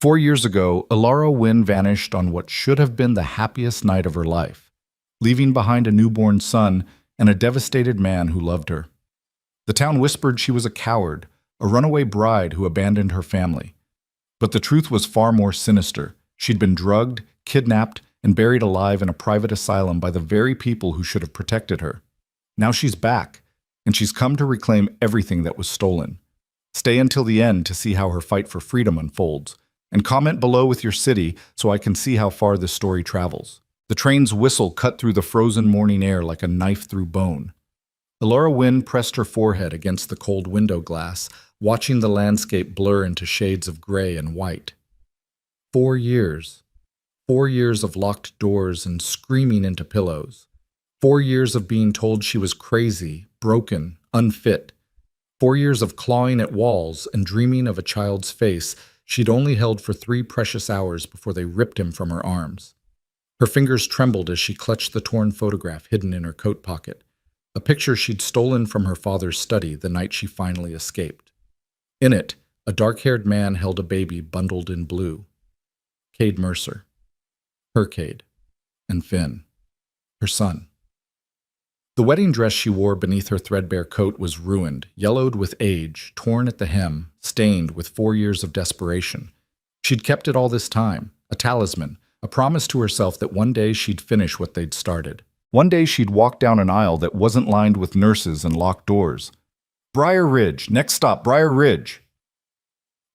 4 years ago, Ilara Wynne vanished on what should have been the happiest night of her life, leaving behind a newborn son and a devastated man who loved her. The town whispered she was a coward, a runaway bride who abandoned her family. But the truth was far more sinister. She'd been drugged, kidnapped, and buried alive in a private asylum by the very people who should have protected her. Now she's back, and she's come to reclaim everything that was stolen. Stay until the end to see how her fight for freedom unfolds, and comment below with your city so I can see how far this story travels. The train's whistle cut through the frozen morning air like a knife through bone. Ilara Wynne pressed her forehead against the cold window glass, watching the landscape blur into shades of gray and white. 4 years. 4 years of locked doors and screaming into pillows. 4 years of being told she was crazy, broken, unfit. 4 years of clawing at walls and dreaming of a child's face she'd only held for 3 precious hours before they ripped him from her arms. Her fingers trembled as she clutched the torn photograph hidden in her coat pocket, a picture she'd stolen from her father's study the night she finally escaped. In it, a dark-haired man held a baby bundled in blue. Cade Mercer. Her Cade. And Finn. Her son. The wedding dress she wore beneath her threadbare coat was ruined, yellowed with age, torn at the hem, stained with 4 years of desperation. She'd kept it all this time, a talisman, a promise to herself that one day she'd finish what they'd started. One day she'd walk down an aisle that wasn't lined with nurses and locked doors. Briar Ridge, next stop, Briar Ridge.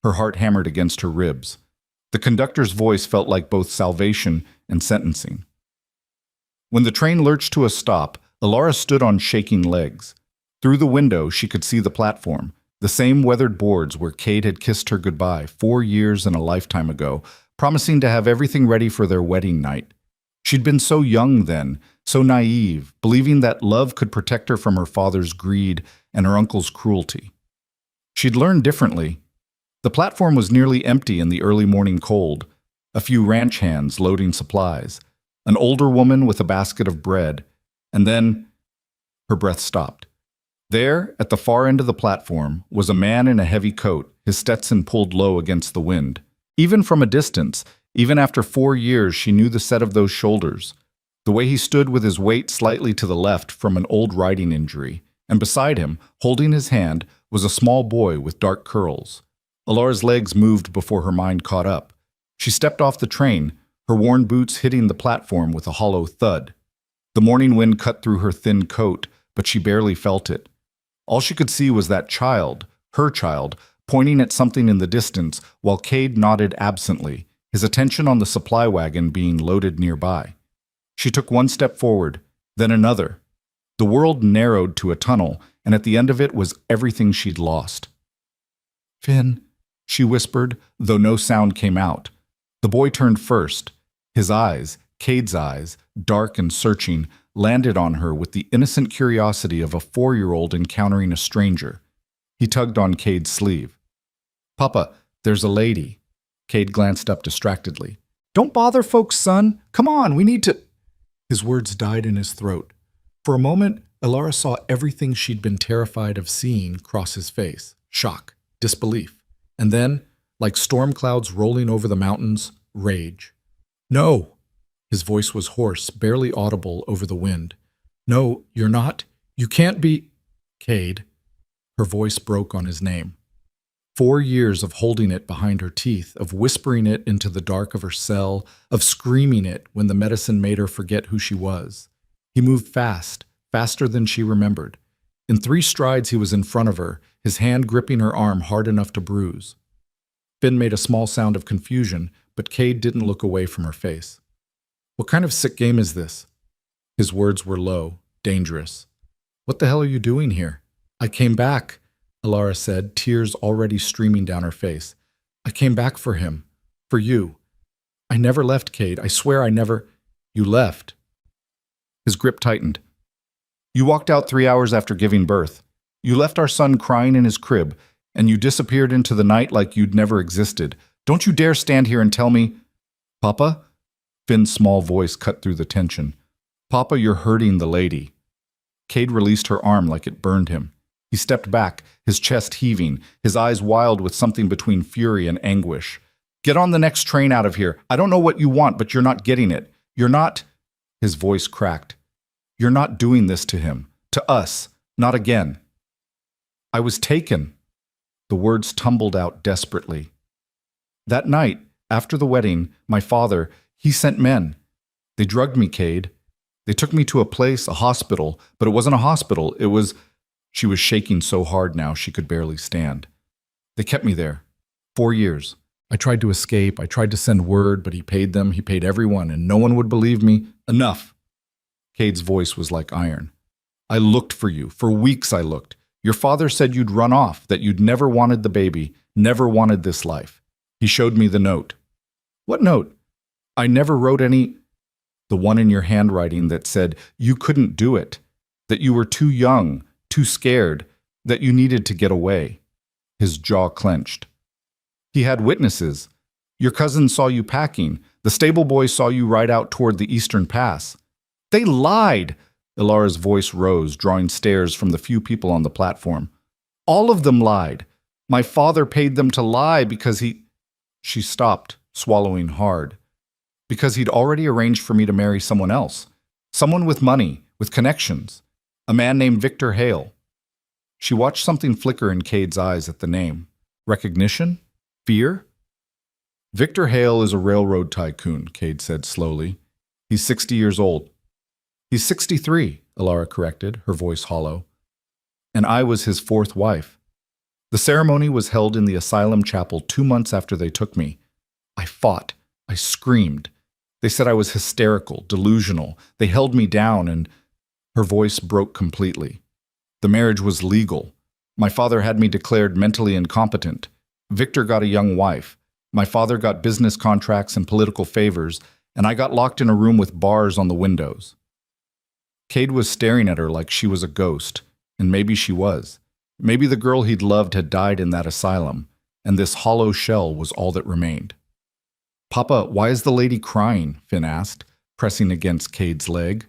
Her heart hammered against her ribs. The conductor's voice felt like both salvation and sentencing. When the train lurched to a stop, Ilara stood on shaking legs. Through the window, she could see the platform, the same weathered boards where Cade had kissed her goodbye 4 years and a lifetime ago, promising to have everything ready for their wedding night. She'd been so young then, so naive, believing that love could protect her from her father's greed and her uncle's cruelty. She'd learned differently. The platform was nearly empty in the early morning cold, a few ranch hands loading supplies, an older woman with a basket of bread, and then her breath stopped. There, at the far end of the platform, was a man in a heavy coat, his Stetson pulled low against the wind. Even from a distance, even after 4 years, she knew the set of those shoulders, the way he stood with his weight slightly to the left from an old riding injury, and beside him, holding his hand, was a small boy with dark curls. Ilara's legs moved before her mind caught up. She stepped off the train, her worn boots hitting the platform with a hollow thud. The morning wind cut through her thin coat, but she barely felt it. All she could see was that child, her child, pointing at something in the distance while Cade nodded absently, his attention on the supply wagon being loaded nearby. She took one step forward, then another. The world narrowed to a tunnel, and at the end of it was everything she'd lost. "Finn," she whispered, though no sound came out. The boy turned first. His eyes, Cade's eyes, dark and searching, landed on her with the innocent curiosity of a 4-year-old encountering a stranger. He tugged on Cade's sleeve. "Papa, there's a lady." Cade glanced up distractedly. "Don't bother folks, son. Come on, we need to—" His words died in his throat. For a moment, Ilara saw everything she'd been terrified of seeing cross his face. Shock, disbelief, and then, like storm clouds rolling over the mountains, rage. "No!" His voice was hoarse, barely audible over the wind. "No, you're not. You can't be—" "Cade." Her voice broke on his name. 4 years of holding it behind her teeth, of whispering it into the dark of her cell, of screaming it when the medicine made her forget who she was. He moved fast, faster than she remembered. In 3 strides he was in front of her, his hand gripping her arm hard enough to bruise. Finn made a small sound of confusion, but Cade didn't look away from her face. "What kind of sick game is this?" His words were low, dangerous. "What the hell are you doing here?" "I came back," Ilara said, tears already streaming down her face. "I came back for him. For you. I never left, Cade. I swear I never—" "You left." His grip tightened. "You walked out 3 hours after giving birth. You left our son crying in his crib, and you disappeared into the night like you'd never existed. Don't you dare stand here and tell me—" "Papa?" Finn's small voice cut through the tension. "Papa, you're hurting the lady." Cade released her arm like it burned him. He stepped back, his chest heaving, his eyes wild with something between fury and anguish. Get on the next train out of here. I don't know what you want, but you're not getting it. You're not—" His voice cracked. "You're not doing this to him. To us. Not again." "I was taken." The words tumbled out desperately. "That night, after the wedding, my father, he sent men. They drugged me, Cade. They took me to a place, a hospital, but it wasn't a hospital. It was—" She was shaking so hard now she could barely stand. "They kept me there. 4 years. I tried to escape. I tried to send word, but he paid them. He paid everyone, and no one would believe me. Enough." Cade's voice was like iron. "I looked for you. For weeks I looked. Your father said you'd run off, that you'd never wanted the baby, never wanted this life. He showed me the note." "What note?" "I never wrote any—" "The one in your handwriting that said you couldn't do it, that you were too young, too scared, that you needed to get away." His jaw clenched. "He had witnesses. Your cousin saw you packing. The stable boy saw you ride out toward the Eastern Pass." "They lied!" Ilara's voice rose, drawing stares from the few people on the platform. "All of them lied. My father paid them to lie because he—" She stopped, swallowing hard. "Because he'd already arranged for me to marry someone else. Someone with money, with connections. A man named Victor Hale." She watched something flicker in Cade's eyes at the name. Recognition? Fear? "Victor Hale is a railroad tycoon," Cade said slowly. "He's 60 years old." "He's 63, Ilara corrected, her voice hollow. "And I was his 4th wife. The ceremony was held in the asylum chapel 2 months after they took me. I fought. I screamed. They said I was hysterical, delusional. They held me down and—" Her voice broke completely. "The marriage was legal. My father had me declared mentally incompetent. Victor got a young wife. My father got business contracts and political favors, and I got locked in a room with bars on the windows." Cade was staring at her like she was a ghost, and maybe she was. Maybe the girl he'd loved had died in that asylum, and this hollow shell was all that remained. "Papa, why is the lady crying?" Finn asked, pressing against Cade's leg.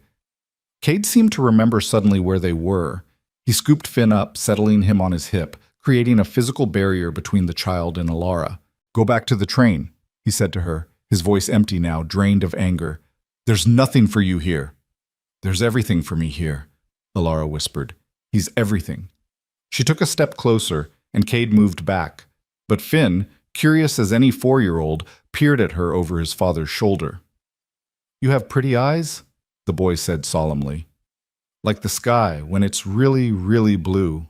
Cade seemed to remember suddenly where they were. He scooped Finn up, settling him on his hip, creating a physical barrier between the child and Ilara. "Go back to the train," he said to her, his voice empty now, drained of anger. "There's nothing for you here." "There's everything for me here," Ilara whispered. "He's everything." She took a step closer, and Cade moved back. But Finn, curious as any 4-year-old, peered at her over his father's shoulder. "You have pretty eyes," the boy said solemnly. "Like the sky when it's really, really blue."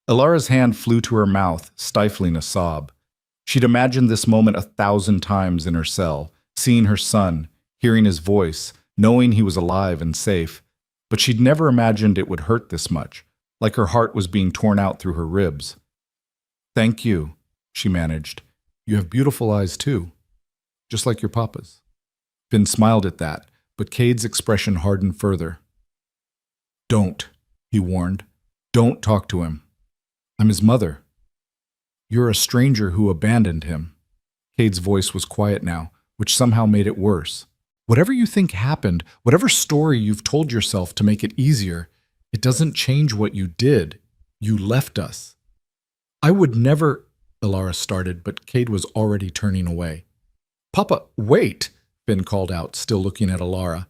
Ilara's hand flew to her mouth, stifling a sob. She'd imagined this moment 1,000 times in her cell, seeing her son, hearing his voice, knowing he was alive and safe, but she'd never imagined it would hurt this much, like her heart was being torn out through her ribs. "Thank you," she managed. "You have beautiful eyes too, just like your papa's." Finn smiled at that, but Cade's expression hardened further. "Don't," he warned. "Don't talk to him. I'm his mother. You're a stranger who abandoned him." Cade's voice was quiet now, which somehow made it worse. "Whatever you think happened, whatever story you've told yourself to make it easier, it doesn't change what you did. You left us." "I would never—" Ilara started, but Cade was already turning away. "Papa, wait!" Finn called out, still looking at Ilara.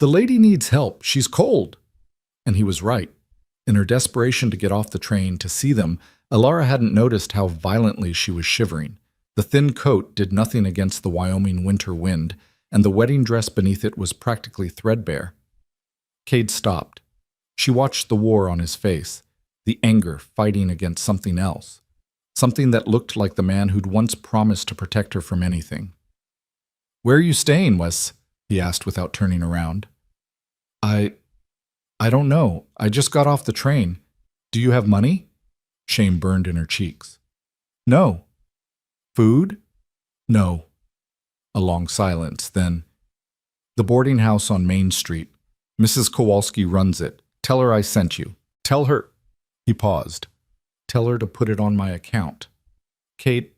"The lady needs help. She's cold." And he was right. In her desperation to get off the train, to see them, Ilara hadn't noticed how violently she was shivering. The thin coat did nothing against the Wyoming winter wind, and the wedding dress beneath it was practically threadbare. Cade stopped. She watched the war on his face, the anger fighting against something else, something that looked like the man who'd once promised to protect her from anything. "Where are you staying, Wes?" he asked without turning around. I don't know. I just got off the train. Do you have money?" Shame burned in her cheeks. "No." "Food?" "No." A long silence, then, "The boarding house on Main Street. Mrs. Kowalski runs it. Tell her I sent you. Tell her—" He paused. "Tell her to put it on my account." "Kate,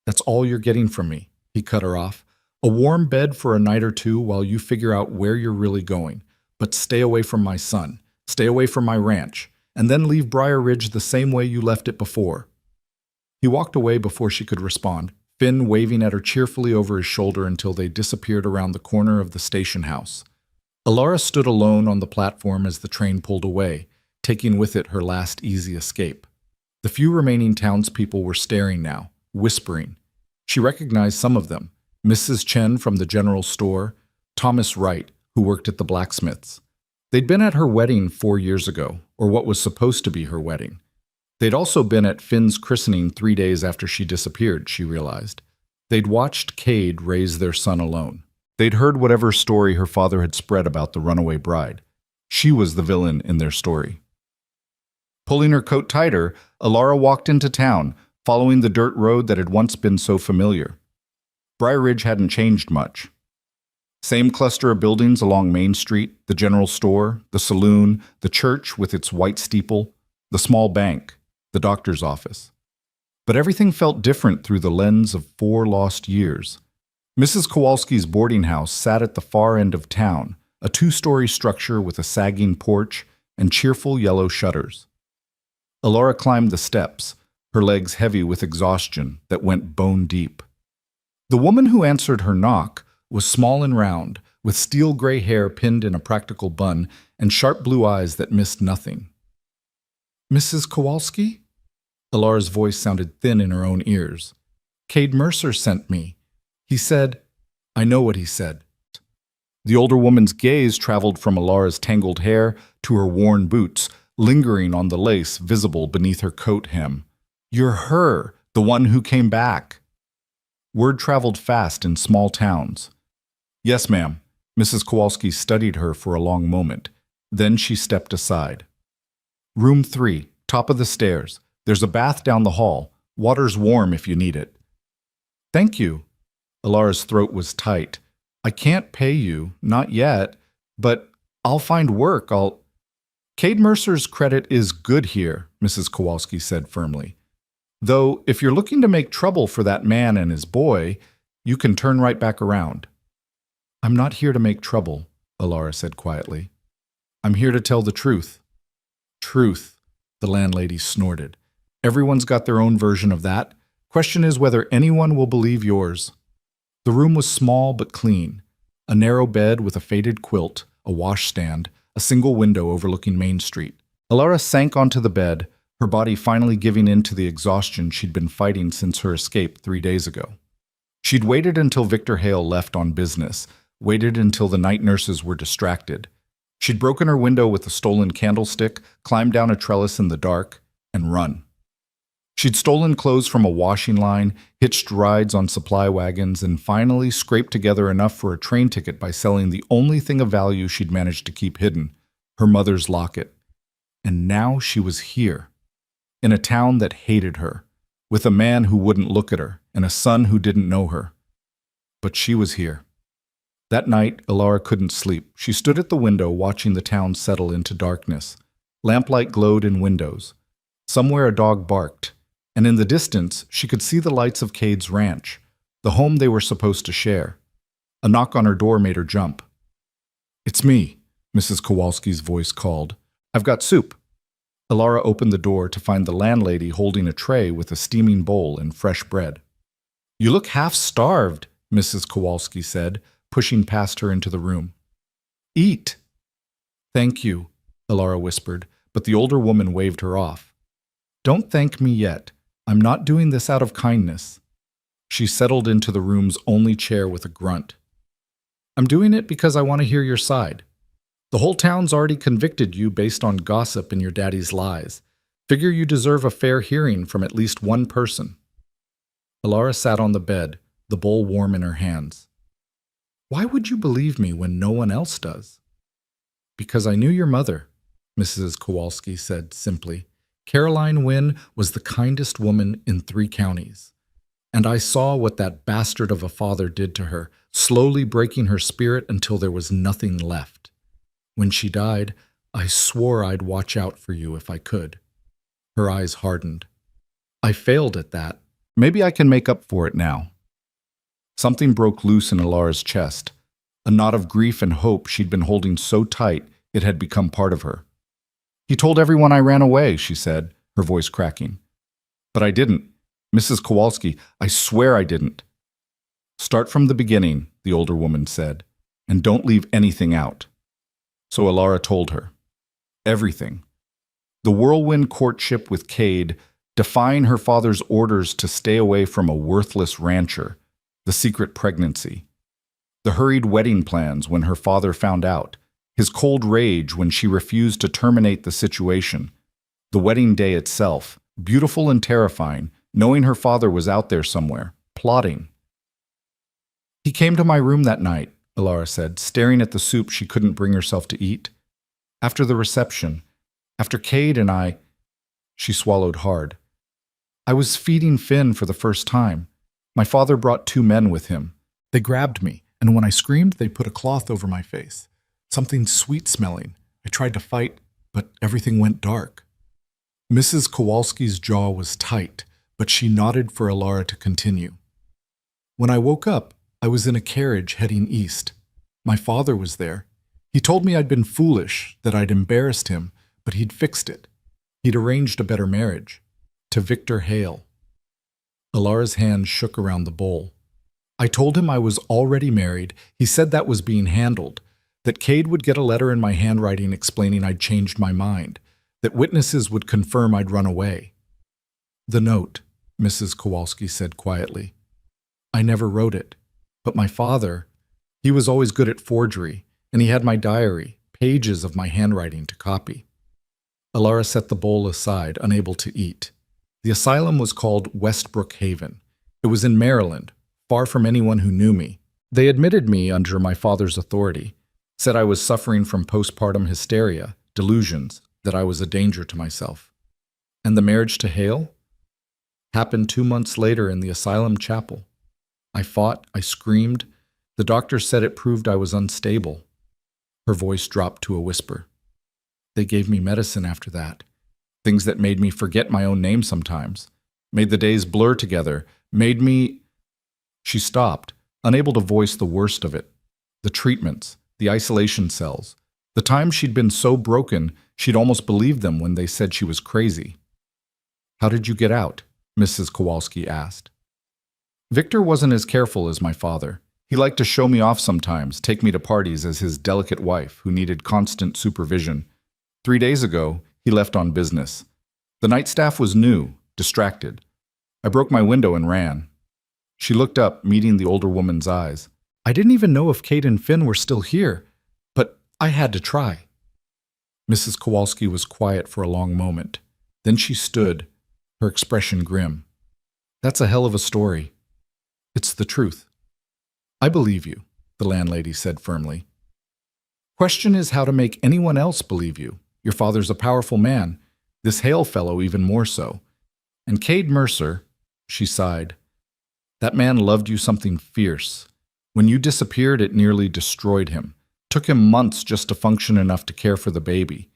that's all you're getting from me," he cut her off. "A warm bed for a night or two while you figure out where you're really going. But stay away from my son. Stay away from my ranch. And then leave Briar Ridge the same way you left it before." He walked away before she could respond. Finn waving at her cheerfully over his shoulder until they disappeared around the corner of the station house. Alara stood alone on the platform as the train pulled away, taking with it her last easy escape. The few remaining townspeople were staring now, whispering. She recognized some of them: Mrs. Chen from the general store, Thomas Wright, who worked at the blacksmith's. They'd been at her wedding 4 years ago, or what was supposed to be her wedding. They'd also been at Finn's christening 3 days after she disappeared, she realized. They'd watched Cade raise their son alone. They'd heard whatever story her father had spread about the runaway bride. She was the villain in their story. Pulling her coat tighter, Alara walked into town, following the dirt road that had once been so familiar. Briar Ridge hadn't changed much. Same cluster of buildings along Main Street, the general store, the saloon, the church with its white steeple, the small bank, the doctor's office. But everything felt different through the lens of 4 lost years. Mrs. Kowalski's boarding house sat at the far end of town, a 2-story structure with a sagging porch and cheerful yellow shutters. Alara climbed the steps, her legs heavy with exhaustion that went bone deep. The woman who answered her knock was small and round, with steel gray hair pinned in a practical bun and sharp blue eyes that missed nothing. "Mrs. Kowalski?" Alara's voice sounded thin in her own ears. "Cade Mercer sent me. He said—" "I know what he said." The older woman's gaze traveled from Alara's tangled hair to her worn boots, lingering on the lace visible beneath her coat hem. "You're her, the one who came back." Word traveled fast in small towns. "Yes, ma'am." Mrs. Kowalski studied her for a long moment. Then she stepped aside. "Room 3, top of the stairs. There's a bath down the hall. Water's warm if you need it." "Thank you." Alara's throat was tight. "I can't pay you, not yet, but I'll find work. Cade Mercer's credit is good here," Mrs. Kowalski said firmly. "Though, if you're looking to make trouble for that man and his boy, you can turn right back around." "I'm not here to make trouble," Alara said quietly. "I'm here to tell the truth." "Truth," the landlady snorted. "Everyone's got their own version of that. Question is whether anyone will believe yours." The room was small but clean. A narrow bed with a faded quilt, a washstand, a single window overlooking Main Street. Alara sank onto the bed, her body finally giving in to the exhaustion she'd been fighting since her escape 3 days ago. She'd waited until Victor Hale left on business, waited until the night nurses were distracted. She'd broken her window with a stolen candlestick, climbed down a trellis in the dark, and run. She'd stolen clothes from a washing line, hitched rides on supply wagons, and finally scraped together enough for a train ticket by selling the only thing of value she'd managed to keep hidden, her mother's locket. And now she was here, in a town that hated her, with a man who wouldn't look at her, and a son who didn't know her. But she was here. That night, Alara couldn't sleep. She stood at the window watching the town settle into darkness. Lamplight glowed in windows. Somewhere a dog barked, and in the distance she could see the lights of Cade's ranch, the home they were supposed to share. A knock on her door made her jump. "It's me," Mrs. Kowalski's voice called. "I've got soup." Alara opened the door to find the landlady holding a tray with a steaming bowl and fresh bread. "You look half-starved," Mrs. Kowalski said, pushing past her into the room. "Eat." "Thank you," Alara whispered, but the older woman waved her off. "Don't thank me yet. I'm not doing this out of kindness." She settled into the room's only chair with a grunt. "I'm doing it because I want to hear your side. The whole town's already convicted you based on gossip and your daddy's lies. Figure you deserve a fair hearing from at least one person." Alara sat on the bed, the bowl warm in her hands. "Why would you believe me when no one else does?" "Because I knew your mother," Mrs. Kowalski said simply. "Caroline Wynne was the kindest woman in 3 counties. And I saw what that bastard of a father did to her, slowly breaking her spirit until there was nothing left. When she died, I swore I'd watch out for you if I could." Her eyes hardened. "I failed at that. Maybe I can make up for it now." Something broke loose in Alara's chest, a knot of grief and hope she'd been holding so tight it had become part of her. "He told everyone I ran away," she said, her voice cracking. "But I didn't. Mrs. Kowalski, I swear I didn't. Start from the beginning, the older woman said, and don't leave anything out. So Alara told her. Everything. The whirlwind courtship with Cade, defying her father's orders to stay away from a worthless rancher, the secret pregnancy, the hurried wedding plans when her father found out, his cold rage when she refused to terminate the situation, the wedding day itself, beautiful and terrifying, knowing her father was out there somewhere, plotting. He came to my room that night, Alara said, staring at the soup she couldn't bring herself to eat. After the reception, after Cade and I, she swallowed hard. I was feeding Finn for the first time. My father brought 2 men with him. They grabbed me, and when I screamed, they put a cloth over my face. Something sweet-smelling. I tried to fight, but everything went dark. Mrs. Kowalski's jaw was tight, but she nodded for Alara to continue. When I woke up, I was in a carriage heading east. My father was there. He told me I'd been foolish, that I'd embarrassed him, but he'd fixed it. He'd arranged a better marriage. To Victor Hale. Alara's hand shook around the bowl. I told him I was already married. He said that was being handled, that Cade would get a letter in my handwriting explaining I'd changed my mind, that witnesses would confirm I'd run away. The note, Mrs. Kowalski said quietly. I never wrote it, but my father, he was always good at forgery, and he had my diary, pages of my handwriting to copy. Alara set the bowl aside, unable to eat. The asylum was called Westbrook Haven. It was in Maryland, far from anyone who knew me. They admitted me under my father's authority, said I was suffering from postpartum hysteria, delusions, that I was a danger to myself. And the marriage to Hale? Happened 2 months later in the asylum chapel. I fought, I screamed. The doctor said it proved I was unstable. Her voice dropped to a whisper. They gave me medicine after that. Things that made me forget my own name sometimes, made the days blur together, made me... She stopped, unable to voice the worst of it. The treatments, the isolation cells, the times she'd been so broken she'd almost believed them when they said she was crazy. How did you get out? Mrs. Kowalski asked. Victor wasn't as careful as my father. He liked to show me off sometimes, take me to parties as his delicate wife who needed constant supervision. 3 days ago, he left on business. The night staff was new, distracted. I broke my window and ran. She looked up, meeting the older woman's eyes. I didn't even know if Cade and Finn were still here, but I had to try. Mrs. Kowalski was quiet for a long moment. Then she stood, her expression grim. That's a hell of a story. It's the truth. I believe you, the landlady said firmly. Question is how to make anyone else believe you. Your father's a powerful man, this Hale fellow even more so. And Cade Mercer, she sighed, that man loved you something fierce. When you disappeared, it nearly destroyed him. Took him months just to function enough to care for the baby.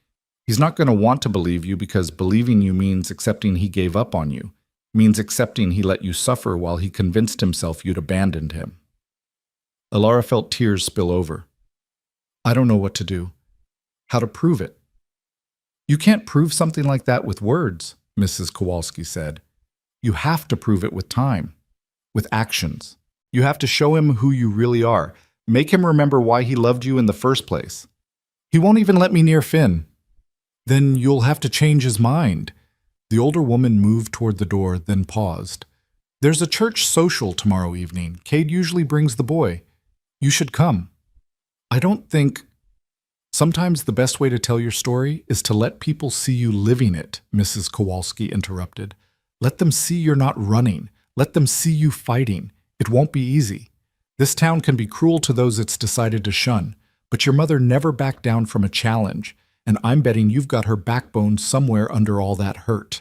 He's not going to want to believe you because believing you means accepting he gave up on you, means accepting he let you suffer while he convinced himself you'd abandoned him. Alara felt tears spill over. I don't know what to do. How to prove it. You can't prove something like that with words, Mrs. Kowalski said. You have to prove it with time, with actions. You have to show him who you really are. Make him remember why he loved you in the first place. He won't even let me near Finn. Then you'll have to change his mind. The older woman moved toward the door, then paused. There's a church social tomorrow evening. Cade usually brings the boy. You should come. I don't think... Sometimes the best way to tell your story is to let people see you living it, Mrs. Kowalski interrupted. Let them see you're not running. Let them see you fighting. It won't be easy. This town can be cruel to those it's decided to shun, but your mother never backed down from a challenge, and I'm betting you've got her backbone somewhere under all that hurt.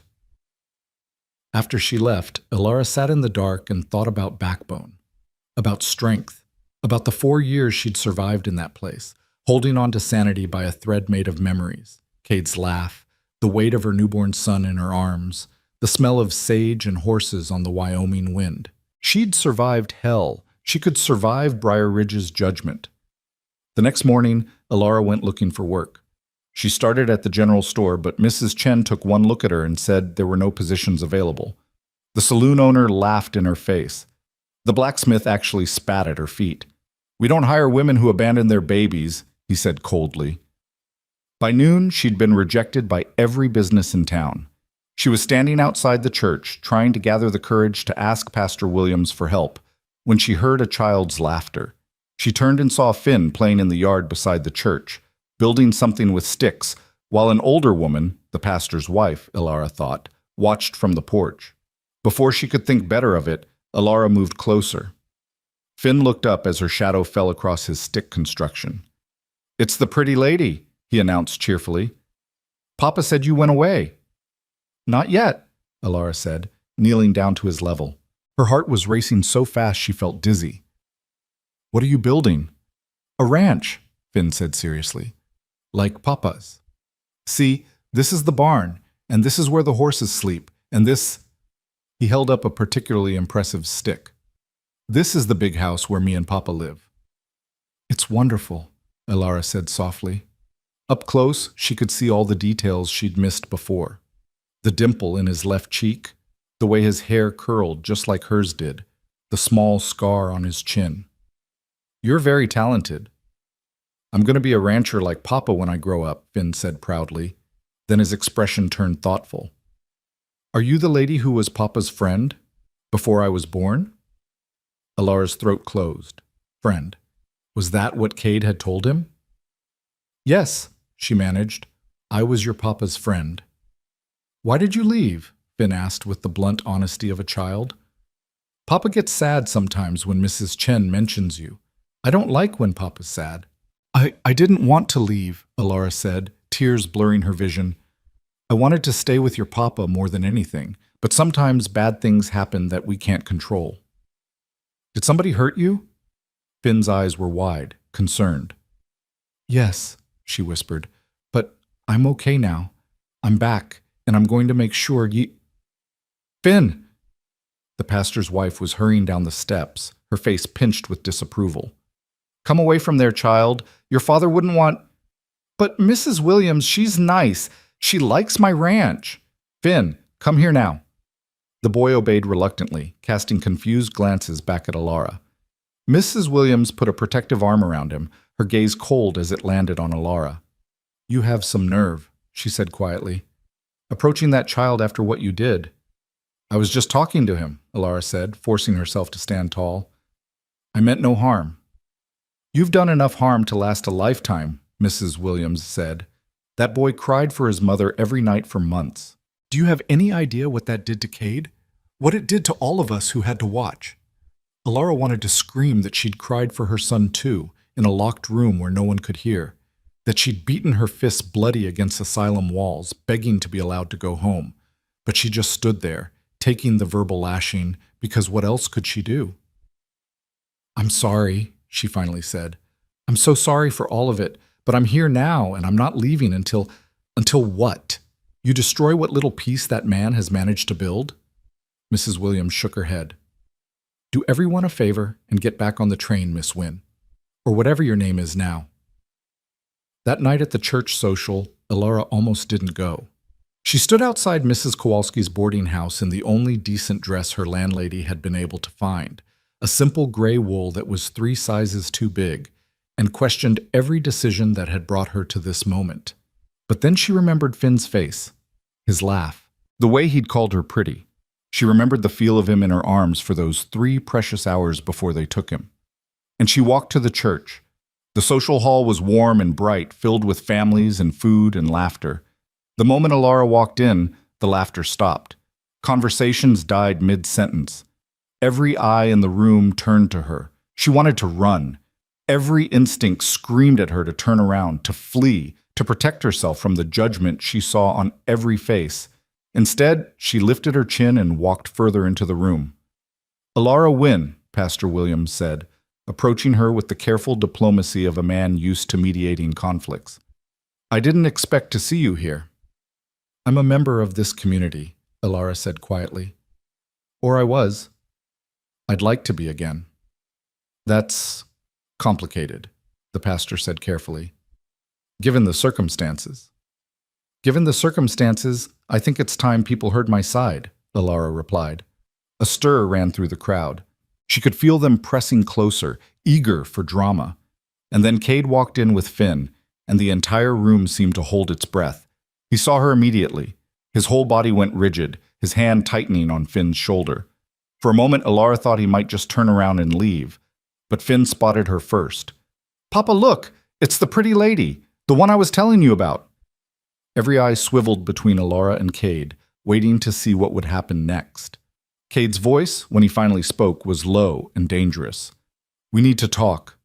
After she left, Alara sat in the dark and thought about backbone, about strength, about the 4 years she'd survived in that place, holding on to sanity by a thread made of memories, Cade's laugh, the weight of her newborn son in her arms, the smell of sage and horses on the Wyoming wind. She'd survived hell. She could survive Briar Ridge's judgment. The next morning, Alara went looking for work. She started at the general store, but Mrs. Chen took one look at her and said there were no positions available. The saloon owner laughed in her face. The blacksmith actually spat at her feet. "We don't hire women who abandon their babies," he said coldly. By noon, she'd been rejected by every business in town. She was standing outside the church, trying to gather the courage to ask Pastor Williams for help, when she heard a child's laughter. She turned and saw Finn playing in the yard beside the church, building something with sticks, while an older woman, the pastor's wife, Ilara thought, watched from the porch. Before she could think better of it, Ilara moved closer. Finn looked up as her shadow fell across his stick construction. "It's the pretty lady," he announced cheerfully. "Papa said you went away." "Not yet," Ilara said, kneeling down to his level. Her heart was racing so fast she felt dizzy. "What are you building?" "A ranch," Finn said seriously. "Like Papa's. See, this is the barn, and this is where the horses sleep, and this—" He held up a particularly impressive stick. "This is the big house where me and Papa live." "It's wonderful," Ilara said softly. Up close, she could see all the details she'd missed before. The dimple in his left cheek, the way his hair curled just like hers did, the small scar on his chin. "You're very talented." "I'm going to be a rancher like Papa when I grow up," Finn said proudly. Then his expression turned thoughtful. "Are you the lady who was Papa's friend before I was born?" Ilara's throat closed. Friend. Was that what Cade had told him? "Yes," she managed. "I was your Papa's friend." "Why did you leave?" Finn asked with the blunt honesty of a child. "Papa gets sad sometimes when Mrs. Chen mentions you. I don't like when Papa's sad." I didn't want to leave," Ilara said, tears blurring her vision. "I wanted to stay with your Papa more than anything, but sometimes bad things happen that we can't control." "Did somebody hurt you?" Finn's eyes were wide, concerned. "Yes," she whispered, "but I'm okay now. I'm back, and I'm going to make sure Finn!" The pastor's wife was hurrying down the steps, her face pinched with disapproval. "Come away from there, child. Your father wouldn't want—" "But Mrs. Williams, she's nice. She likes my ranch." "Finn, come here now." The boy obeyed reluctantly, casting confused glances back at Ilara. Mrs. Williams put a protective arm around him, her gaze cold as it landed on Ilara. "You have some nerve," she said quietly. "Approaching that child after what you did." "I was just talking to him," Ilara said, forcing herself to stand tall. "I meant no harm." "You've done enough harm to last a lifetime," Mrs. Williams said. "That boy cried for his mother every night for months. Do you have any idea what that did to Cade? What it did to all of us who had to watch?" Ilara wanted to scream that she'd cried for her son too, in a locked room where no one could hear, that she'd beaten her fists bloody against asylum walls, begging to be allowed to go home. But she just stood there, taking the verbal lashing, because what else could she do? "I'm sorry," she finally said. "I'm so sorry for all of it, but I'm here now, and I'm not leaving until what? You destroy what little peace that man has managed to build?" Mrs. Williams shook her head. "Do everyone a favor and get back on the train, Miss Wynne, or whatever your name is now." That night at the church social, Ilara almost didn't go. She stood outside Mrs. Kowalski's boarding house in the only decent dress her landlady had been able to find, a simple gray wool that was 3 sizes too big, and questioned every decision that had brought her to this moment. But then she remembered Finn's face, his laugh, the way he'd called her pretty. She remembered the feel of him in her arms for those 3 precious hours before they took him. And she walked to the church. The social hall was warm and bright, filled with families and food and laughter. The moment Ilara walked in, the laughter stopped. Conversations died mid-sentence. Every eye in the room turned to her. She wanted to run. Every instinct screamed at her to turn around, to flee, to protect herself from the judgment she saw on every face. Instead, she lifted her chin and walked further into the room. "Ilara Wynne," Pastor Williams said, approaching her with the careful diplomacy of a man used to mediating conflicts. "I didn't expect to see you here." "I'm a member of this community," Ilara said quietly. "Or I was. I'd like to be again." "That's complicated," the pastor said carefully. "Given the circumstances." "Given the circumstances, I think it's time people heard my side," Ilara replied. A stir ran through the crowd. She could feel them pressing closer, eager for drama. And then Cade walked in with Finn, and the entire room seemed to hold its breath. He saw her immediately. His whole body went rigid, his hand tightening on Finn's shoulder. For a moment, Alara thought he might just turn around and leave, but Finn spotted her first. "Papa, look! It's the pretty lady, the one I was telling you about." Every eye swiveled between Alara and Cade, waiting to see what would happen next. Cade's voice, when he finally spoke, was low and dangerous. "We need to talk.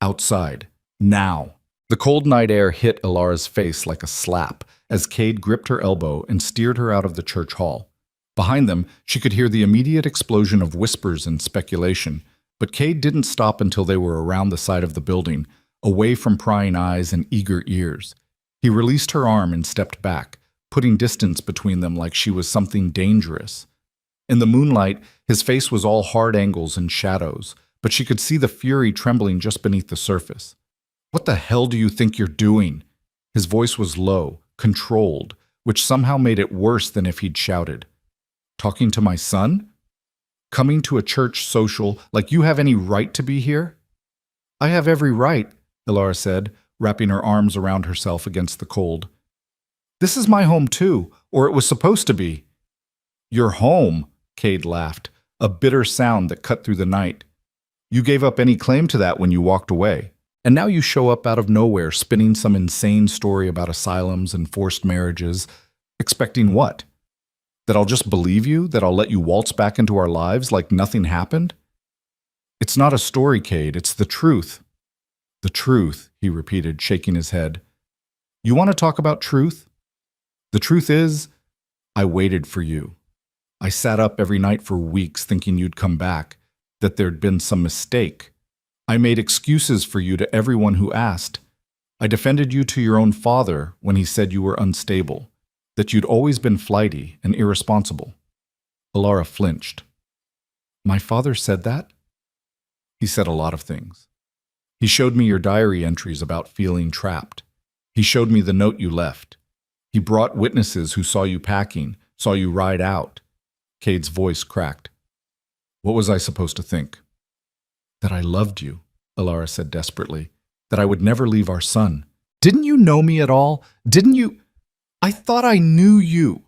Outside. Now." The cold night air hit Alara's face like a slap as Cade gripped her elbow and steered her out of the church hall. Behind them, she could hear the immediate explosion of whispers and speculation, but Cade didn't stop until they were around the side of the building, away from prying eyes and eager ears. He released her arm and stepped back, putting distance between them like she was something dangerous. In the moonlight, his face was all hard angles and shadows, but she could see the fury trembling just beneath the surface. "What the hell do you think you're doing?" His voice was low, controlled, which somehow made it worse than if he'd shouted. "Talking to my son? Coming to a church social like you have any right to be here?" "I have every right," Alara said, wrapping her arms around herself against the cold. "This is my home too, or it was supposed to be." "Your home?" Cade laughed, a bitter sound that cut through the night. "You gave up any claim to that when you walked away. And now you show up out of nowhere spinning some insane story about asylums and forced marriages, expecting what? That I'll just believe you? That I'll let you waltz back into our lives like nothing happened?" "It's not a story, Cade. It's the truth." "The truth," he repeated, shaking his head. "You want to talk about truth? The truth is, I waited for you. I sat up every night for weeks thinking you'd come back, that there'd been some mistake. I made excuses for you to everyone who asked. I defended you to your own father when he said you were unstable, that you'd always been flighty and irresponsible." Alara flinched. "My father said that?" "He said a lot of things. He showed me your diary entries about feeling trapped. He showed me the note you left. He brought witnesses who saw you packing, saw you ride out." Cade's voice cracked. "What was I supposed to think?" "That I loved you," Alara said desperately. "That I would never leave our son. Didn't you know me at all? Didn't you—" "I thought I knew you."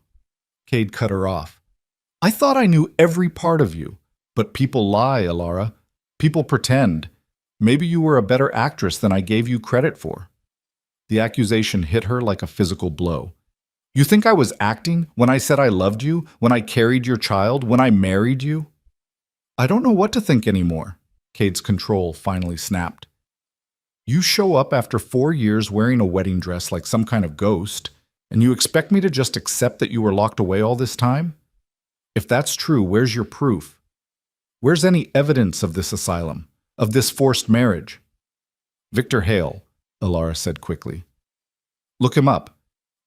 Cade cut her off. "I thought I knew every part of you. But people lie, Alara. People pretend. Maybe you were a better actress than I gave you credit for." The accusation hit her like a physical blow. "You think I was acting when I said I loved you, when I carried your child, when I married you?" "I don't know what to think anymore." Cade's control finally snapped. "You show up after 4 years wearing a wedding dress like some kind of ghost, and you expect me to just accept that you were locked away all this time? If that's true, where's your proof? Where's any evidence of this asylum, of this forced marriage?" "Victor Hale," Alara said quickly. "Look him up.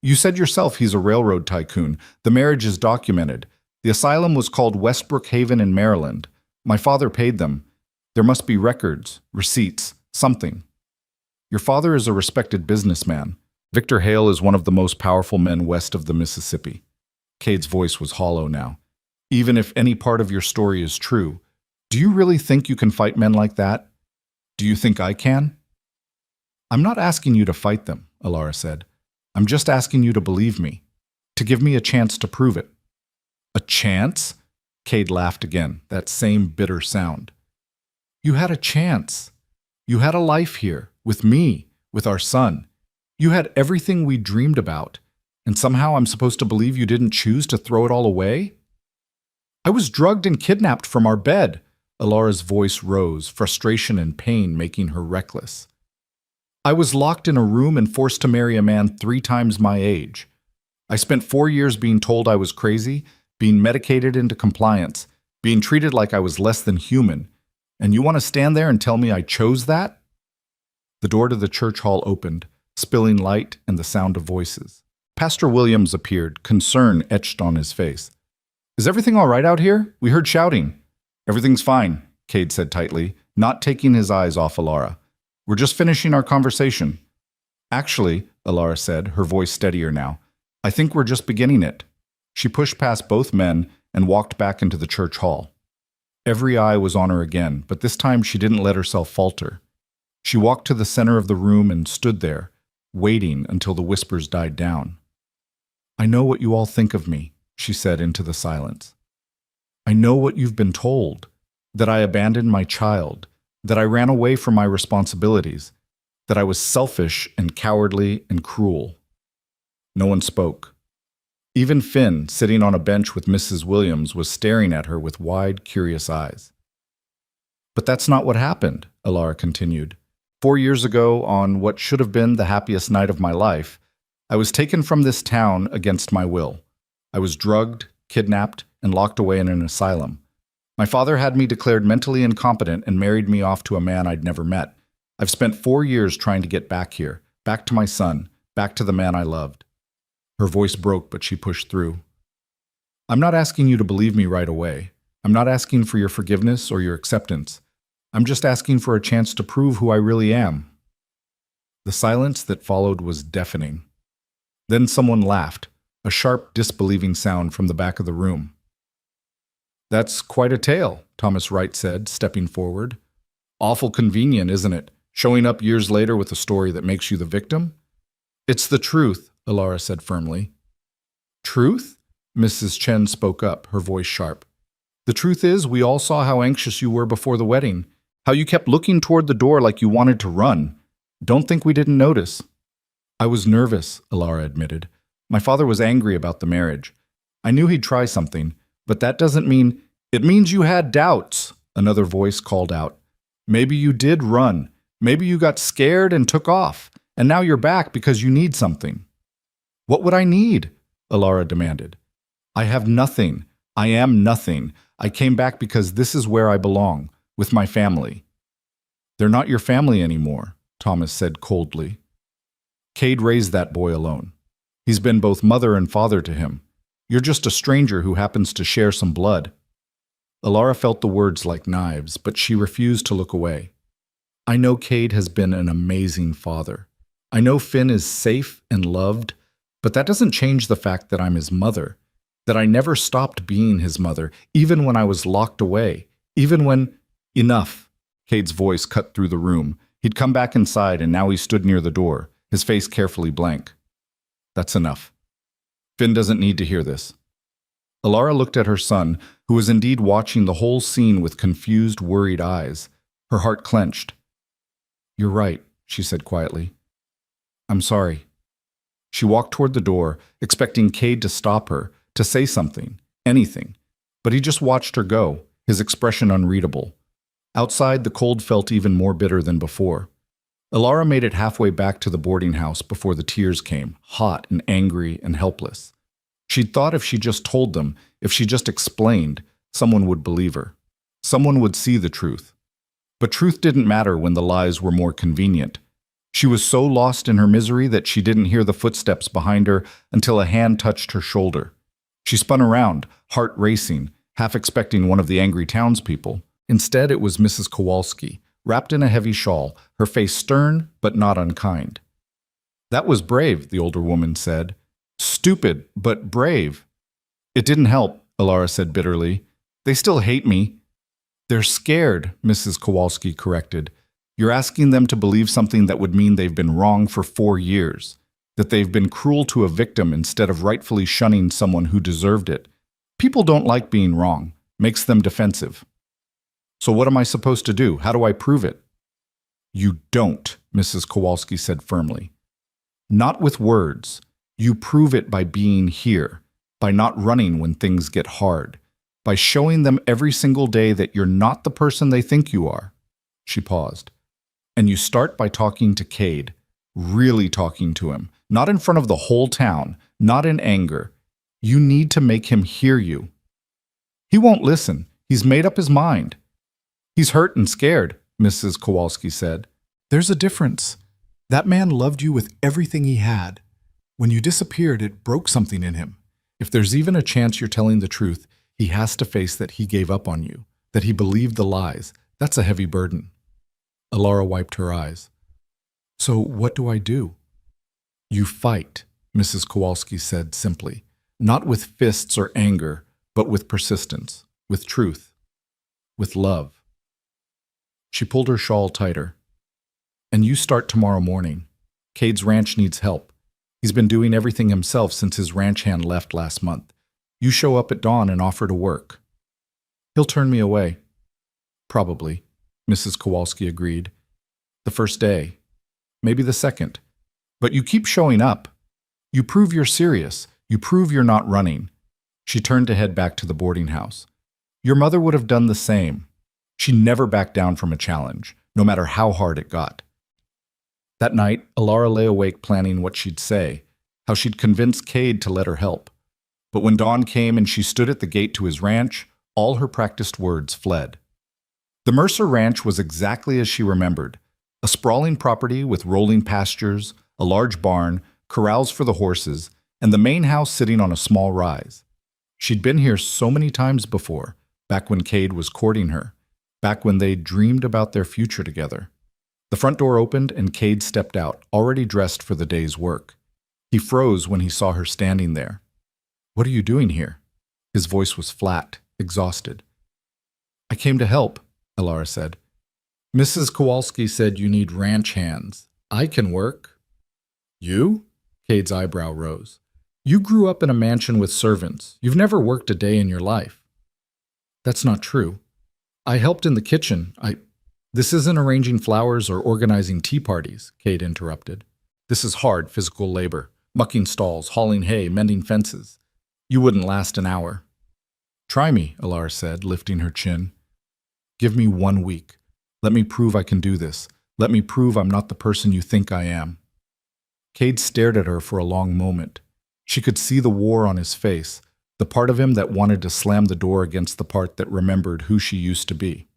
You said yourself he's a railroad tycoon. The marriage is documented. The asylum was called Westbrook Haven in Maryland. My father paid them. There must be records, receipts, something. Your father is a respected businessman. Victor Hale is one of the most powerful men west of the Mississippi." Cade's voice was hollow now. "Even if any part of your story is true, do you really think you can fight men like that? Do you think I can?" "I'm not asking you to fight them," Alara said. "I'm just asking you to believe me, to give me a chance to prove it." "A chance?" Cade laughed again, that same bitter sound. "You had a chance. You had a life here, with me, with our son. You had everything we dreamed about, and somehow I'm supposed to believe you didn't choose to throw it all away?" "I was drugged and kidnapped from our bed." Alara's voice rose, frustration and pain making her reckless. "I was locked in a room and forced to marry a man 3 times my age. I spent 4 years being told I was crazy, being medicated into compliance, being treated like I was less than human. And you want to stand there and tell me I chose that?" The door to the church hall opened, spilling light and the sound of voices. Pastor Williams appeared, concern etched on his face. "Is everything all right out here? We heard shouting." "Everything's fine," Cade said tightly, not taking his eyes off Alara. "We're just finishing our conversation." "Actually," Alara said, her voice steadier now, "I think we're just beginning it." She pushed past both men and walked back into the church hall. Every eye was on her again, but this time she didn't let herself falter. She walked to the center of the room and stood there, waiting until the whispers died down. "I know what you all think of me," she said into the silence. "I know what you've been told, that I abandoned my child, that I ran away from my responsibilities, that I was selfish and cowardly and cruel." No one spoke. Even Finn, sitting on a bench with Mrs. Williams, was staring at her with wide, curious eyes. "But that's not what happened," Alara continued. 4 years ago, on what should have been the happiest night of my life, I was taken from this town against my will. I was drugged, kidnapped, and locked away in an asylum. My father had me declared mentally incompetent and married me off to a man I'd never met. I've spent 4 years trying to get back here, back to my son, back to the man I loved. Her voice broke, but she pushed through. "I'm not asking you to believe me right away. I'm not asking for your forgiveness or your acceptance. I'm just asking for a chance to prove who I really am." The silence that followed was deafening. Then someone laughed, a sharp, disbelieving sound from the back of the room. "That's quite a tale," Thomas Wright said, stepping forward. "Awful convenient, isn't it? Showing up years later with a story that makes you the victim?" "It's the truth," Alara said firmly. "Truth?" Mrs. Chen spoke up, her voice sharp. "The truth is, we all saw how anxious you were before the wedding, how you kept looking toward the door like you wanted to run. Don't think we didn't notice." "I was nervous," Alara admitted. "My father was angry about the marriage. I knew he'd try something, but that doesn't mean—" "It means you had doubts," another voice called out. "Maybe you did run. Maybe you got scared and took off, and now you're back because you need something." "What would I need?" Alara demanded. "I have nothing. I am nothing. I came back because this is where I belong, with my family." "They're not your family anymore," Thomas said coldly. "Cade raised that boy alone. He's been both mother and father to him. You're just a stranger who happens to share some blood." Alara felt the words like knives, but she refused to look away. "I know Cade has been an amazing father. I know Finn is safe and loved, but that doesn't change the fact that I'm his mother, that I never stopped being his mother, even when I was locked away, even when—" "Enough." Cade's voice cut through the room. He'd come back inside, and now he stood near the door, his face carefully blank. "That's enough. Finn doesn't need to hear this." Alara looked at her son, who was indeed watching the whole scene with confused, worried eyes. Her heart clenched. "You're right," she said quietly. "I'm sorry." She walked toward the door, expecting Cade to stop her, to say something, anything. But he just watched her go, his expression unreadable. Outside, the cold felt even more bitter than before. Alara made it halfway back to the boarding house before the tears came, hot and angry and helpless. She'd thought if she just told them, if she just explained, someone would believe her. Someone would see the truth. But truth didn't matter when the lies were more convenient. She was so lost in her misery that she didn't hear the footsteps behind her until a hand touched her shoulder. She spun around, heart racing, half expecting one of the angry townspeople. Instead, it was Mrs. Kowalski, wrapped in a heavy shawl, her face stern but not unkind. "That was brave," the older woman said. "Stupid, but brave." "It didn't help," Alara said bitterly. "They still hate me." "They're scared," Mrs. Kowalski corrected. "You're asking them to believe something that would mean they've been wrong for 4 years, that they've been cruel to a victim instead of rightfully shunning someone who deserved it. People don't like being wrong. Makes them defensive." "So what am I supposed to do? How do I prove it?" "You don't," Mrs. Kowalski said firmly. "Not with words. You prove it by being here, by not running when things get hard, by showing them every single day that you're not the person they think you are." She paused. "And you start by talking to Cade, really talking to him, not in front of the whole town, not in anger. You need to make him hear you." "He won't listen. He's made up his mind." "He's hurt and scared," Mrs. Kowalski said. "There's a difference. That man loved you with everything he had. When you disappeared, it broke something in him. If there's even a chance you're telling the truth, he has to face that he gave up on you, that he believed the lies. That's a heavy burden." Alara wiped her eyes. "So what do I do?" "You fight," Mrs. Kowalski said simply. "Not with fists or anger, but with persistence, with truth, with love. She pulled her shawl tighter. And you start tomorrow morning. Cade's ranch needs help. He's been doing everything himself since his ranch hand left last month. You show up at dawn and offer to work. He'll turn me away. Probably, Mrs. Kowalski agreed. The first day. Maybe the second. But you keep showing up. You prove you're serious. You prove you're not running. She turned to head back to the boarding house. Your mother would have done the same. She never backed down from a challenge, no matter how hard it got. That night, Alara lay awake planning what she'd say, how she'd convince Cade to let her help. But when dawn came and she stood at the gate to his ranch, all her practiced words fled. The Mercer Ranch was exactly as she remembered, a sprawling property with rolling pastures, a large barn, corrals for the horses, and the main house sitting on a small rise. She'd been here so many times before, back when Cade was courting her, back when they dreamed about their future together. The front door opened and Cade stepped out, already dressed for the day's work. He froze when he saw her standing there. What are you doing here? His voice was flat, exhausted. I came to help, Alara said. Mrs. Kowalski said you need ranch hands. I can work. You? Cade's eyebrow rose. You grew up in a mansion with servants. You've never worked a day in your life. That's not true. I helped in the kitchen. This isn't arranging flowers or organizing tea parties, Cade interrupted. This is hard physical labor, mucking stalls, hauling hay, mending fences. You wouldn't last an hour. Try me, Alara said, lifting her chin. Give me 1 week. Let me prove I can do this. Let me prove I'm not the person you think I am. Cade stared at her for a long moment. She could see the war on his face, the part of him that wanted to slam the door against the part that remembered who she used to be.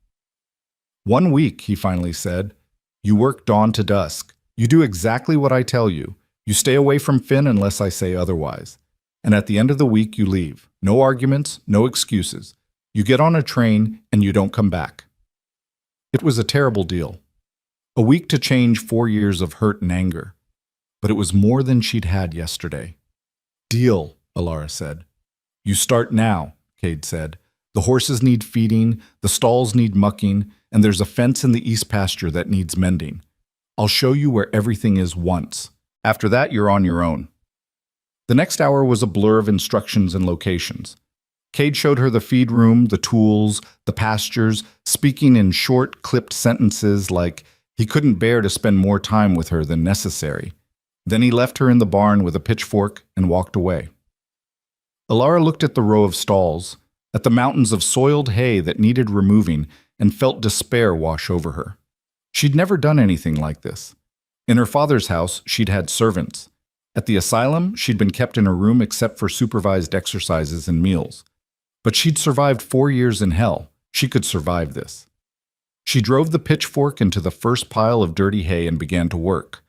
1 week, he finally said. You work dawn to dusk. You do exactly what I tell you. You stay away from Finn unless I say otherwise. And at the end of the week, you leave. No arguments, no excuses. You get on a train and you don't come back. It was a terrible deal. A week to change 4 years of hurt and anger. But it was more than she'd had yesterday. Deal, Alara said. You start now, Cade said. The horses need feeding, the stalls need mucking, and there's a fence in the east pasture that needs mending. I'll show you where everything is once. After that, you're on your own. The next hour was a blur of instructions and locations. Cade showed her the feed room, the tools, the pastures, speaking in short, clipped sentences like he couldn't bear to spend more time with her than necessary. Then he left her in the barn with a pitchfork and walked away. Alara looked at the row of stalls, at the mountains of soiled hay that needed removing, and felt despair wash over her. She'd never done anything like this. In her father's house, she'd had servants. At the asylum, she'd been kept in her room except for supervised exercises and meals. But she'd survived 4 years in hell. She could survive this. She drove the pitchfork into the first pile of dirty hay and began to work.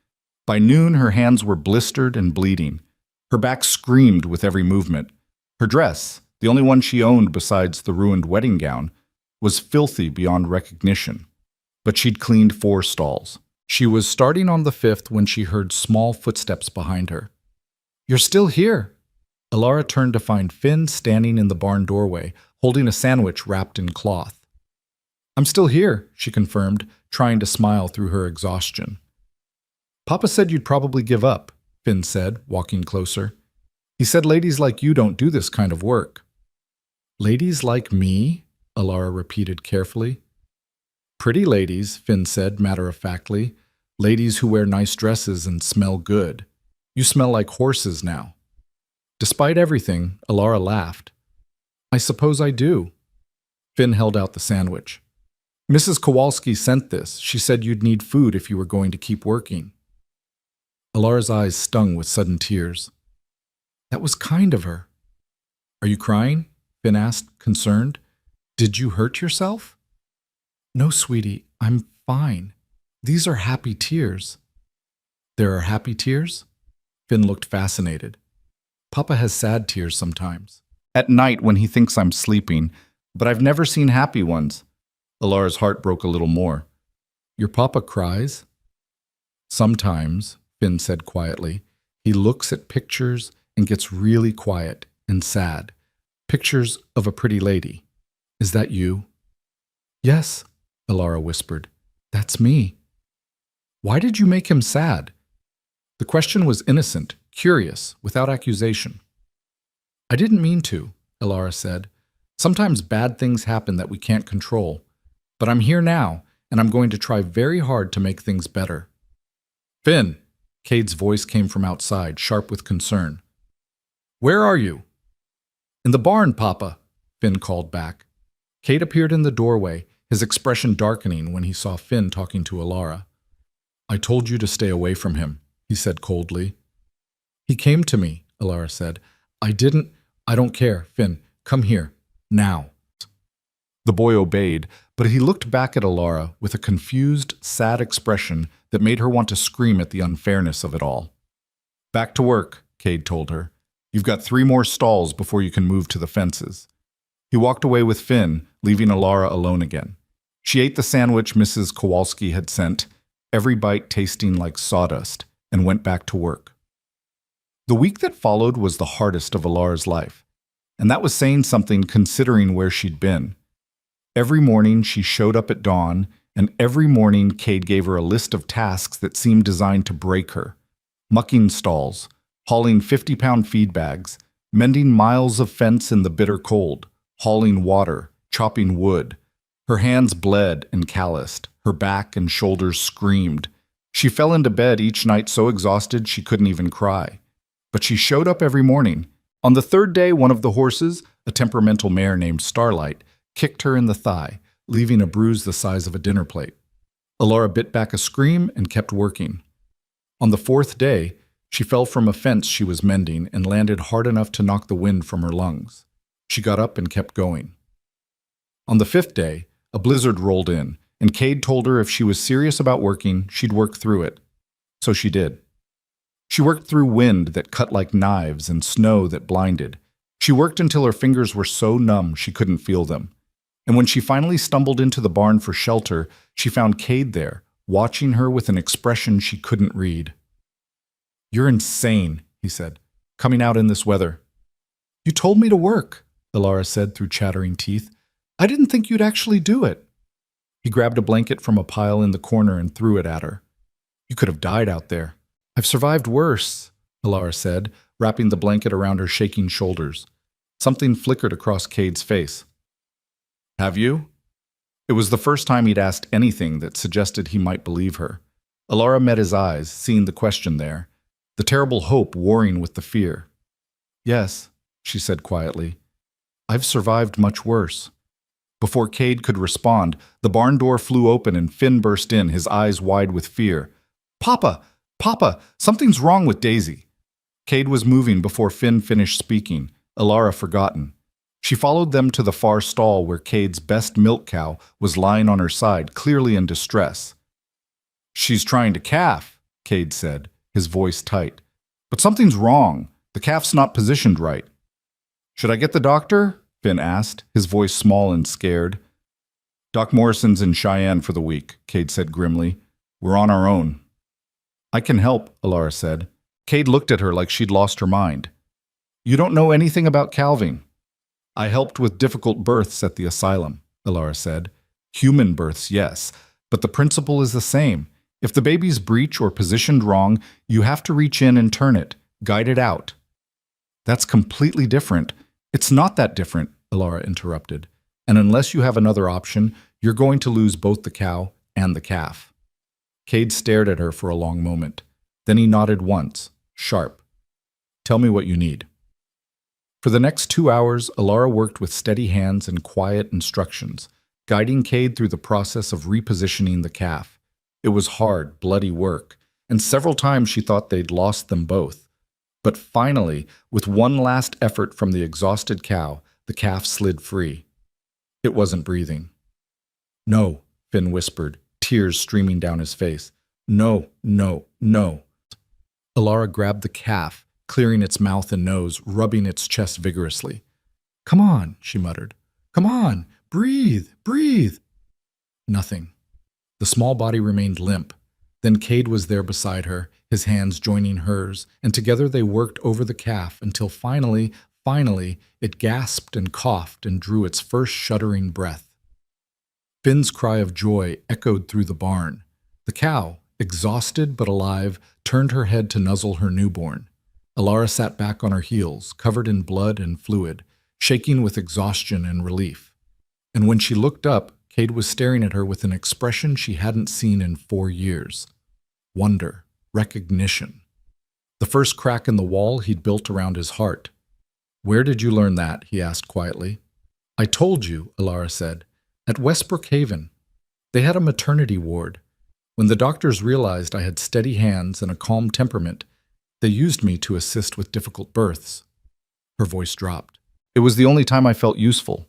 By noon, her hands were blistered and bleeding. Her back screamed with every movement. Her dress, the only one she owned besides the ruined wedding gown, was filthy beyond recognition. But she'd cleaned 4 stalls. She was starting on the 5th when she heard small footsteps behind her. You're still here. Alara turned to find Finn standing in the barn doorway, holding a sandwich wrapped in cloth. I'm still here, she confirmed, trying to smile through her exhaustion. Papa said you'd probably give up, Finn said, walking closer. He said ladies like you don't do this kind of work. Ladies like me? Alara repeated carefully. Pretty ladies, Finn said matter-of-factly. Ladies who wear nice dresses and smell good. You smell like horses now. Despite everything, Alara laughed. I suppose I do. Finn held out the sandwich. Mrs. Kowalski sent this. She said you'd need food if you were going to keep working. Alara's eyes stung with sudden tears. That was kind of her. Are you crying? Finn asked, concerned. Did you hurt yourself? No, sweetie, I'm fine. These are happy tears. There are happy tears? Finn looked fascinated. Papa has sad tears sometimes. At night when he thinks I'm sleeping, but I've never seen happy ones. Alara's heart broke a little more. Your papa cries? Sometimes, Finn said quietly. He looks at pictures and gets really quiet and sad. Pictures of a pretty lady. Is that you? Yes, Alara whispered. That's me. Why did you make him sad? The question was innocent, curious, without accusation. I didn't mean to, Alara said. Sometimes bad things happen that we can't control. But I'm here now, and I'm going to try very hard to make things better. Finn! Cade's voice came from outside, sharp with concern. Where are you? In the barn, Papa, Finn called back. Cade appeared in the doorway, his expression darkening when he saw Finn talking to Alara. I told you to stay away from him, he said coldly. He came to me, Alara said. I don't care, Finn. Come here, now. The boy obeyed, but he looked back at Alara with a confused, sad expression that made her want to scream at the unfairness of it all. Back to work, Cade told her. You've got 3 more stalls before you can move to the fences. He walked away with Finn, leaving Alara alone again. She ate the sandwich Mrs. Kowalski had sent, every bite tasting like sawdust, and went back to work. The week that followed was the hardest of Alara's life, and that was saying something considering where she'd been. Every morning she showed up at dawn, and every morning Cade gave her a list of tasks that seemed designed to break her. Mucking stalls, hauling 50-pound feed bags, mending miles of fence in the bitter cold, hauling water, chopping wood. Her hands bled and calloused, her back and shoulders screamed. She fell into bed each night so exhausted she couldn't even cry. But she showed up every morning. On the 3rd day, one of the horses, a temperamental mare named Starlight, kicked her in the thigh, leaving a bruise the size of a dinner plate. Alara bit back a scream and kept working. On the 4th day, she fell from a fence she was mending and landed hard enough to knock the wind from her lungs. She got up and kept going. On the 5th day, a blizzard rolled in, and Cade told her if she was serious about working, she'd work through it. So she did. She worked through wind that cut like knives and snow that blinded. She worked until her fingers were so numb she couldn't feel them. And when she finally stumbled into the barn for shelter, she found Cade there, watching her with an expression she couldn't read. You're insane, he said, coming out in this weather. You told me to work, Alara said through chattering teeth. I didn't think you'd actually do it. He grabbed a blanket from a pile in the corner and threw it at her. You could have died out there. I've survived worse, Alara said, wrapping the blanket around her shaking shoulders. Something flickered across Cade's face. Have you? It was the first time he'd asked anything that suggested he might believe her. Alara met his eyes, seeing the question there, the terrible hope warring with the fear. Yes, she said quietly. I've survived much worse. Before Cade could respond, the barn door flew open and Finn burst in, his eyes wide with fear. Papa! Papa! Something's wrong with Daisy! Cade was moving before Finn finished speaking, Alara forgotten. She followed them to the far stall where Cade's best milk cow was lying on her side, clearly in distress. She's trying to calf, Cade said, his voice tight. But something's wrong. The calf's not positioned right. Should I get the doctor? Finn asked, his voice small and scared. Doc Morrison's in Cheyenne for the week, Cade said grimly. We're on our own. I can help, Alara said. Cade looked at her like she'd lost her mind. You don't know anything about calving. I helped with difficult births at the asylum, Alara said. Human births, yes, but the principle is the same. If the baby's breech or positioned wrong, you have to reach in and turn it, guide it out. That's completely different. It's not that different, Alara interrupted. And unless you have another option, you're going to lose both the cow and the calf. Cade stared at her for a long moment. Then he nodded once, sharp. Tell me what you need. For the next 2 hours, Alara worked with steady hands and quiet instructions, guiding Cade through the process of repositioning the calf. It was hard, bloody work, and several times she thought they'd lost them both. But finally, with one last effort from the exhausted cow, the calf slid free. It wasn't breathing. No, Finn whispered, tears streaming down his face. No, no, no. Alara grabbed the calf, clearing its mouth and nose, rubbing its chest vigorously. Come on, she muttered. Come on, breathe, breathe. Nothing. The small body remained limp. Then Cade was there beside her, his hands joining hers, and together they worked over the calf until finally Finally, it gasped and coughed and drew its first shuddering breath. Finn's cry of joy echoed through the barn. The cow, exhausted but alive, turned her head to nuzzle her newborn. Alara sat back on her heels, covered in blood and fluid, shaking with exhaustion and relief. And when she looked up, Cade was staring at her with an expression she hadn't seen in 4 years. Wonder, recognition. The first crack in the wall he'd built around his heart. "Where did you learn that?" he asked quietly. "I told you," Alara said. "At Westbrook Haven. They had a maternity ward. When the doctors realized I had steady hands and a calm temperament, they used me to assist with difficult births." Her voice dropped. "It was the only time I felt useful.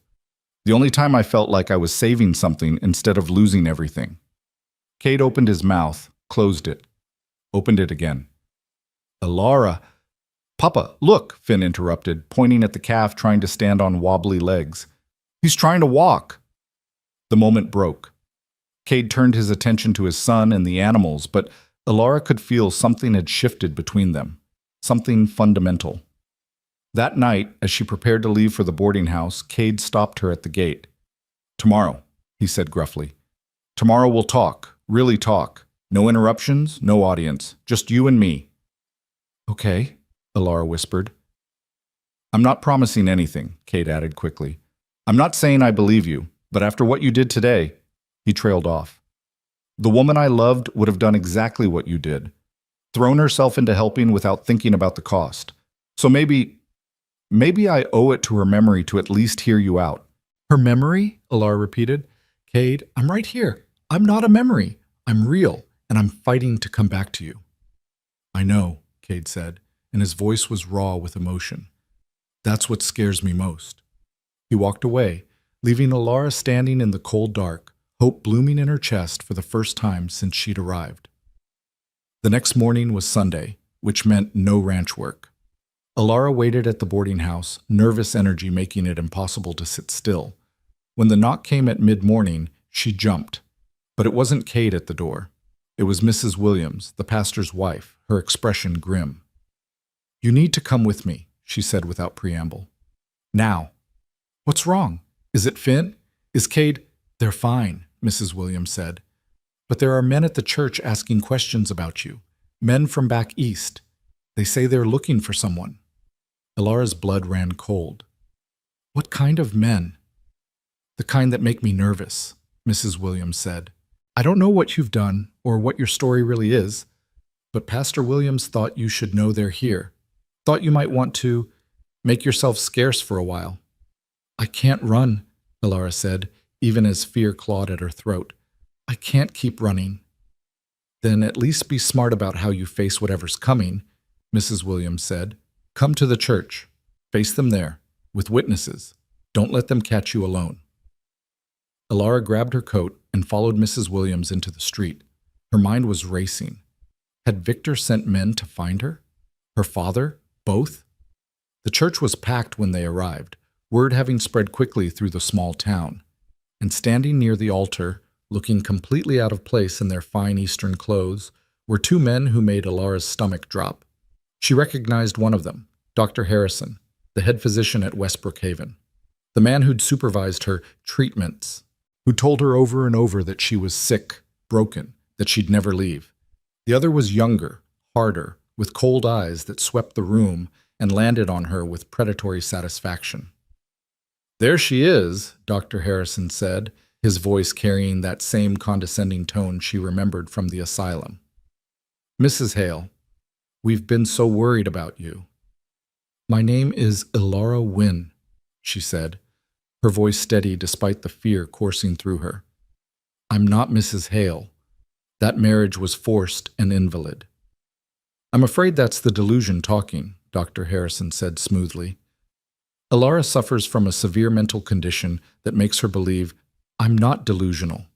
The only time I felt like I was saving something instead of losing everything." Cade opened his mouth, closed it, opened it again. "Alara—" "Papa, look," Finn interrupted, pointing at the calf trying to stand on wobbly legs. "He's trying to walk." The moment broke. Cade turned his attention to his son and the animals, but Alara could feel something had shifted between them, something fundamental. That night, as she prepared to leave for the boarding house, Cade stopped her at the gate. "Tomorrow," he said gruffly. "Tomorrow we'll talk, really talk. No interruptions, no audience, just you and me." "Okay," Alara whispered. "I'm not promising anything," Cade added quickly. "I'm not saying I believe you, but after what you did today—" He trailed off. "The woman I loved would have done exactly what you did, thrown herself into helping without thinking about the cost. So maybe I owe it to her memory to at least hear you out." "Her memory?" Alara repeated. "Cade, I'm right here. I'm not a memory. I'm real, and I'm fighting to come back to you." "I know," Cade said, and his voice was raw with emotion. "That's what scares me most." He walked away, leaving Alara standing in the cold dark, hope blooming in her chest for the first time since she'd arrived. The next morning was Sunday, which meant no ranch work. Alara waited at the boarding house, nervous energy making it impossible to sit still. When the knock came at mid-morning, she jumped. But it wasn't Cade at the door. It was Mrs. Williams, the pastor's wife, her expression grim. "You need to come with me," she said without preamble. "Now." "What's wrong? Is it Finn? Is Cade—" "They're fine," Mrs. Williams said. "But there are men at the church asking questions about you. Men from back east. They say they're looking for someone." Alara's blood ran cold. "What kind of men?" "The kind that make me nervous," Mrs. Williams said. "I don't know what you've done or what your story really is, but Pastor Williams thought you should know they're here. Thought you might want to make yourself scarce for a while." "I can't run," Alara said, even as fear clawed at her throat. "I can't keep running." "Then at least be smart about how you face whatever's coming," Mrs. Williams said. "Come to the church. Face them there, with witnesses. Don't let them catch you alone." Alara grabbed her coat and followed Mrs. Williams into the street. Her mind was racing. Had Victor sent men to find her? Her father? Both? The church was packed when they arrived, word having spread quickly through the small town. And standing near the altar, looking completely out of place in their fine Eastern clothes, were 2 men who made Alara's stomach drop. She recognized one of them, Dr. Harrison, the head physician at Westbrook Haven, the man who'd supervised her treatments, who told her over and over that she was sick, broken, that she'd never leave. The other was younger, harder, with cold eyes that swept the room and landed on her with predatory satisfaction. "There she is," Dr. Harrison said, his voice carrying that same condescending tone she remembered from the asylum. "Mrs. Hale, we've been so worried about you." "My name is Alara Wynne," she said, her voice steady despite the fear coursing through her. "I'm not Mrs. Hale. That marriage was forced and invalid." "I'm afraid that's the delusion talking," Dr. Harrison said smoothly. "Alara suffers from a severe mental condition that makes her believe—" "I'm not delusional,"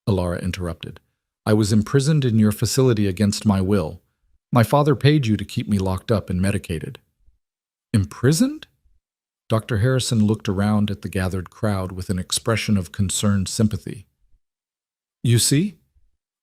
Alara interrupted. "I was imprisoned in your facility against my will. My father paid you to keep me locked up and medicated." "Imprisoned?" Dr. Harrison looked around at the gathered crowd with an expression of concerned sympathy. "You see?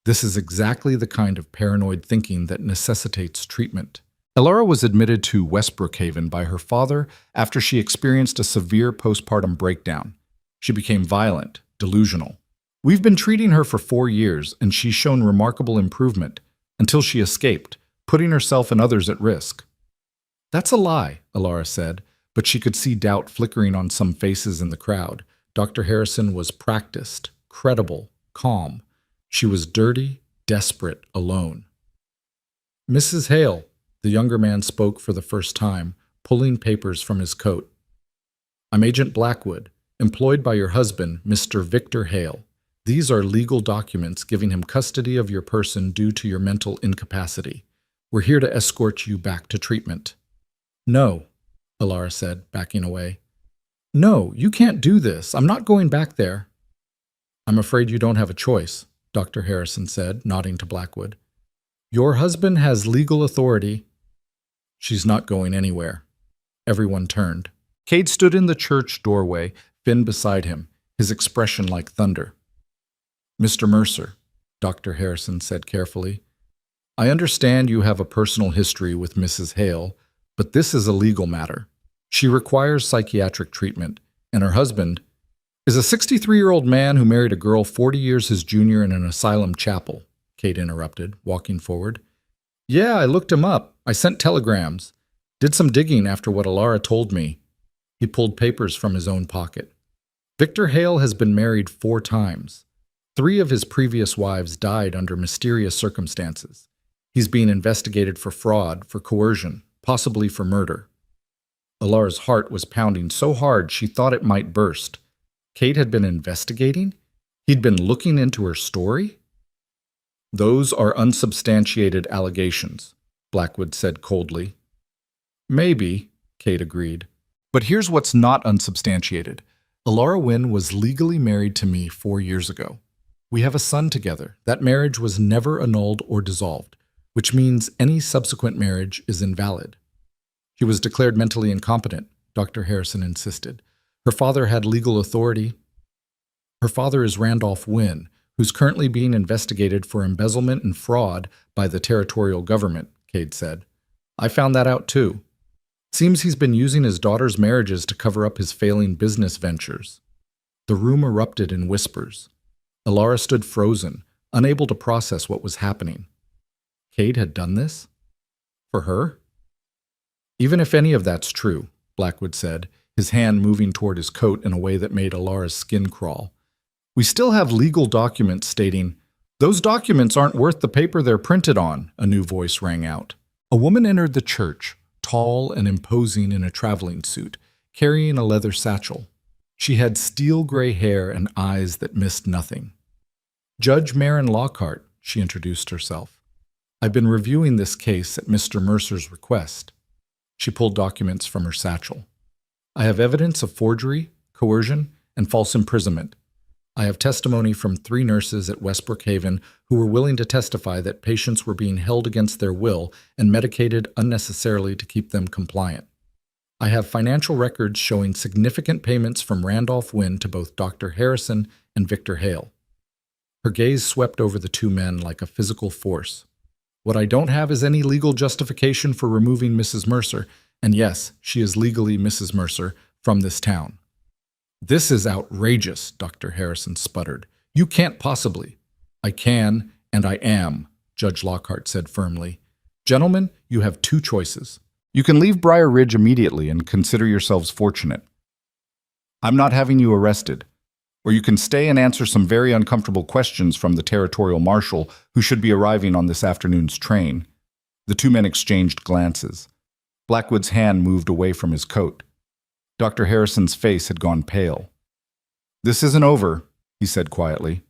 This is exactly the kind of paranoid thinking that necessitates treatment. Elara was admitted to West Brookhaven by her father after she experienced a severe postpartum breakdown. She became violent, delusional. We've been treating her for 4 years, and she's shown remarkable improvement until she escaped, putting herself and others at risk. That's a lie, Elara said, but she could see doubt flickering on some faces in the crowd. Dr. Harrison was practiced, credible, calm. She was dirty, desperate, alone. Mrs. Hale, the younger man spoke for the first time, pulling papers from his coat. I'm Agent Blackwood, employed by your husband, Mr. Victor Hale. These are legal documents giving him custody of your person due to your mental incapacity. We're here to escort you back to treatment. No, Elara said, backing away. No, you can't do this. I'm not going back there. I'm afraid you don't have a choice, Dr. Harrison said, nodding to Blackwood. Your husband has legal authority. She's not going anywhere. Everyone turned. Cade stood in the church doorway, Finn beside him, his expression like thunder. Mr. Mercer, Dr. Harrison said carefully, I understand you have a personal history with Mrs. Hale, but this is a legal matter. She requires psychiatric treatment, and her husband is a 63-year-old man who married a girl 40 years his junior in an asylum chapel, Cade interrupted, walking forward. Yeah, I looked him up. I sent telegrams. Did some digging after what Elara told me. He pulled papers from his own pocket. Victor Hale has been married 4 times. 3 of his previous wives died under mysterious circumstances. He's being investigated for fraud, for coercion, possibly for murder. Alara's heart was pounding so hard she thought it might burst. Cade had been investigating? He'd been looking into her story? Those are unsubstantiated allegations, Blackwood said coldly. Maybe, Cade agreed. But here's what's not unsubstantiated. Elara Wynne was legally married to me 4 years ago. We have a son together. That marriage was never annulled or dissolved, which means any subsequent marriage is invalid. She was declared mentally incompetent, Dr. Harrison insisted. Her father had legal authority. Her father is Randolph Wynne, who's currently being investigated for embezzlement and fraud by the territorial government, Cade said. I found that out too. Seems he's been using his daughter's marriages to cover up his failing business ventures. The room erupted in whispers. Elara stood frozen, unable to process what was happening. Cade had done this? For her? Even if any of that's true, Blackwood said, his hand moving toward his coat in a way that made Alara's skin crawl. We still have legal documents stating, those documents aren't worth the paper they're printed on, a new voice rang out. A woman entered the church, tall and imposing in a traveling suit, carrying a leather satchel. She had steel-gray hair and eyes that missed nothing. Judge Maren Lockhart, she introduced herself. I've been reviewing this case at Mr. Mercer's request. She pulled documents from her satchel. I have evidence of forgery, coercion, and false imprisonment. I have testimony from 3 nurses at West Brookhaven who were willing to testify that patients were being held against their will and medicated unnecessarily to keep them compliant. I have financial records showing significant payments from Randolph Wynne to both Dr. Harrison and Victor Hale. Her gaze swept over the 2 men like a physical force. What I don't have is any legal justification for removing Mrs. Mercer, and yes, she is legally Mrs. Mercer, from this town. This is outrageous, Dr. Harrison sputtered. You can't possibly. I can, and I am, Judge Lockhart said firmly. Gentlemen, you have 2 choices. You can leave Briar Ridge immediately and consider yourselves fortunate. I'm not having you arrested. Or you can stay and answer some very uncomfortable questions from the territorial marshal who should be arriving on this afternoon's train. The 2 men exchanged glances. Blackwood's hand moved away from his coat. Dr. Harrison's face had gone pale. This isn't over, he said quietly.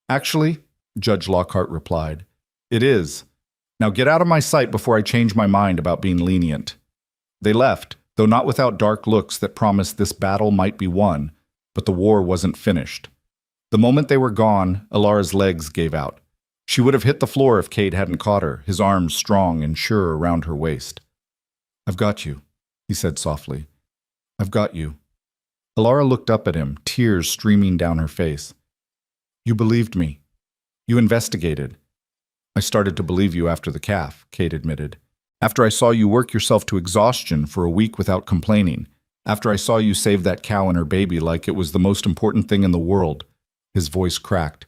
Actually, Judge Lockhart replied, it is. Now get out of my sight before I change my mind about being lenient. They left, though not without dark looks that promised this battle might be won, but the war wasn't finished. The moment they were gone, Alara's legs gave out. She would have hit the floor if Cade hadn't caught her, his arms strong and sure around her waist. I've got you, he said softly. I've got you. Elara looked up at him, tears streaming down her face. You believed me. You investigated. I started to believe you after the calf, Cade admitted. After I saw you work yourself to exhaustion for a week without complaining. After I saw you save that cow and her baby like it was the most important thing in the world. His voice cracked.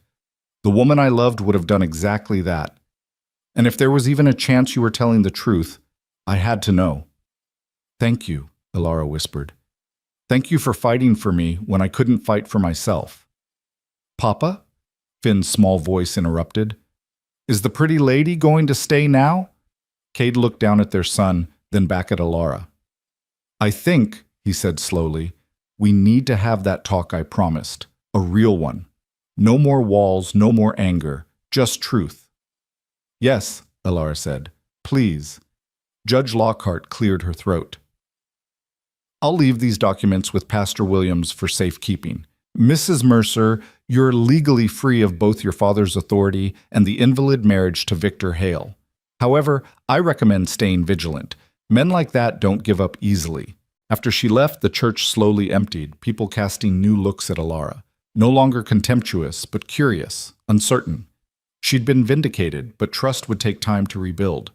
The woman I loved would have done exactly that. And if there was even a chance you were telling the truth, I had to know. Thank you, Ilara whispered. Thank you for fighting for me when I couldn't fight for myself. Papa? Finn's small voice interrupted. Is the pretty lady going to stay now? Cade looked down at their son, then back at Ilara. I think, he said slowly, we need to have that talk I promised. A real one. No more walls, no more anger, just truth. Yes, Ilara said. Please. Judge Lockhart cleared her throat. I'll leave these documents with Pastor Williams for safekeeping. Mrs. Mercer, you're legally free of both your father's authority and the invalid marriage to Victor Hale. However, I recommend staying vigilant. Men like that don't give up easily. After she left, the church slowly emptied, people casting new looks at Ilara. No longer contemptuous, but curious, uncertain. She'd been vindicated, but trust would take time to rebuild.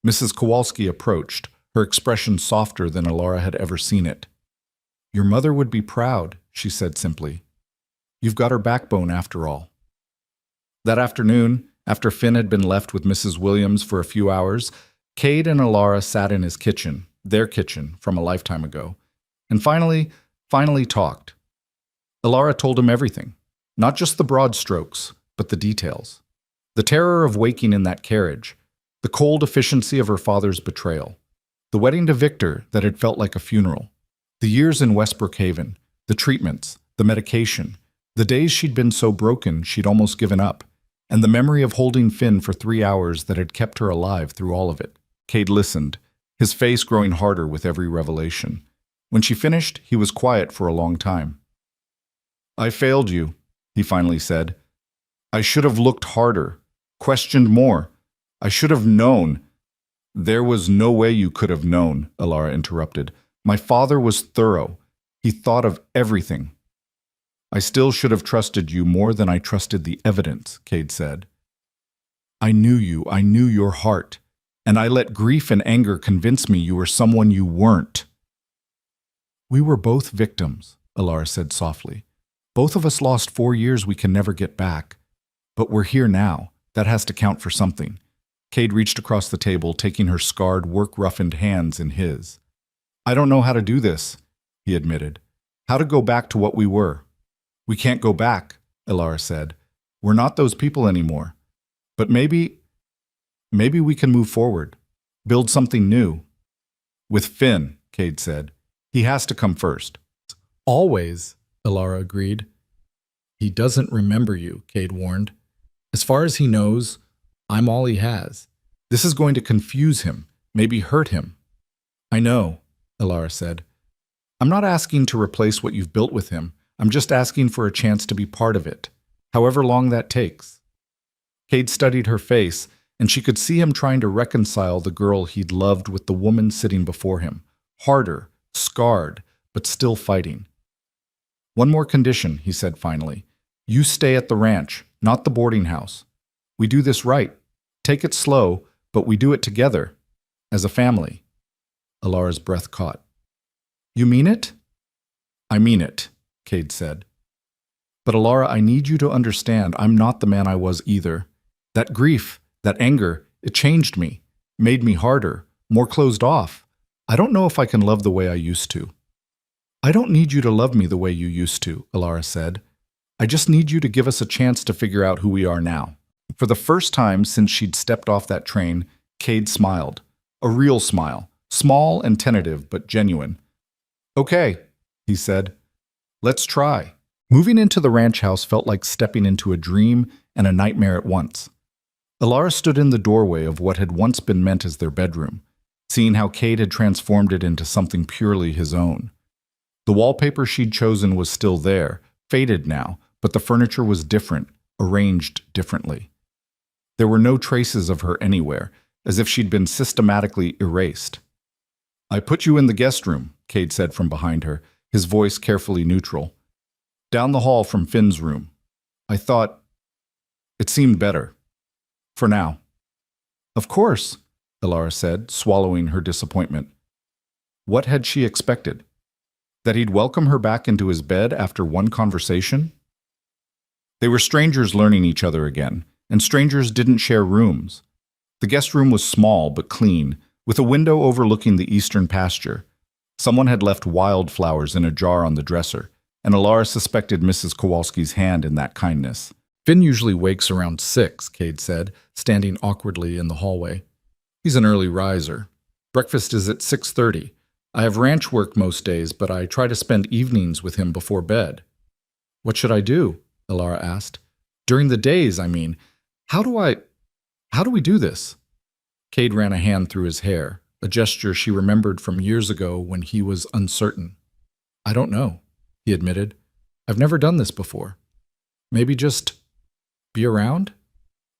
Mrs. Kowalski approached, her expression softer than Ilara had ever seen it. Your mother would be proud, she said simply. You've got her backbone after all. That afternoon, after Finn had been left with Mrs. Williams for a few hours, Cade and Ilara sat in his kitchen, their kitchen from a lifetime ago, and finally talked. Ilara told him everything, not just the broad strokes, but the details. The terror of waking in that carriage, the cold efficiency of her father's betrayal, the wedding to Victor that had felt like a funeral, the years in Westbrook Haven, the treatments, the medication, the days she'd been so broken she'd almost given up, and the memory of holding Finn for 3 hours that had kept her alive through all of it. Cade listened, his face growing harder with every revelation. When she finished, he was quiet for a long time. I failed you, he finally said. I should have looked harder, questioned more. I should have known. There was no way you could have known, Ilara interrupted. My father was thorough. He thought of everything. I still should have trusted you more than I trusted the evidence, Cade said. I knew you, I knew your heart, and I let grief and anger convince me you were someone you weren't. We were both victims, Ilara said softly. Both of us lost 4 years we can never get back. But we're here now. That has to count for something. Cade reached across the table, taking her scarred, work-roughened hands in his. I don't know how to do this, he admitted. How to go back to what we were. We can't go back, Ilara said. We're not those people anymore. But maybe we can move forward. Build something new. With Finn, Cade said. He has to come first. Always, Ilara agreed. He doesn't remember you, Cade warned. As far as he knows, I'm all he has. This is going to confuse him, maybe hurt him. I know, Ilara said. I'm not asking to replace what you've built with him. I'm just asking for a chance to be part of it, however long that takes. Cade studied her face, and she could see him trying to reconcile the girl he'd loved with the woman sitting before him, harder, scarred, but still fighting. One more condition, he said finally. You stay at the ranch, not the boarding house. We do this right. Take it slow, but we do it together, as a family. Ilara's breath caught. You mean it? I mean it, Cade said. But Ilara, I need you to understand I'm not the man I was either. That grief, that anger, it changed me, made me harder, more closed off. I don't know if I can love the way I used to. I don't need you to love me the way you used to, Ilara said. I just need you to give us a chance to figure out who we are now. For the first time since she'd stepped off that train, Cade smiled. A real smile, small and tentative, but genuine. Okay, he said. Let's try. Moving into the ranch house felt like stepping into a dream and a nightmare at once. Ilara stood in the doorway of what had once been meant as their bedroom, seeing how Cade had transformed it into something purely his own. The wallpaper she'd chosen was still there, faded now, but the furniture was different, arranged differently. There were no traces of her anywhere, as if she'd been systematically erased. I put you in the guest room, Cade said from behind her, his voice carefully neutral. Down the hall from Finn's room. I thought it seemed better. For now. Of course. Alara said, swallowing her disappointment. What had she expected? That he'd welcome her back into his bed after one conversation? They were strangers learning each other again, and strangers didn't share rooms. The guest room was small but clean, with a window overlooking the eastern pasture. Someone had left wildflowers in a jar on the dresser, and Alara suspected Mrs. Kowalski's hand in that kindness. Finn usually wakes around 6, Cade said, standing awkwardly in the hallway. He's an early riser. Breakfast is at 6:30. I have ranch work most days, but I try to spend evenings with him before bed. What should I do? Alara asked. During the days, I mean. How do we do this? Cade ran a hand through his hair, a gesture she remembered from years ago when he was uncertain. I don't know, he admitted. I've never done this before. Maybe just be around?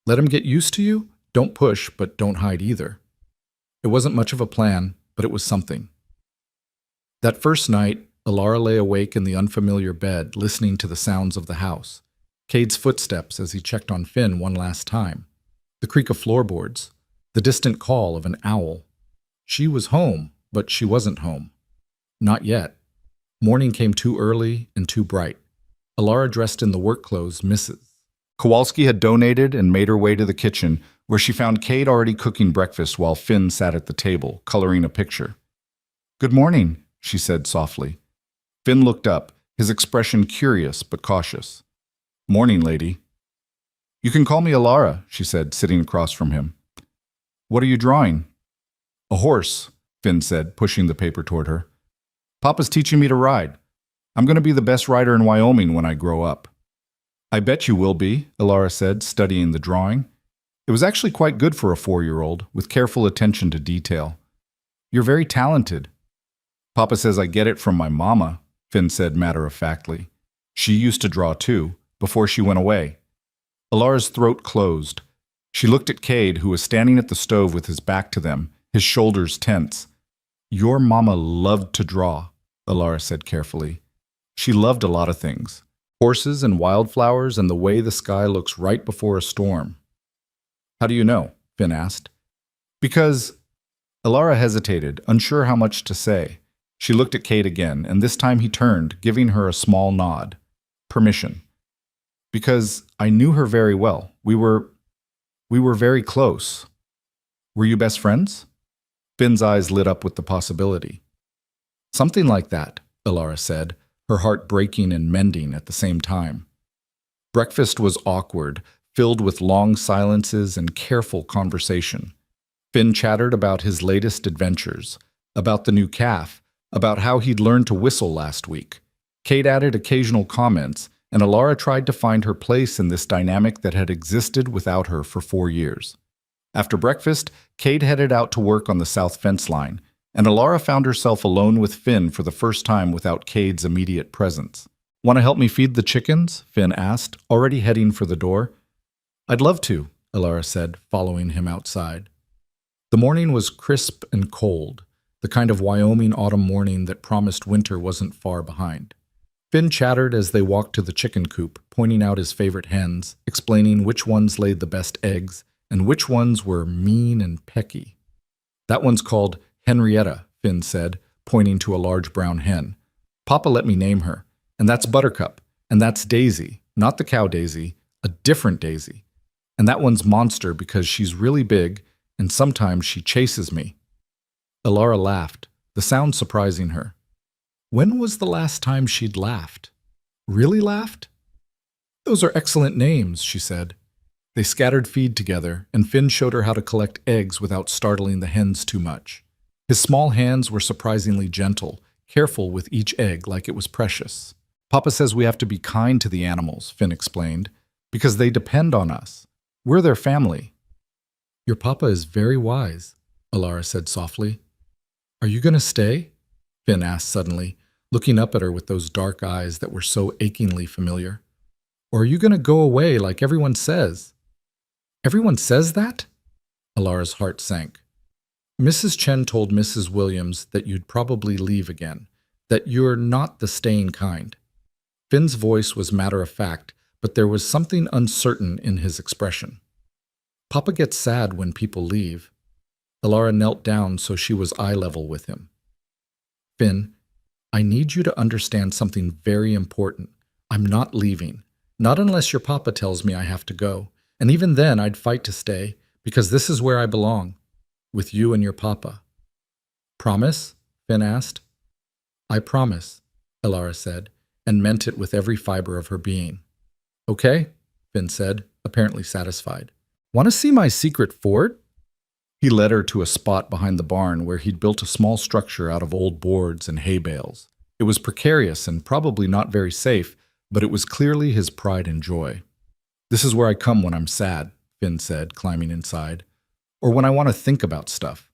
Let him get used to you? Don't push, but don't hide either. It wasn't much of a plan, but it was something. That first night, Alara lay awake in the unfamiliar bed, listening to the sounds of the house. Cade's footsteps as he checked on Finn one last time. The creak of floorboards. The distant call of an owl. She was home, but she wasn't home. Not yet. Morning came too early and too bright. Alara dressed in the work clothes Mrs. Kowalski had donated and made her way to the kitchen, where she found Cade already cooking breakfast while Finn sat at the table, coloring a picture. Good morning, she said softly. Finn looked up, his expression curious but cautious. Morning, lady. You can call me Alara, she said, sitting across from him. What are you drawing? A horse, Finn said, pushing the paper toward her. Papa's teaching me to ride. I'm going to be the best rider in Wyoming when I grow up. I bet you will be, Alara said, studying the drawing. It was actually quite good for a 4-year-old, with careful attention to detail. You're very talented. Papa says I get it from my mama, Finn said matter-of-factly. She used to draw too, before she went away. Alara's throat closed. She looked at Cade, who was standing at the stove with his back to them, his shoulders tense. Your mama loved to draw, Alara said carefully. She loved a lot of things. Horses and wildflowers and the way the sky looks right before a storm. How do you know? Finn asked. Because... Alara hesitated, unsure how much to say. She looked at Cade again, and this time he turned, giving her a small nod. Permission. Because I knew her very well. We were very close. Were you best friends? Finn's eyes lit up with the possibility. Something like that, Alara said, her heart breaking and mending at the same time. Breakfast was awkward, filled with long silences and careful conversation. Finn chattered about his latest adventures, about the new calf, about how he'd learned to whistle last week. Cade added occasional comments, and Alara tried to find her place in this dynamic that had existed without her for 4 years. After breakfast, Cade headed out to work on the south fence line, and Alara found herself alone with Finn for the first time without Cade's immediate presence. Want to help me feed the chickens? Finn asked, already heading for the door. I'd love to, Alara said, following him outside. The morning was crisp and cold, the kind of Wyoming autumn morning that promised winter wasn't far behind. Finn chattered as they walked to the chicken coop, pointing out his favorite hens, explaining which ones laid the best eggs and which ones were mean and pecky. That one's called Henrietta, Finn said, pointing to a large brown hen. Papa let me name her, and that's Buttercup, and that's Daisy, not the cow Daisy, a different Daisy. And that one's Monster because she's really big, and sometimes she chases me. Alara laughed, the sound surprising her. When was the last time she'd laughed? Really laughed? Those are excellent names, she said. They scattered feed together, and Finn showed her how to collect eggs without startling the hens too much. His small hands were surprisingly gentle, careful with each egg like it was precious. Papa says we have to be kind to the animals, Finn explained, because they depend on us. We're their family. Your papa is very wise, Alara said softly. Are you going to stay? Finn asked suddenly, looking up at her with those dark eyes that were so achingly familiar. Or are you going to go away like everyone says? Everyone says that? Alara's heart sank. Mrs. Chen told Mrs. Williams that you'd probably leave again, that you're not the staying kind. Finn's voice was matter-of-fact, but there was something uncertain in his expression. Papa gets sad when people leave. Alara knelt down so she was eye level with him. Finn, I need you to understand something very important. I'm not leaving. Not unless your papa tells me I have to go. And even then, I'd fight to stay, because this is where I belong, with you and your papa. Promise? Finn asked. I promise, Alara said, and meant it with every fiber of her being. Okay, Finn said, apparently satisfied. Want to see my secret fort? He led her to a spot behind the barn where he'd built a small structure out of old boards and hay bales. It was precarious and probably not very safe, but it was clearly his pride and joy. This is where I come when I'm sad, Finn said, climbing inside, or when I want to think about stuff.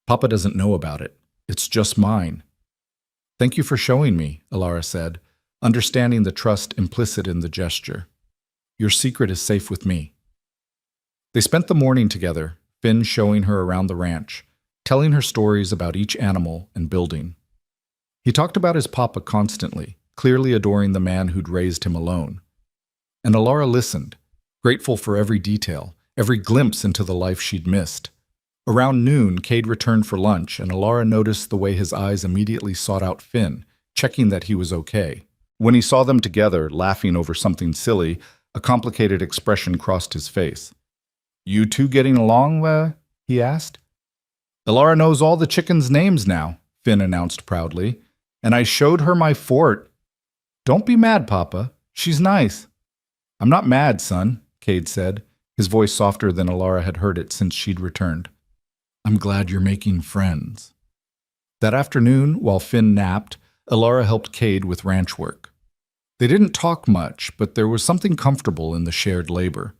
Papa doesn't know about it. It's just mine. Thank you for showing me, Alara said, understanding the trust implicit in the gesture. Your secret is safe with me. They spent the morning together, Finn showing her around the ranch, telling her stories about each animal and building. He talked about his papa constantly, clearly adoring the man who'd raised him alone. And Alara listened, grateful for every detail, every glimpse into the life she'd missed. Around noon, Cade returned for lunch, and Alara noticed the way his eyes immediately sought out Finn, checking that he was okay. When he saw them together, laughing over something silly, a complicated expression crossed his face. You two getting along, he asked. Alara knows all the chickens' names now, Finn announced proudly, and I showed her my fort. Don't be mad, Papa. She's nice. I'm not mad, son, Cade said, his voice softer than Alara had heard it since she'd returned. I'm glad you're making friends. That afternoon, while Finn napped, Alara helped Cade with ranch work. They didn't talk much, but there was something comfortable in the shared labor.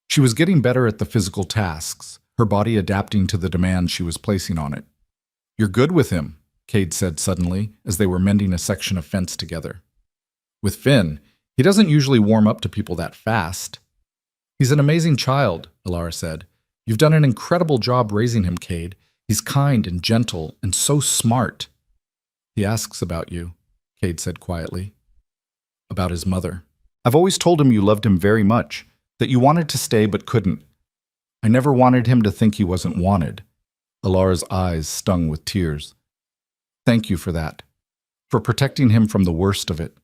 She was getting better at the physical tasks, her body adapting to the demands she was placing on it. You're good with him, Cade said suddenly, as they were mending a section of fence together. With Finn, he doesn't usually warm up to people that fast. He's an amazing child, Alara said. You've done an incredible job raising him, Cade. He's kind and gentle and so smart. He asks about you, Cade said quietly. About his mother. I've always told him you loved him very much, that you wanted to stay but couldn't. I never wanted him to think he wasn't wanted. Alara's eyes stung with tears. Thank you for that, for protecting him from the worst of it.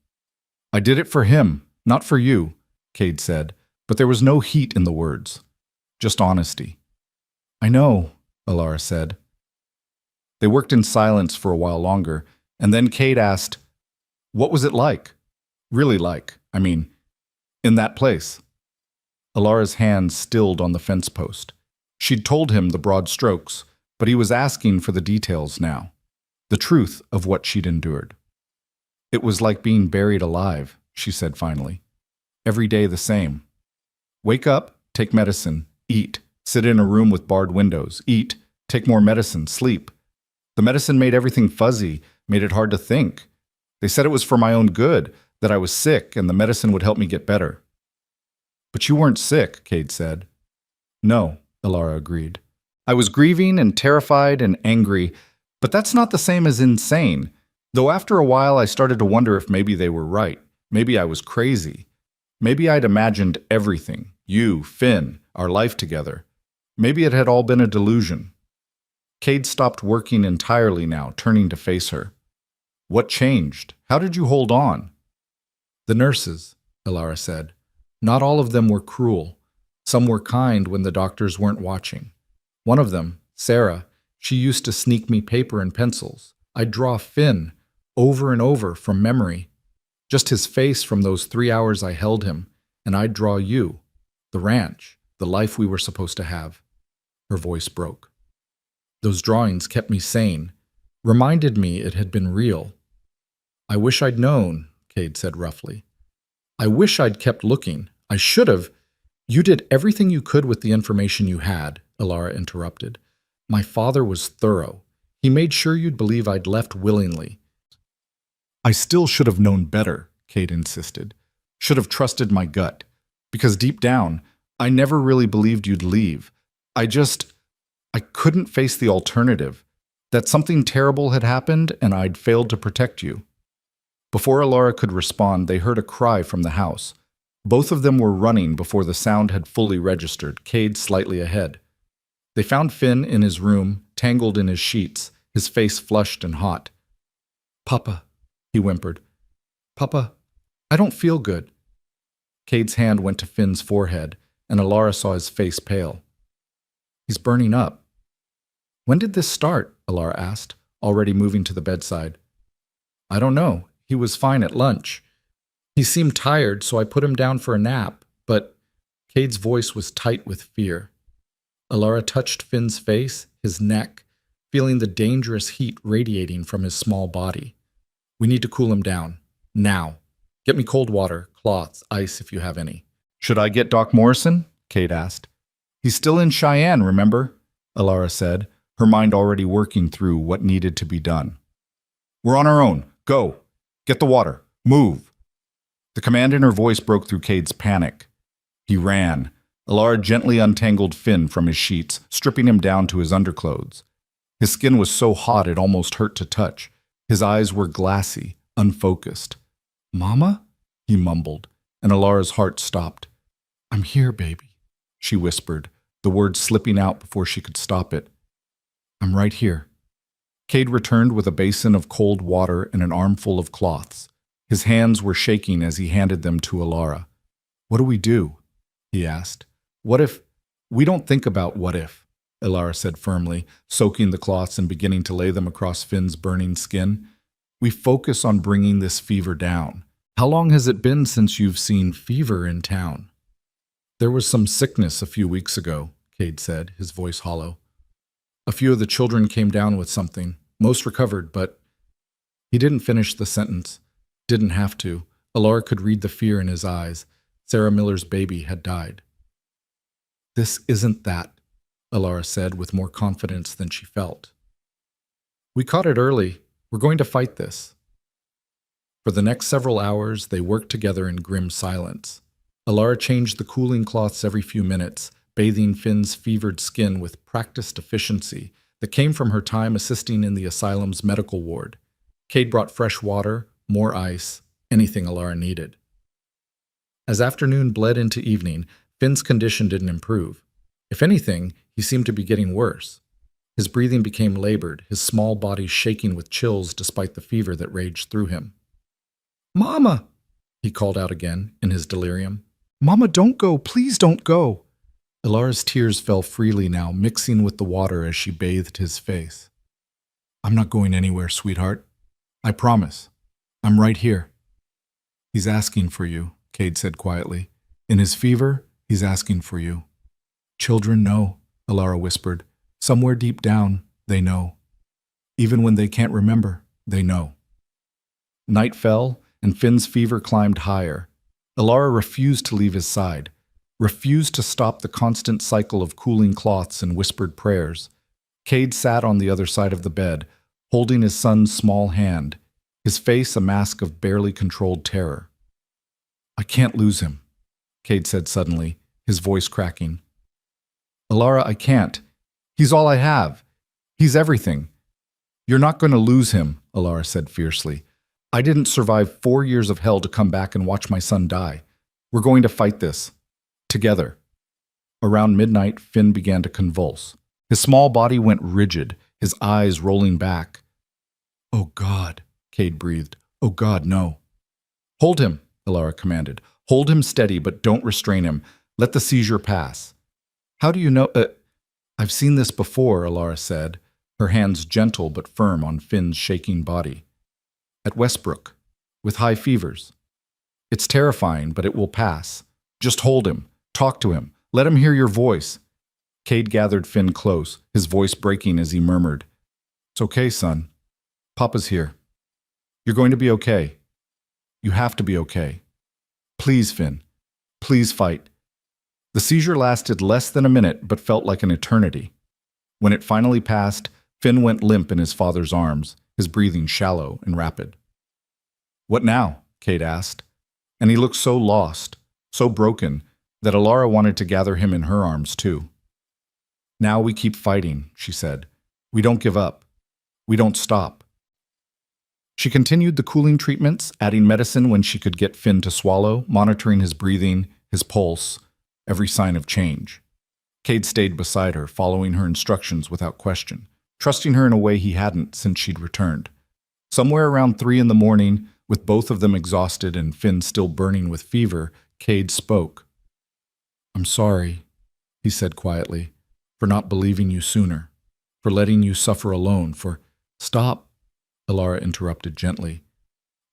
I did it for him, not for you, Cade said, but there was no heat in the words, just honesty. I know, Alara said. They worked in silence for a while longer, and then Cade asked, what was it like? Really like, in that place. Alara's hand stilled on the fence post. She'd told him the broad strokes, but he was asking for the details now, the truth of what she'd endured. It was like being buried alive, she said finally. Every day the same. Wake up, take medicine, eat, sit in a room with barred windows, eat, take more medicine, sleep. The medicine made everything fuzzy, made it hard to think. They said it was for my own good, that I was sick and the medicine would help me get better. But you weren't sick, Cade said. No, Alara agreed. I was grieving and terrified and angry, but that's not the same as insane, though after a while I started to wonder if maybe they were right. Maybe I was crazy. Maybe I'd imagined everything, you, Finn, our life together. Maybe it had all been a delusion. Cade stopped working entirely now, turning to face her. What changed? How did you hold on? The nurses, Alara said. Not all of them were cruel. Some were kind when the doctors weren't watching. One of them, Sarah, she used to sneak me paper and pencils. I'd draw Finn, over and over, from memory. Just his face from those 3 hours I held him, and I'd draw you, the ranch, the life we were supposed to have. Her voice broke. Those drawings kept me sane, reminded me it had been real. I wish I'd known, Cade said roughly. I wish I'd kept looking. I should have. You did everything you could with the information you had, Alara interrupted. My father was thorough. He made sure you'd believe I'd left willingly. I still should have known better, Cade insisted. Should have trusted my gut. Because deep down, I never really believed you'd leave. I couldn't face the alternative. That something terrible had happened and I'd failed to protect you. Before Alara could respond, they heard a cry from the house. Both of them were running before the sound had fully registered, Cade slightly ahead. They found Finn in his room, tangled in his sheets, his face flushed and hot. "Papa," he whimpered. "Papa, I don't feel good." Cade's hand went to Finn's forehead, and Alara saw his face pale. "He's burning up." "When did this start?" Alara asked, already moving to the bedside. "I don't know. He was fine at lunch. He seemed tired, so I put him down for a nap, but—" Cade's voice was tight with fear. Alara touched Finn's face, his neck, feeling the dangerous heat radiating from his small body. "We need to cool him down. Now. Get me cold water, cloths, ice if you have any." "Should I get Doc Morrison?" Cade asked. "He's still in Cheyenne, remember?" Alara said, her mind already working through what needed to be done. "We're on our own. Go. Get the water. Move." The command in her voice broke through Cade's panic. He ran. Alara gently untangled Finn from his sheets, stripping him down to his underclothes. His skin was so hot it almost hurt to touch. His eyes were glassy, unfocused. "Mama?" he mumbled, and Alara's heart stopped. "I'm here, baby," she whispered, the words slipping out before she could stop it. "I'm right here." Cade returned with a basin of cold water and an armful of cloths. His hands were shaking as he handed them to Alara. "What do we do?" he asked. "What if—" "We don't think about what if," Alara said firmly, soaking the cloths and beginning to lay them across Finn's burning skin. "We focus on bringing this fever down. How long has it been since you've seen fever in town?" "There was some sickness a few weeks ago," Cade said, his voice hollow. "A few of the children came down with something. Most recovered, but—" He didn't finish the sentence. Didn't have to. Alara could read the fear in his eyes. Sarah Miller's baby had died. "This isn't that," Alara said with more confidence than she felt. "We caught it early. We're going to fight this." For the next several hours, they worked together in grim silence. Alara changed the cooling cloths every few minutes, bathing Finn's fevered skin with practiced efficiency that came from her time assisting in the asylum's medical ward. Cade brought fresh water, more ice, anything Alara needed. As afternoon bled into evening, Finn's condition didn't improve. If anything, he seemed to be getting worse. His breathing became labored, his small body shaking with chills despite the fever that raged through him. "Mama!" he called out again in his delirium. "Mama, don't go! Please don't go!" Alara's tears fell freely now, mixing with the water as she bathed his face. "I'm not going anywhere, sweetheart. I promise. I'm right here." "He's asking for you," Cade said quietly. "In his fever, he's asking for you." "Children know," Alara whispered. "Somewhere deep down, they know. Even when they can't remember, they know." Night fell, and Finn's fever climbed higher. Alara refused to leave his side, refused to stop the constant cycle of cooling cloths and whispered prayers. Cade sat on the other side of the bed, holding his son's small hand, his face a mask of barely controlled terror. "I can't lose him," Cade said suddenly, his voice cracking. "Alara, I can't. He's all I have. He's everything." "You're not going to lose him," Alara said fiercely. "I didn't survive 4 years of hell to come back and watch my son die. We're going to fight this. Together." Around midnight, Finn began to convulse. His small body went rigid, his eyes rolling back. "Oh God," Cade breathed. "Oh God, no." "Hold him," Alara commanded. "Hold him steady, but don't restrain him. Let the seizure pass." "How do you know—" "I've seen this before," Alara said, her hands gentle but firm on Finn's shaking body. "At Westbrook, with high fevers. It's terrifying, but it will pass. Just hold him. Talk to him. Let him hear your voice." Cade gathered Finn close, his voice breaking as he murmured, "It's okay, son. Papa's here. You're going to be okay. You have to be okay. Please, Finn. Please fight." The seizure lasted less than a minute, but felt like an eternity. When it finally passed, Finn went limp in his father's arms, his breathing shallow and rapid. "What now?" Cade asked. And he looked so lost, so broken, that Alara wanted to gather him in her arms too. "Now we keep fighting," she said. "We don't give up. We don't stop." She continued the cooling treatments, adding medicine when she could get Finn to swallow, monitoring his breathing, his pulse, every sign of change. Cade stayed beside her, following her instructions without question, trusting her in a way he hadn't since she'd returned. Somewhere around 3 in the morning, with both of them exhausted and Finn still burning with fever, Cade spoke. "I'm sorry," he said quietly, "for not believing you sooner, for letting you suffer alone, for—" "Stop," Alara interrupted gently.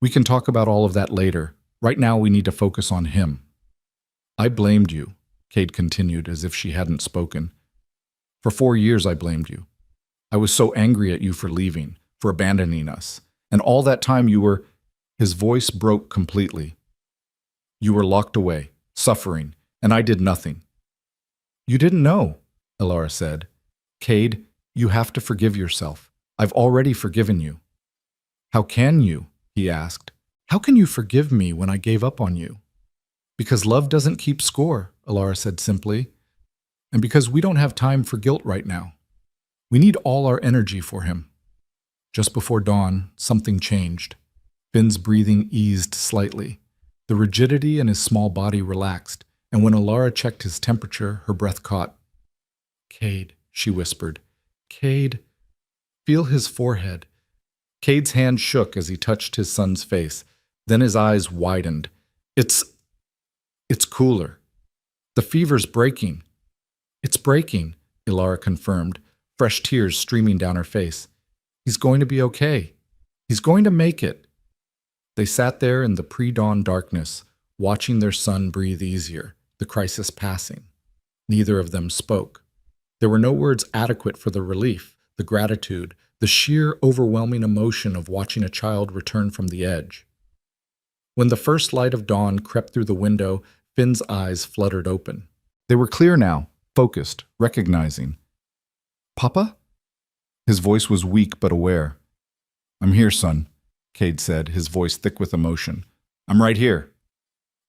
"We can talk about all of that later. Right now we need to focus on him." "I blamed you," Cade continued as if she hadn't spoken. "For 4 years I blamed you. I was so angry at you for leaving, for abandoning us. And all that time you were—" His voice broke completely. "You were locked away, suffering, and I did nothing." "You didn't know," Alara said. "Cade, you have to forgive yourself. I've already forgiven you." "How can you?" he asked. "How can you forgive me when I gave up on you?" "Because love doesn't keep score," Alara said simply. "And because we don't have time for guilt right now. We need all our energy for him." Just before dawn, something changed. Finn's breathing eased slightly. The rigidity in his small body relaxed, and when Alara checked his temperature, her breath caught. "Cade," she whispered. "Cade." "Feel his forehead." Cade's hand shook as he touched his son's face. Then his eyes widened. It's cooler. The fever's breaking." "It's breaking," Alara confirmed, fresh tears streaming down her face. "He's going to be okay. He's going to make it." They sat there in the pre-dawn darkness, watching their son breathe easier, the crisis passing. Neither of them spoke. There were no words adequate for the relief, the gratitude, the sheer overwhelming emotion of watching a child return from the edge. When the first light of dawn crept through the window, Finn's eyes fluttered open. They were clear now, focused, recognizing. "Papa?" His voice was weak but aware. "I'm here, son," Cade said, his voice thick with emotion. "I'm right here."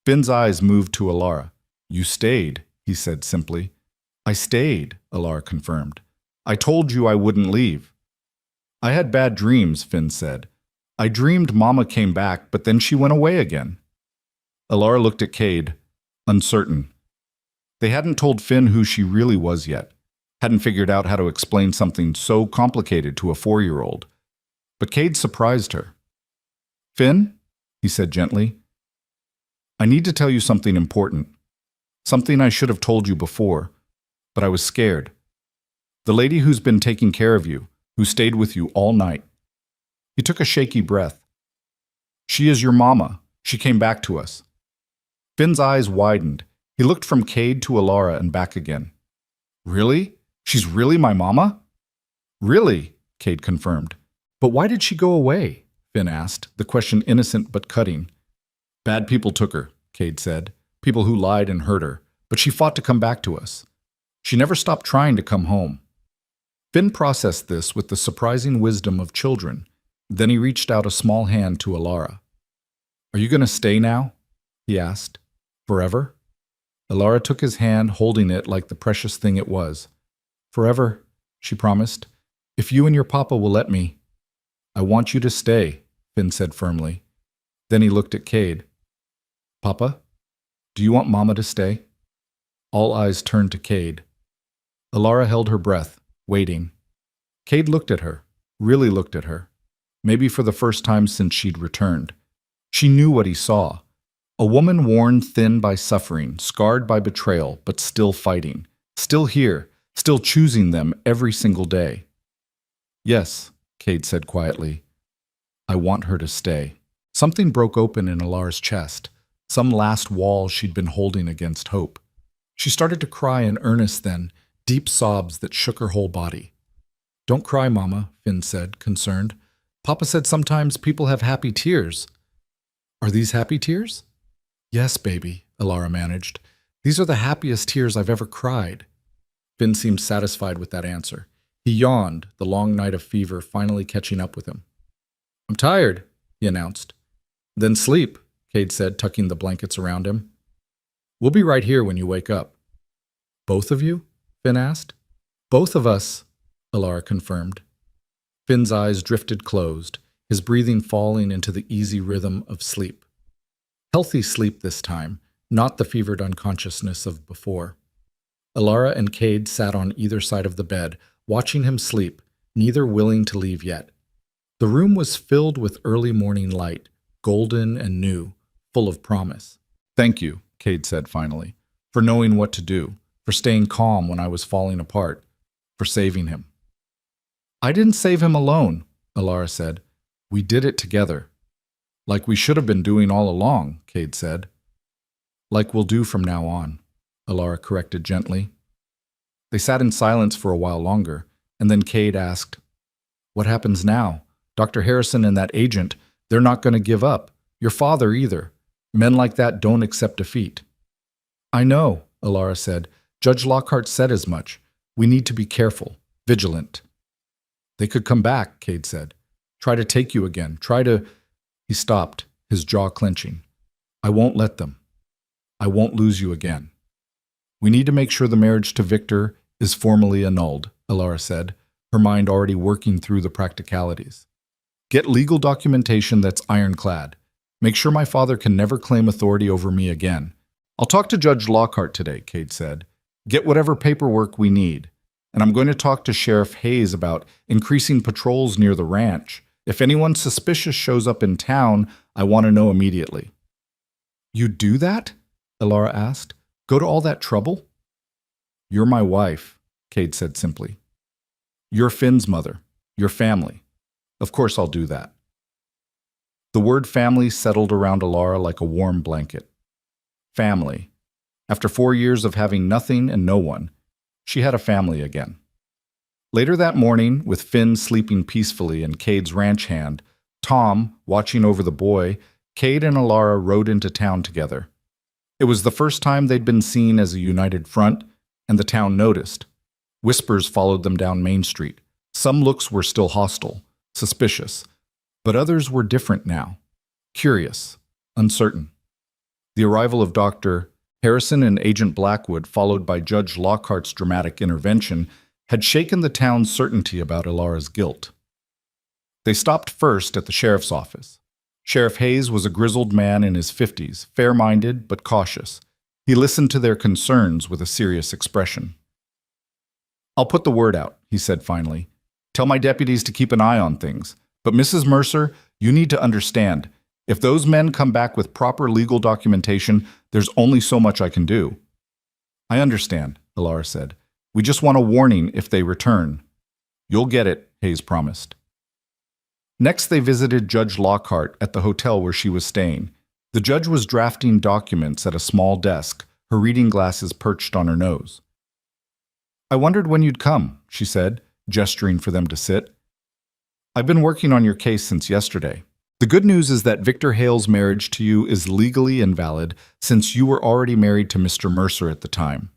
Finn's eyes moved to Alara. "You stayed," he said simply. "I stayed," Alara confirmed. "I told you I wouldn't leave." "I had bad dreams," Finn said. "I dreamed Mama came back, but then she went away again." Alara looked at Cade, uncertain. They hadn't told Finn who she really was yet, hadn't figured out how to explain something so complicated to a 4-year-old. But Cade surprised her. "Finn," he said gently, "I need to tell you something important. Something I should have told you before, but I was scared. The lady who's been taking care of you, who stayed with you all night." He took a shaky breath. "She is your mama. She came back to us." Finn's eyes widened. He looked from Cade to Alara and back again. "Really? She's really my mama?" "Really," Cade confirmed. "But why did she go away?" Finn asked, the question innocent but cutting. "Bad people took her," Cade said. "People who lied and hurt her. But she fought to come back to us. She never stopped trying to come home." Finn processed this with the surprising wisdom of children. Then he reached out a small hand to Alara. "Are you going to stay now?" he asked. "Forever?" Alara took his hand, holding it like the precious thing it was. "Forever," she promised. "If you and your papa will let me." "I want you to stay," Finn said firmly. Then he looked at Cade. "Papa, do you want Mama to stay?" All eyes turned to Cade. Alara held her breath, waiting. Cade looked at her, really looked at her, maybe for the first time since she'd returned. She knew what he saw. A woman worn thin by suffering, scarred by betrayal, but still fighting, still here, still choosing them every single day. "Yes," Cade said quietly. "I want her to stay." Something broke open in Alara's chest, some last wall she'd been holding against hope. She started to cry in earnest then, deep sobs that shook her whole body. "Don't cry, Mama," Finn said, concerned. "Papa said sometimes people have happy tears." "Are these happy tears?" "Yes, baby," Alara managed. "These are the happiest tears I've ever cried." Finn seemed satisfied with that answer. He yawned, the long night of fever finally catching up with him. "I'm tired," he announced. "Then sleep," Cade said, tucking the blankets around him. "We'll be right here when you wake up." "Both of you?" Finn asked. "Both of us," Alara confirmed. Finn's eyes drifted closed, his breathing falling into the easy rhythm of sleep. Healthy sleep this time, not the fevered unconsciousness of before. Alara and Cade sat on either side of the bed, watching him sleep, neither willing to leave yet. The room was filled with early morning light, golden and new, full of promise. "Thank you," Cade said finally, "for knowing what to do, for staying calm when I was falling apart, for saving him." "I didn't save him alone," Alara said. "We did it together." "Like we should have been doing all along," Cade said. "Like we'll do from now on," Alara corrected gently. They sat in silence for a while longer, and then Cade asked, "What happens now? Dr. Harrison and that agent, they're not going to give up. Your father either. Men like that don't accept defeat." "I know," Alara said. "Judge Lockhart said as much. We need to be careful, vigilant." "They could come back," Cade said. "Try to take you again. Try to—" He stopped, his jaw clenching. "I won't let them. I won't lose you again." "We need to make sure the marriage to Victor is formally annulled," Alara said, her mind already working through the practicalities. "Get legal documentation that's ironclad. Make sure my father can never claim authority over me again. I'll talk to Judge Lockhart today," Cade said. "Get whatever paperwork we need. And I'm going to talk to Sheriff Hayes about increasing patrols near the ranch. If anyone suspicious shows up in town, I want to know immediately." "You'd do that?" Alara asked. "Go to all that trouble?" "You're my wife," Cade said simply. "You're Finn's mother, your family. Of course I'll do that." The word family settled around Alara like a warm blanket. Family. After 4 years of having nothing and no one, she had a family again. Later that morning, with Finn sleeping peacefully in Cade's ranch hand, Tom watching over the boy, Cade and Alara rode into town together. It was the first time they'd been seen as a united front, and the town noticed. Whispers followed them down Main Street. Some looks were still hostile, suspicious, but others were different now, curious, uncertain. The arrival of Dr. Harrison and Agent Blackwood, followed by Judge Lockhart's dramatic intervention, had shaken the town's certainty about Alara's guilt. They stopped first at the sheriff's office. Sheriff Hayes was a grizzled man in his 50s, fair-minded but cautious. He listened to their concerns with a serious expression. "I'll put the word out," he said finally. "Tell my deputies to keep an eye on things. But Mrs. Mercer, you need to understand, if those men come back with proper legal documentation, there's only so much I can do." "I understand," Alara said. "We just want a warning if they return." "You'll get it," Hayes promised. Next, they visited Judge Lockhart at the hotel where she was staying. The judge was drafting documents at a small desk, her reading glasses perched on her nose. "I wondered when you'd come," she said, gesturing for them to sit. "I've been working on your case since yesterday. The good news is that Victor Hale's marriage to you is legally invalid since you were already married to Mr. Mercer at the time.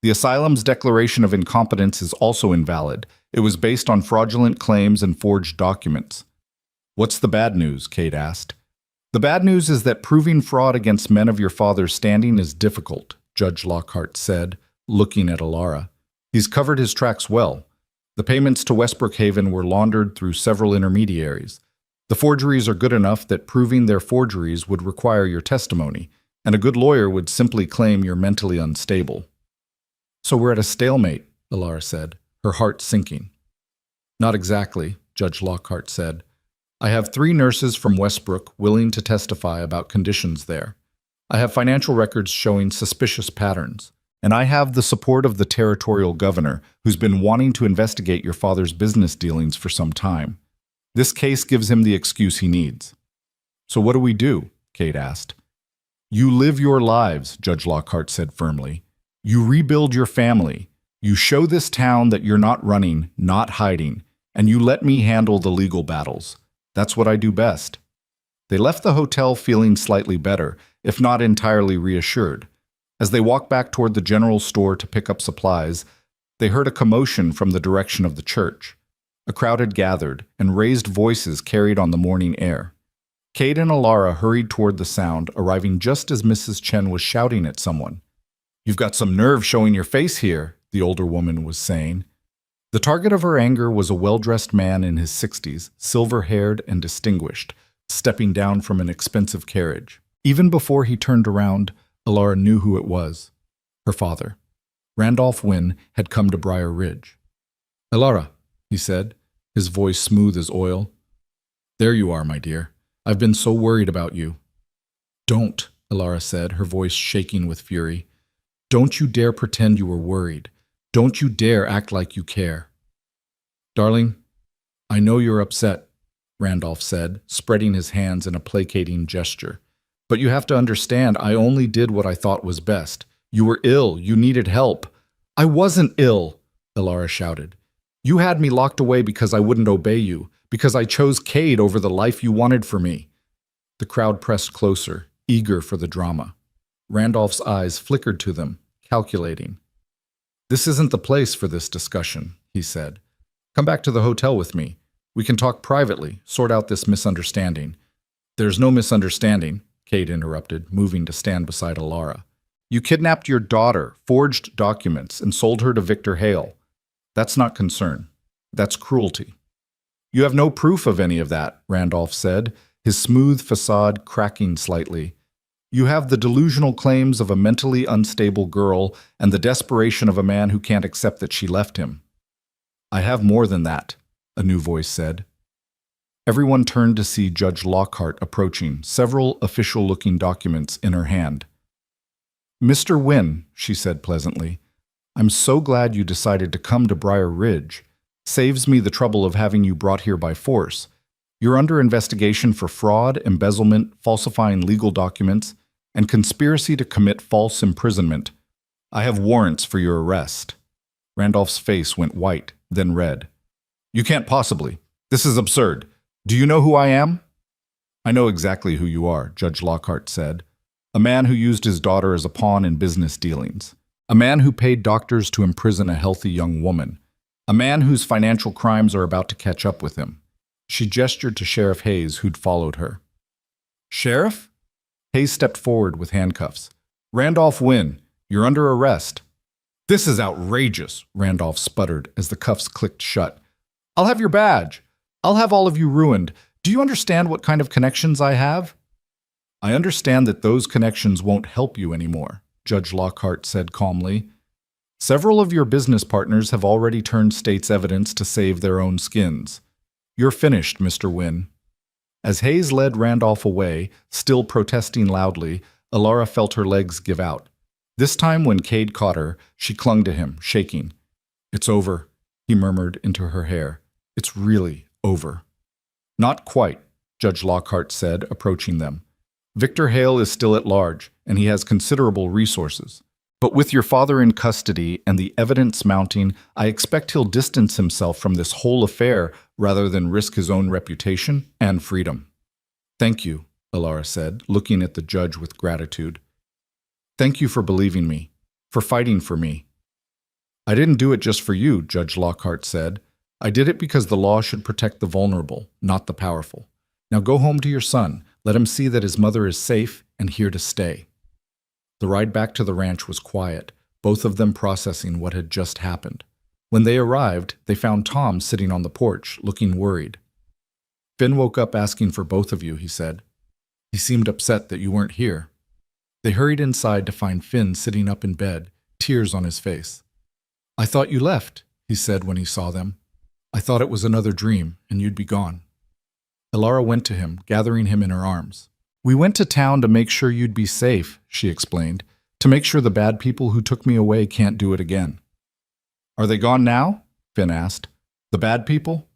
The asylum's declaration of incompetence is also invalid. It was based on fraudulent claims and forged documents." "What's the bad news?" Cade asked. "The bad news is that proving fraud against men of your father's standing is difficult," Judge Lockhart said, looking at Alara. "He's covered his tracks well. The payments to Westbrook Haven were laundered through several intermediaries. The forgeries are good enough that proving their forgeries would require your testimony, and a good lawyer would simply claim you're mentally unstable." "So we're at a stalemate," Alara said, her heart sinking. "Not exactly," Judge Lockhart said. "I have 3 nurses from Westbrook willing to testify about conditions there. I have financial records showing suspicious patterns. And I have the support of the territorial governor, who's been wanting to investigate your father's business dealings for some time. This case gives him the excuse he needs." "So what do we do?" Cade asked. "You live your lives," Judge Lockhart said firmly. "You rebuild your family. You show this town that you're not running, not hiding, and you let me handle the legal battles. That's what I do best." They left the hotel feeling slightly better, if not entirely reassured. As they walked back toward the general store to pick up supplies, they heard a commotion from the direction of the church. A crowd had gathered, and raised voices carried on the morning air. Cade and Alara hurried toward the sound, arriving just as Mrs. Chen was shouting at someone. "You've got some nerve showing your face here," the older woman was saying. The target of her anger was a well-dressed man in his 60s, silver-haired and distinguished, stepping down from an expensive carriage. Even before he turned around, Alara knew who it was. Her father. Randolph Wynne had come to Briar Ridge. "Elara," he said, his voice smooth as oil. "There you are, my dear. I've been so worried about you." "Don't," Elara said, her voice shaking with fury. "Don't you dare pretend you were worried. Don't you dare act like you care." "Darling, I know you're upset," Randolph said, spreading his hands in a placating gesture. "But you have to understand, I only did what I thought was best. You were ill. You needed help." "I wasn't ill," Elara shouted. "You had me locked away because I wouldn't obey you, because I chose Cade over the life you wanted for me." The crowd pressed closer, eager for the drama. Randolph's eyes flickered to them, calculating. "This isn't the place for this discussion," he said. "Come back to the hotel with me. We can talk privately, sort out this misunderstanding." "There's no misunderstanding," Cade interrupted, moving to stand beside Elara. "You kidnapped your daughter, forged documents, and sold her to Victor Hale. That's not concern. That's cruelty." "You have no proof of any of that," Randolph said, his smooth facade cracking slightly. "You have the delusional claims of a mentally unstable girl and the desperation of a man who can't accept that she left him." "I have more than that," a new voice said. Everyone turned to see Judge Lockhart approaching, several official-looking documents in her hand. "Mr. Wynne," she said pleasantly, "I'm so glad you decided to come to Briar Ridge. Saves me the trouble of having you brought here by force. You're under investigation for fraud, embezzlement, falsifying legal documents, and conspiracy to commit false imprisonment. I have warrants for your arrest." Randolph's face went white, then red. "You can't possibly. This is absurd. Do you know who I am?" "I know exactly who you are," Judge Lockhart said. "A man who used his daughter as a pawn in business dealings. A man who paid doctors to imprison a healthy young woman. A man whose financial crimes are about to catch up with him." She gestured to Sheriff Hayes, who'd followed her. "Sheriff?" Hayes stepped forward with handcuffs. "Randolph Wynne, you're under arrest." "This is outrageous," Randolph sputtered as the cuffs clicked shut. "I'll have your badge. I'll have all of you ruined. Do you understand what kind of connections I have?" "I understand that those connections won't help you anymore," Judge Lockhart said calmly. "Several of your business partners have already turned state's evidence to save their own skins. You're finished, Mr. Wynne." As Hayes led Randolph away, still protesting loudly, Elara felt her legs give out. This time when Cade caught her, she clung to him, shaking. "It's over," he murmured into her hair. "It's really over." "Not quite," Judge Lockhart said, approaching them. "Victor Hale is still at large, and he has considerable resources. But with your father in custody and the evidence mounting, I expect he'll distance himself from this whole affair rather than risk his own reputation and freedom." "Thank you," Elara said, looking at the judge with gratitude. "Thank you for believing me, for fighting for me." "I didn't do it just for you," Judge Lockhart said. "I did it because the law should protect the vulnerable, not the powerful. Now go home to your son. Let him see that his mother is safe and here to stay." The ride back to the ranch was quiet, both of them processing what had just happened. When they arrived, they found Tom sitting on the porch, looking worried. "Finn woke up asking for both of you," he said. "He seemed upset that you weren't here." They hurried inside to find Finn sitting up in bed, tears on his face. "I thought you left," he said when he saw them. "I thought it was another dream, and you'd be gone." Elara went to him, gathering him in her arms. "We went to town to make sure you'd be safe," she explained, "to make sure the bad people who took me away can't do it again." "Are they gone now?" Finn asked. "The bad people?"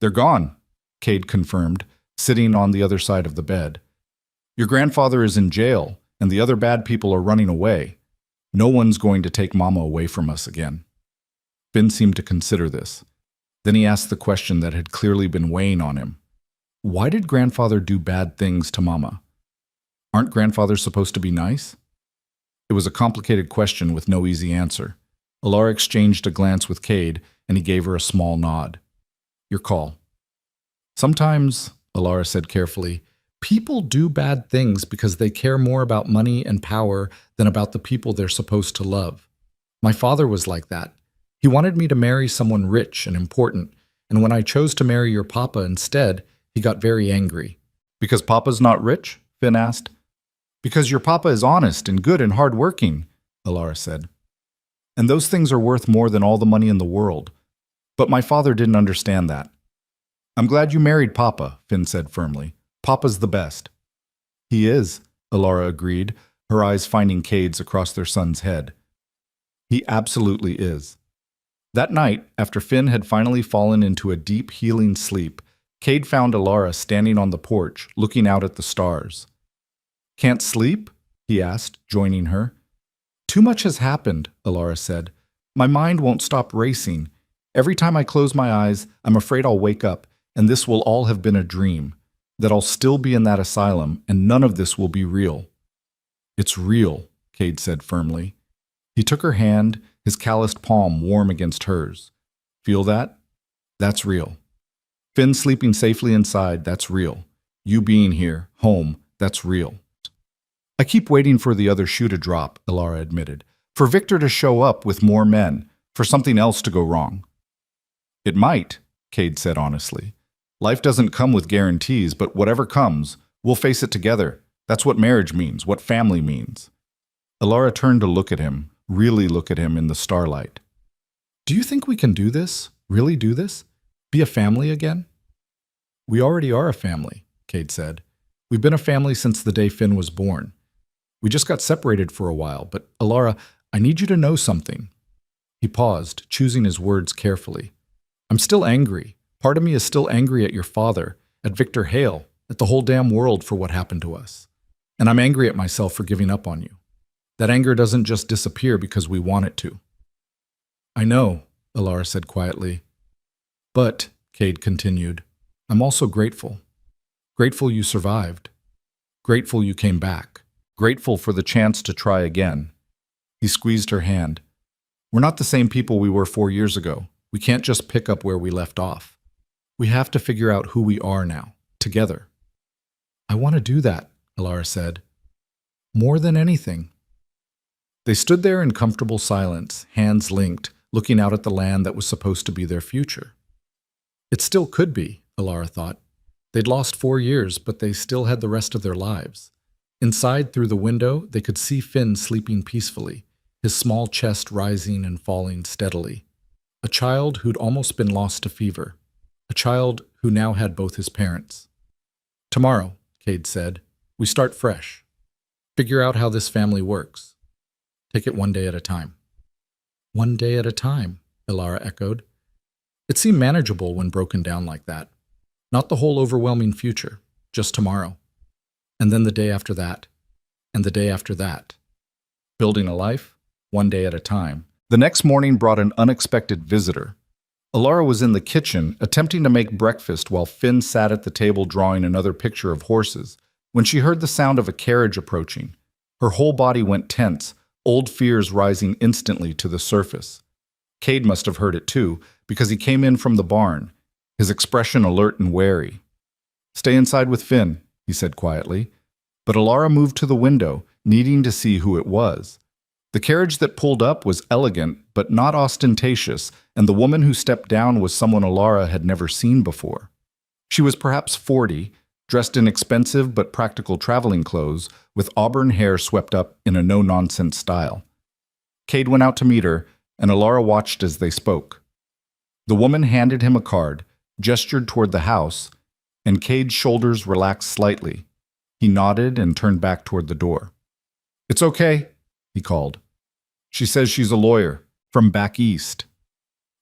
"They're gone," Cade confirmed, sitting on the other side of the bed. "Your grandfather is in jail, and the other bad people are running away. No one's going to take Mama away from us again." Finn seemed to consider this. Then he asked the question that had clearly been weighing on him. Why did grandfather do bad things to Mama? Aren't grandfathers supposed to be nice? It was a complicated question with no easy answer. Elara exchanged a glance with Cade, and he gave her a small nod. "Your call." "Sometimes," Elara said carefully, "people do bad things because they care more about money and power than about the people they're supposed to love. My father was like that. He wanted me to marry someone rich and important, and when I chose to marry your papa instead, he got very angry." "Because Papa's not rich?" Finn asked. "Because your papa is honest and good and hard-working," Elara said. And those things are worth more than all the money in the world. But my father didn't understand that. I'm glad you married Papa, Finn said firmly. Papa's the best. He is, Alara agreed, her eyes finding Cade's across their son's head. He absolutely is. That night, after Finn had finally fallen into a deep, healing sleep, Cade found Alara standing on the porch, looking out at the stars. Can't sleep? He asked, joining her. Too much has happened, Alara said. My mind won't stop racing. Every time I close my eyes, I'm afraid I'll wake up, and this will all have been a dream, that I'll still be in that asylum, and none of this will be real. It's real, Cade said firmly. He took her hand, his calloused palm warm against hers. Feel that? That's real. Finn sleeping safely inside, that's real. You being here, home, that's real. I keep waiting for the other shoe to drop, Alara admitted. For Victor to show up with more men, for something else to go wrong. It might, Cade said honestly. Life doesn't come with guarantees, but whatever comes, we'll face it together. That's what marriage means, what family means. Alara turned to look at him, really look at him in the starlight. Do you think we can do this? Really do this? Be a family again? We already are a family, Cade said. We've been a family since the day Finn was born. We just got separated for a while, but Alara, I need you to know something. He paused, choosing his words carefully. I'm still angry. Part of me is still angry at your father, at Victor Hale, at the whole damn world for what happened to us. And I'm angry at myself for giving up on you. That anger doesn't just disappear because we want it to. I know, Alara said quietly. But, Cade continued, I'm also grateful. Grateful you survived. Grateful you came back. Grateful for the chance to try again. He squeezed her hand. We're not the same people we were 4 years ago. We can't just pick up where we left off. We have to figure out who we are now, together. I want to do that, Alara said. More than anything. They stood there in comfortable silence, hands linked, looking out at the land that was supposed to be their future. It still could be, Alara thought. They'd lost 4 years, but they still had the rest of their lives. Inside, through the window, they could see Finn sleeping peacefully, his small chest rising and falling steadily. A child who'd almost been lost to fever. A child who now had both his parents. Tomorrow, Cade said, we start fresh. Figure out how this family works. Take it one day at a time. One day at a time, Alara echoed. It seemed manageable when broken down like that. Not the whole overwhelming future, just tomorrow. And then the day after that, and the day after that. Building a life, one day at a time. The next morning brought an unexpected visitor. Alara was in the kitchen, attempting to make breakfast while Finn sat at the table drawing another picture of horses, when she heard the sound of a carriage approaching. Her whole body went tense, old fears rising instantly to the surface. Cade must have heard it too, because he came in from the barn, his expression alert and wary. Stay inside with Finn, he said quietly. But Alara moved to the window, needing to see who it was. The carriage that pulled up was elegant, but not ostentatious, and the woman who stepped down was someone Alara had never seen before. She was perhaps 40, dressed in expensive but practical traveling clothes, with auburn hair swept up in a no-nonsense style. Cade went out to meet her, and Alara watched as they spoke. The woman handed him a card, gestured toward the house, and Cade's shoulders relaxed slightly. He nodded and turned back toward the door. It's okay, he called. She says she's a lawyer, from back east.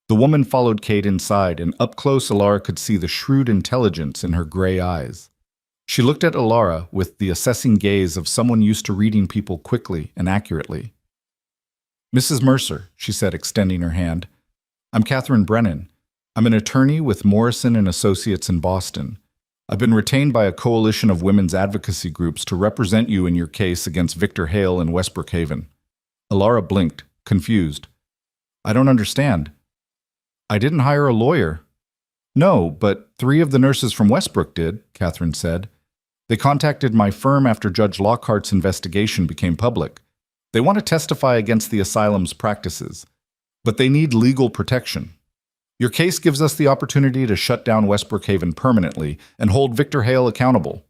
The woman followed Cade inside, and up close Alara could see the shrewd intelligence in her gray eyes. She looked at Alara with the assessing gaze of someone used to reading people quickly and accurately. Mrs. Mercer, she said, extending her hand. I'm Catherine Brennan. I'm an attorney with Morrison and Associates in Boston. I've been retained by a coalition of women's advocacy groups to represent you in your case against Victor Hale in West Brookhaven. Alara blinked, confused. I don't understand. I didn't hire a lawyer. No, but 3 of the nurses from Westbrook did, Catherine said. They contacted my firm after Judge Lockhart's investigation became public. They want to testify against the asylum's practices, but they need legal protection. Your case gives us the opportunity to shut down West Brookhaven permanently and hold Victor Hale accountable.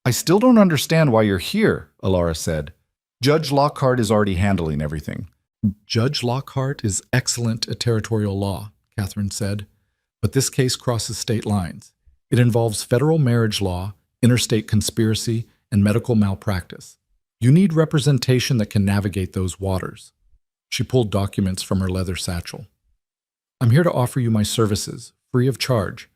I still don't understand why you're here, Alara said. Judge Lockhart is already handling everything. Judge Lockhart is excellent at territorial law, Catherine said, but this case crosses state lines. It involves federal marriage law, interstate conspiracy, and medical malpractice. You need representation that can navigate those waters. She pulled documents from her leather satchel. I'm here to offer you my services, free of charge.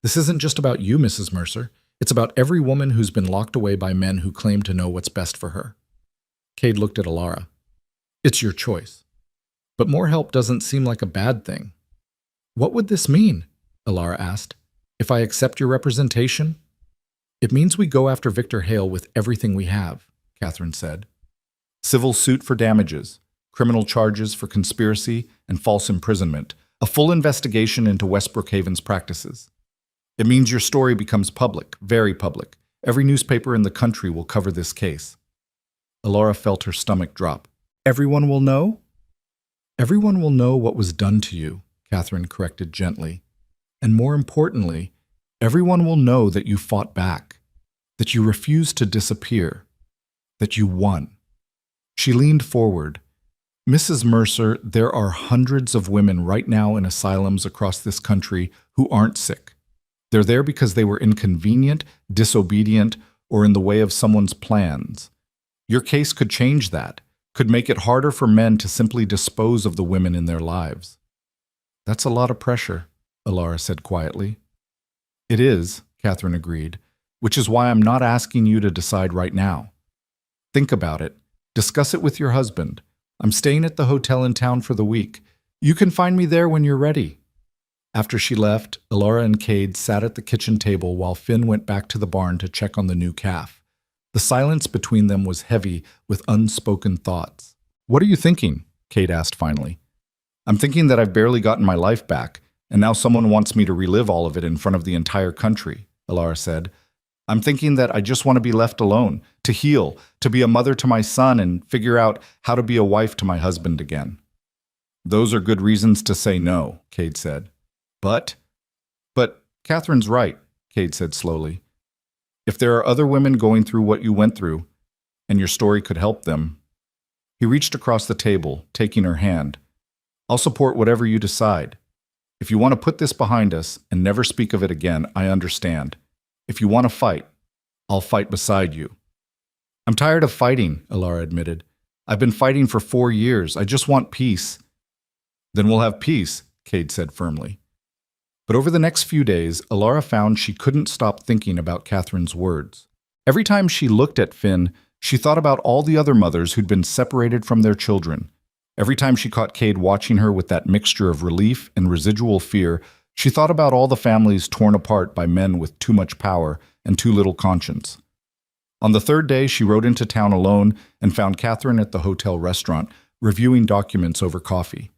This isn't just about you, Mrs. Mercer. It's about every woman who's been locked away by men who claim to know what's best for her. Cade looked at Alara. It's your choice. But more help doesn't seem like a bad thing. What would this mean? Alara asked. If I accept your representation? It means we go after Victor Hale with everything we have, Catherine said. Civil suit for damages, criminal charges for conspiracy and false imprisonment, a full investigation into West Brookhaven's practices. It means your story becomes public, very public. Every newspaper in the country will cover this case. Alara felt her stomach drop. Everyone will know? Everyone will know what was done to you, Catherine corrected gently. And more importantly, everyone will know that you fought back, that you refused to disappear, that you won. She leaned forward. Mrs. Mercer, there are hundreds of women right now in asylums across this country who aren't sick. They're there because they were inconvenient, disobedient, or in the way of someone's plans. Your case could change that, could make it harder for men to simply dispose of the women in their lives. That's a lot of pressure, Alara said quietly. It is, Catherine agreed, which is why I'm not asking you to decide right now. Think about it. Discuss it with your husband. I'm staying at the hotel in town for the week. You can find me there when you're ready. After she left, Alara and Cade sat at the kitchen table while Finn went back to the barn to check on the new calf. The silence between them was heavy with unspoken thoughts. What are you thinking? Cade asked finally. I'm thinking that I've barely gotten my life back, and now someone wants me to relive all of it in front of the entire country, Alara said. I'm thinking that I just want to be left alone, to heal, to be a mother to my son and figure out how to be a wife to my husband again. Those are good reasons to say no, Cade said. But Catherine's right, Cade said slowly. If there are other women going through what you went through, and your story could help them. He reached across the table, taking her hand. I'll support whatever you decide. If you want to put this behind us and never speak of it again, I understand. If you want to fight, I'll fight beside you. I'm tired of fighting, Alara admitted. I've been fighting for 4 years. I just want peace. Then we'll have peace, Cade said firmly. But over the next few days, Alara found she couldn't stop thinking about Catherine's words. Every time she looked at Finn, she thought about all the other mothers who'd been separated from their children. Every time she caught Cade watching her with that mixture of relief and residual fear, she thought about all the families torn apart by men with too much power and too little conscience. On the third day, she rode into town alone and found Catherine at the hotel restaurant, reviewing documents over coffee.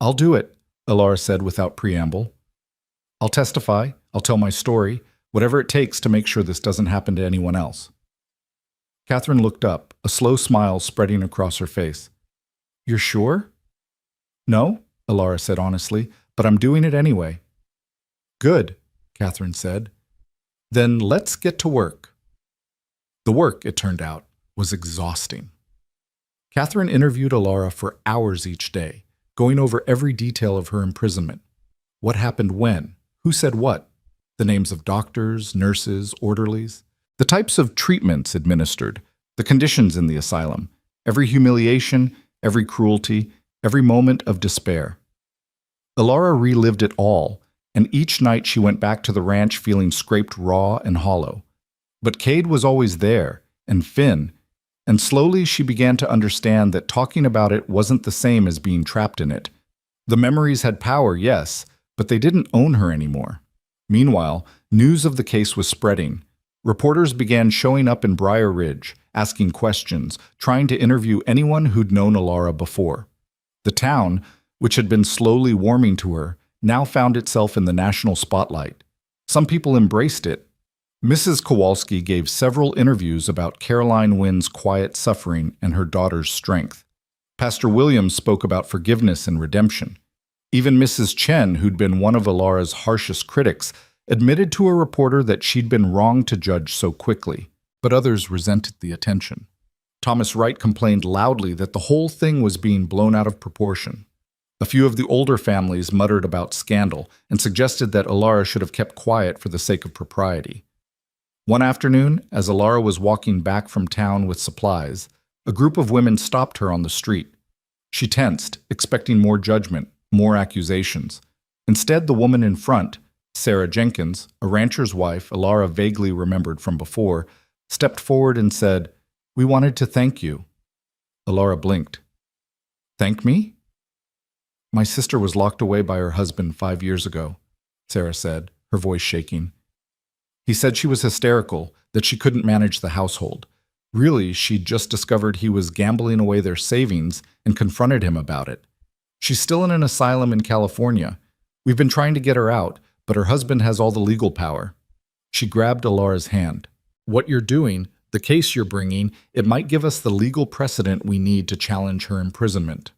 I'll do it, Alara said without preamble. I'll testify, I'll tell my story, whatever it takes to make sure this doesn't happen to anyone else. Catherine looked up, a slow smile spreading across her face. You're sure? No, Alara said honestly, but I'm doing it anyway. Good, Catherine said. Then let's get to work. The work, it turned out, was exhausting. Catherine interviewed Alara for hours each day, going over every detail of her imprisonment. What happened when? Who said what? The names of doctors, nurses, orderlies. The types of treatments administered. The conditions in the asylum. Every humiliation, every cruelty, every moment of despair. Alara relived it all, and each night she went back to the ranch feeling scraped raw and hollow. But Cade was always there, and Finn, and slowly she began to understand that talking about it wasn't the same as being trapped in it. The memories had power, yes, but they didn't own her anymore. Meanwhile, news of the case was spreading. Reporters began showing up in Briar Ridge, asking questions, trying to interview anyone who'd known Alara before. The town, which had been slowly warming to her, now found itself in the national spotlight. Some people embraced it. Mrs. Kowalski gave several interviews about Caroline Wynn's quiet suffering and her daughter's strength. Pastor Williams spoke about forgiveness and redemption. Even Mrs. Chen, who'd been one of Alara's harshest critics, admitted to a reporter that she'd been wrong to judge so quickly, but others resented the attention. Thomas Wright complained loudly that the whole thing was being blown out of proportion. A few of the older families muttered about scandal and suggested that Alara should have kept quiet for the sake of propriety. One afternoon, as Alara was walking back from town with supplies, a group of women stopped her on the street. She tensed, expecting more judgment, more accusations. Instead, the woman in front, Sarah Jenkins, a rancher's wife Alara vaguely remembered from before, stepped forward and said, "We wanted to thank you." Alara blinked. "Thank me?" "My sister was locked away by her husband 5 years ago," Sarah said, her voice shaking. "He said she was hysterical, that she couldn't manage the household. Really, she'd just discovered he was gambling away their savings and confronted him about it. She's still in an asylum in California. We've been trying to get her out, but her husband has all the legal power." She grabbed Alara's hand. "What you're doing, the case you're bringing, it might give us the legal precedent we need to challenge her imprisonment."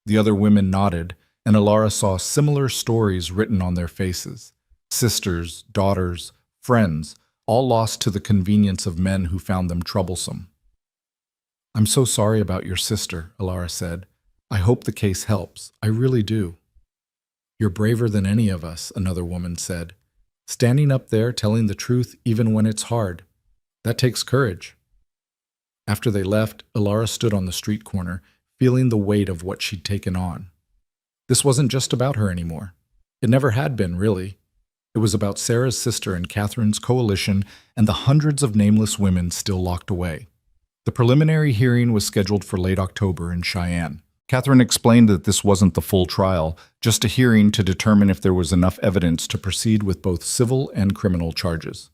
The other women nodded, and Alara saw similar stories written on their faces. Sisters, daughters, friends, all lost to the convenience of men who found them troublesome. "I'm so sorry about your sister," Alara said. "I hope the case helps. I really do." "You're braver than any of us," another woman said. "Standing up there telling the truth even when it's hard. That takes courage." After they left, Alara stood on the street corner, feeling the weight of what she'd taken on. This wasn't just about her anymore. It never had been, really. It was about Sarah's sister and Catherine's coalition and the hundreds of nameless women still locked away. The preliminary hearing was scheduled for late October in Cheyenne. Catherine explained that this wasn't the full trial, just a hearing to determine if there was enough evidence to proceed with both civil and criminal charges.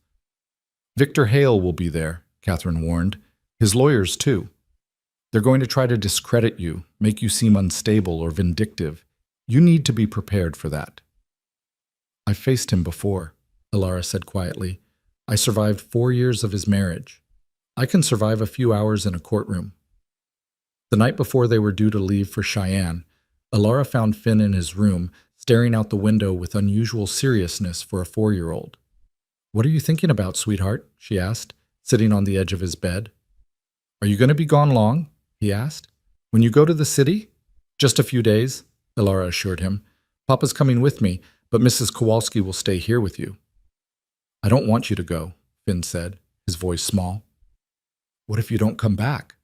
"Victor Hale will be there," Catherine warned. "His lawyers, too. They're going to try to discredit you, make you seem unstable or vindictive. You need to be prepared for that." "I've faced him before," Alara said quietly. "I survived 4 years of his marriage. I can survive a few hours in a courtroom." The night before they were due to leave for Cheyenne, Alara found Finn in his room, staring out the window with unusual seriousness for a 4-year-old. "What are you thinking about, sweetheart?" she asked, sitting on the edge of his bed. "Are you going to be gone long?" he asked. "When you go to the city?" "Just a few days," Alara assured him. "Papa's coming with me, but Mrs. Kowalski will stay here with you." "I don't want you to go," Finn said, his voice small. "What if you don't come back?"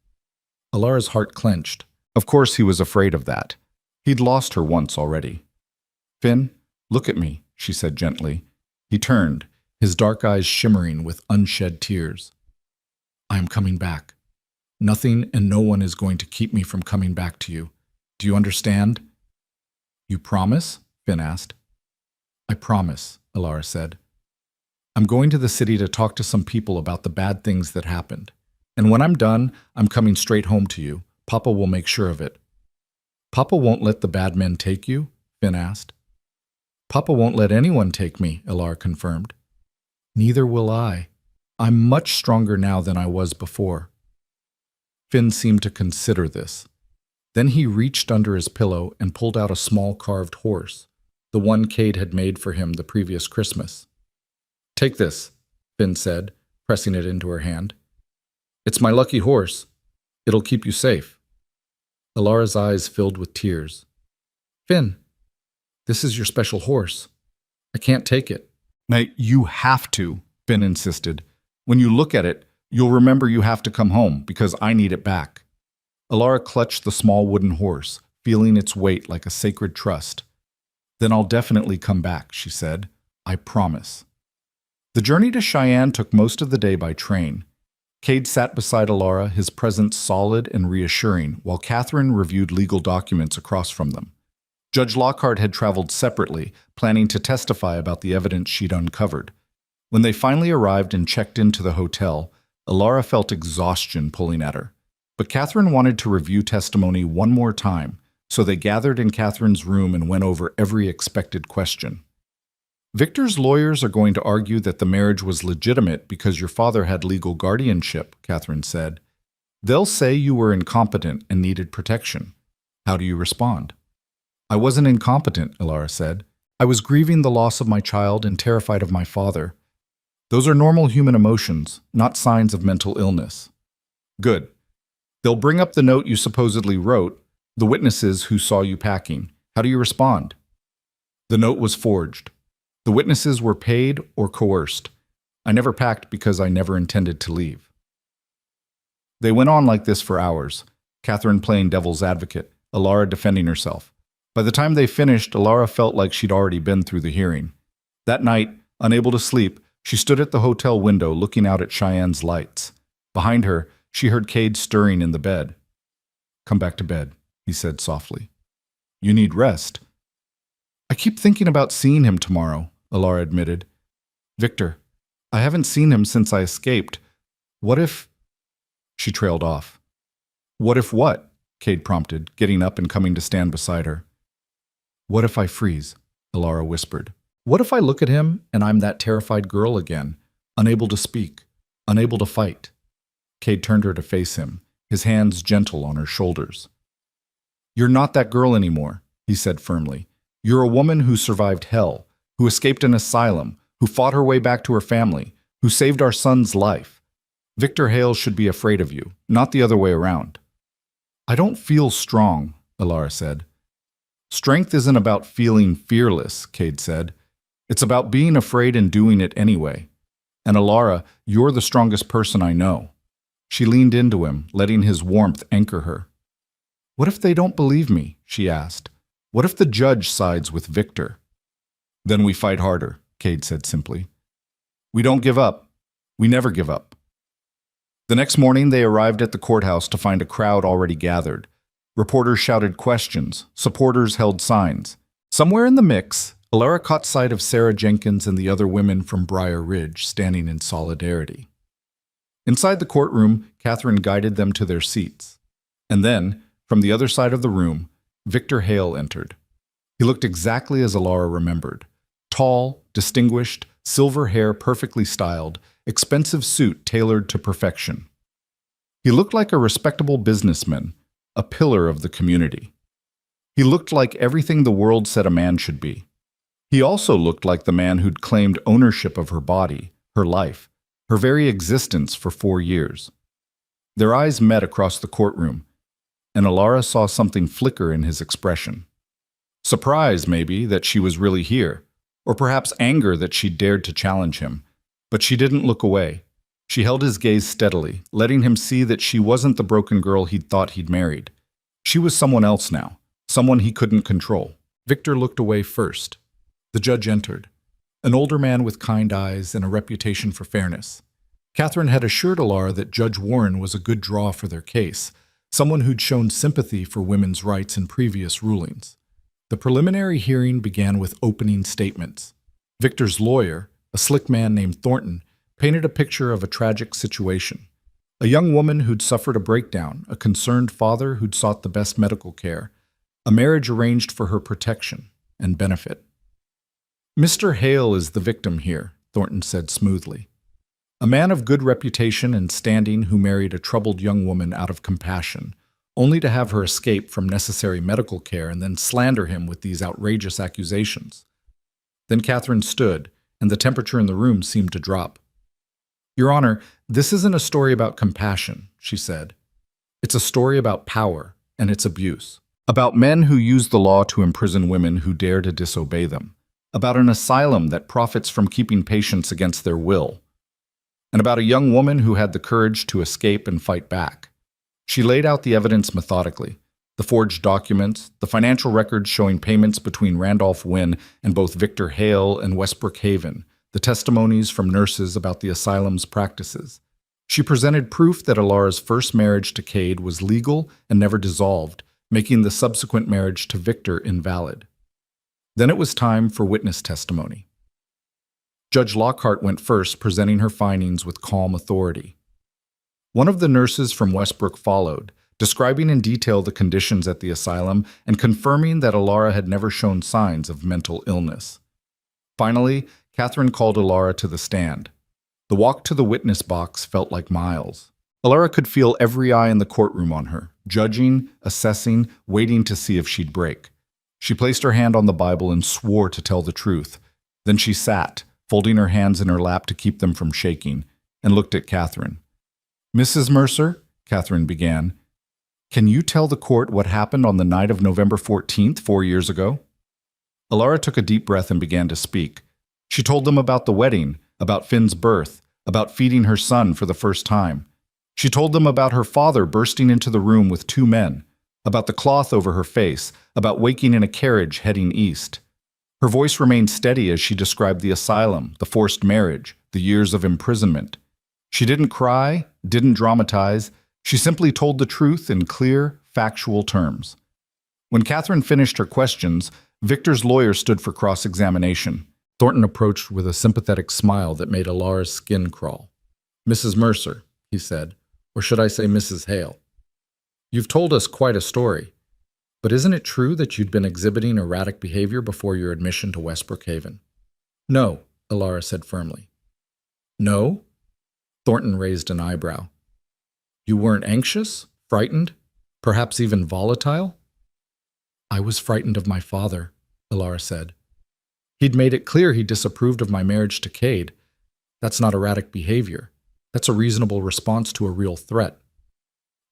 Alara's heart clenched. Of course he was afraid of that. He'd lost her once already. "Finn, look at me," she said gently. He turned, his dark eyes shimmering with unshed tears. "I am coming back. Nothing and no one is going to keep me from coming back to you. Do you understand?" "You promise?" Finn asked. "I promise," Alara said. "I'm going to the city to talk to some people about the bad things that happened. And when I'm done, I'm coming straight home to you. Papa will make sure of it." "Papa won't let the bad men take you?" Finn asked. "Papa won't let anyone take me," Alara confirmed. "Neither will I. I'm much stronger now than I was before." Finn seemed to consider this. Then he reached under his pillow and pulled out a small carved horse, the one Cade had made for him the previous Christmas. "Take this," Finn said, pressing it into her hand. "It's my lucky horse. It'll keep you safe." Alara's eyes filled with tears. "Finn, this is your special horse. I can't take it." "Now, you have to," Finn insisted. "When you look at it, you'll remember you have to come home, because I need it back." Alara clutched the small wooden horse, feeling its weight like a sacred trust. "Then I'll definitely come back," she said. "I promise." The journey to Cheyenne took most of the day by train. Cade sat beside Alara, his presence solid and reassuring, while Catherine reviewed legal documents across from them. Judge Lockhart had traveled separately, planning to testify about the evidence she'd uncovered. When they finally arrived and checked into the hotel, Alara felt exhaustion pulling at her. But Catherine wanted to review testimony one more time, so they gathered in Catherine's room and went over every expected question. "Victor's lawyers are going to argue that the marriage was legitimate because your father had legal guardianship," Catherine said. "They'll say you were incompetent and needed protection. How do you respond?" "I wasn't incompetent," Alara said. "I was grieving the loss of my child and terrified of my father. Those are normal human emotions, not signs of mental illness." "Good. They'll bring up the note you supposedly wrote, the witnesses who saw you packing. How do you respond? The note was forged. The witnesses were paid or coerced. I never packed because I never intended to leave. They went on like this for hours, Catherine playing devil's advocate, Alara defending herself. By the time they finished, Alara felt like she'd already been through the hearing. That night, unable to sleep, she stood at the hotel window looking out at Cheyenne's lights. Behind her, she heard Cade stirring in the bed. Come back to bed, he said softly. You need rest. I keep thinking about seeing him tomorrow, Alara admitted. Victor, I haven't seen him since I escaped. What if... She trailed off. What if what? Cade prompted, getting up and coming to stand beside her. What if I freeze? Alara whispered. What if I look at him and I'm that terrified girl again, unable to speak, unable to fight? Cade turned her to face him, his hands gentle on her shoulders. You're not that girl anymore, he said firmly. You're a woman who survived hell, who escaped an asylum, who fought her way back to her family, who saved our son's life. Victor Hale should be afraid of you, not the other way around. I don't feel strong, Alara said. Strength isn't about feeling fearless, Cade said. It's about being afraid and doing it anyway. And Alara, you're the strongest person I know. She leaned into him, letting his warmth anchor her. What if they don't believe me? She asked. What if the judge sides with Victor? Then we fight harder, Cade said simply. We don't give up. We never give up. The next morning, they arrived at the courthouse to find a crowd already gathered. Reporters shouted questions. Supporters held signs. Somewhere in the mix, Alara caught sight of Sarah Jenkins and the other women from Briar Ridge standing in solidarity. Inside the courtroom, Catherine guided them to their seats. And then, from the other side of the room, Victor Hale entered. He looked exactly as Alara remembered. Tall, distinguished, silver hair perfectly styled, expensive suit tailored to perfection. He looked like a respectable businessman, a pillar of the community. He looked like everything the world said a man should be. He also looked like the man who'd claimed ownership of her body, her life, her very existence for 4 years. Their eyes met across the courtroom, and Alara saw something flicker in his expression. Surprise, maybe, that she was really here, or perhaps anger that she dared to challenge him. But she didn't look away. She held his gaze steadily, letting him see that she wasn't the broken girl he'd thought he'd married. She was someone else now, someone he couldn't control. Victor looked away first. The judge entered, an older man with kind eyes and a reputation for fairness. Catherine had assured Alara that Judge Warren was a good draw for their case, someone who'd shown sympathy for women's rights in previous rulings. The preliminary hearing began with opening statements. Victor's lawyer, a slick man named Thornton, painted a picture of a tragic situation. A young woman who'd suffered a breakdown, a concerned father who'd sought the best medical care, a marriage arranged for her protection and benefit. Mr. Hale is the victim here, Thornton said smoothly. A man of good reputation and standing who married a troubled young woman out of compassion, only to have her escape from necessary medical care and then slander him with these outrageous accusations. Then Catherine stood, and the temperature in the room seemed to drop. Your Honor, this isn't a story about compassion, she said. It's a story about power and its abuse, about men who use the law to imprison women who dare to disobey them, about an asylum that profits from keeping patients against their will, and about a young woman who had the courage to escape and fight back. She laid out the evidence methodically, the forged documents, the financial records showing payments between Randolph Wynn and both Victor Hale and Westbrook Haven, the testimonies from nurses about the asylum's practices. She presented proof that Alara's first marriage to Cade was legal and never dissolved, making the subsequent marriage to Victor invalid. Then it was time for witness testimony. Judge Lockhart went first, presenting her findings with calm authority. One of the nurses from Westbrook followed, describing in detail the conditions at the asylum and confirming that Alara had never shown signs of mental illness. Finally, Catherine called Alara to the stand. The walk to the witness box felt like miles. Alara could feel every eye in the courtroom on her, judging, assessing, waiting to see if she'd break. She placed her hand on the Bible and swore to tell the truth. Then she sat, folding her hands in her lap to keep them from shaking, and looked at Catherine. Mrs. Mercer, Catherine began, Can you tell the court what happened on the night of November 14th, 4 years ago? Alara took a deep breath and began to speak. She told them about the wedding, about Finn's birth, about feeding her son for the first time. She told them about her father bursting into the room with 2 men, about the cloth over her face, about waking in a carriage heading east. Her voice remained steady as she described the asylum, the forced marriage, the years of imprisonment. She didn't cry, didn't dramatize. She simply told the truth in clear, factual terms. When Catherine finished her questions, Victor's lawyer stood for cross-examination. Thornton approached with a sympathetic smile that made Alara's skin crawl. "Mrs. Mercer," he said, "or should I say Mrs. Hale? You've told us quite a story, but isn't it true that you'd been exhibiting erratic behavior before your admission to Westbrook Haven?" "No," Alara said firmly. "No?" Thornton raised an eyebrow. "You weren't anxious, frightened, perhaps even volatile?" "I was frightened of my father," Alara said. "He'd made it clear he disapproved of my marriage to Cade. That's not erratic behavior. That's a reasonable response to a real threat."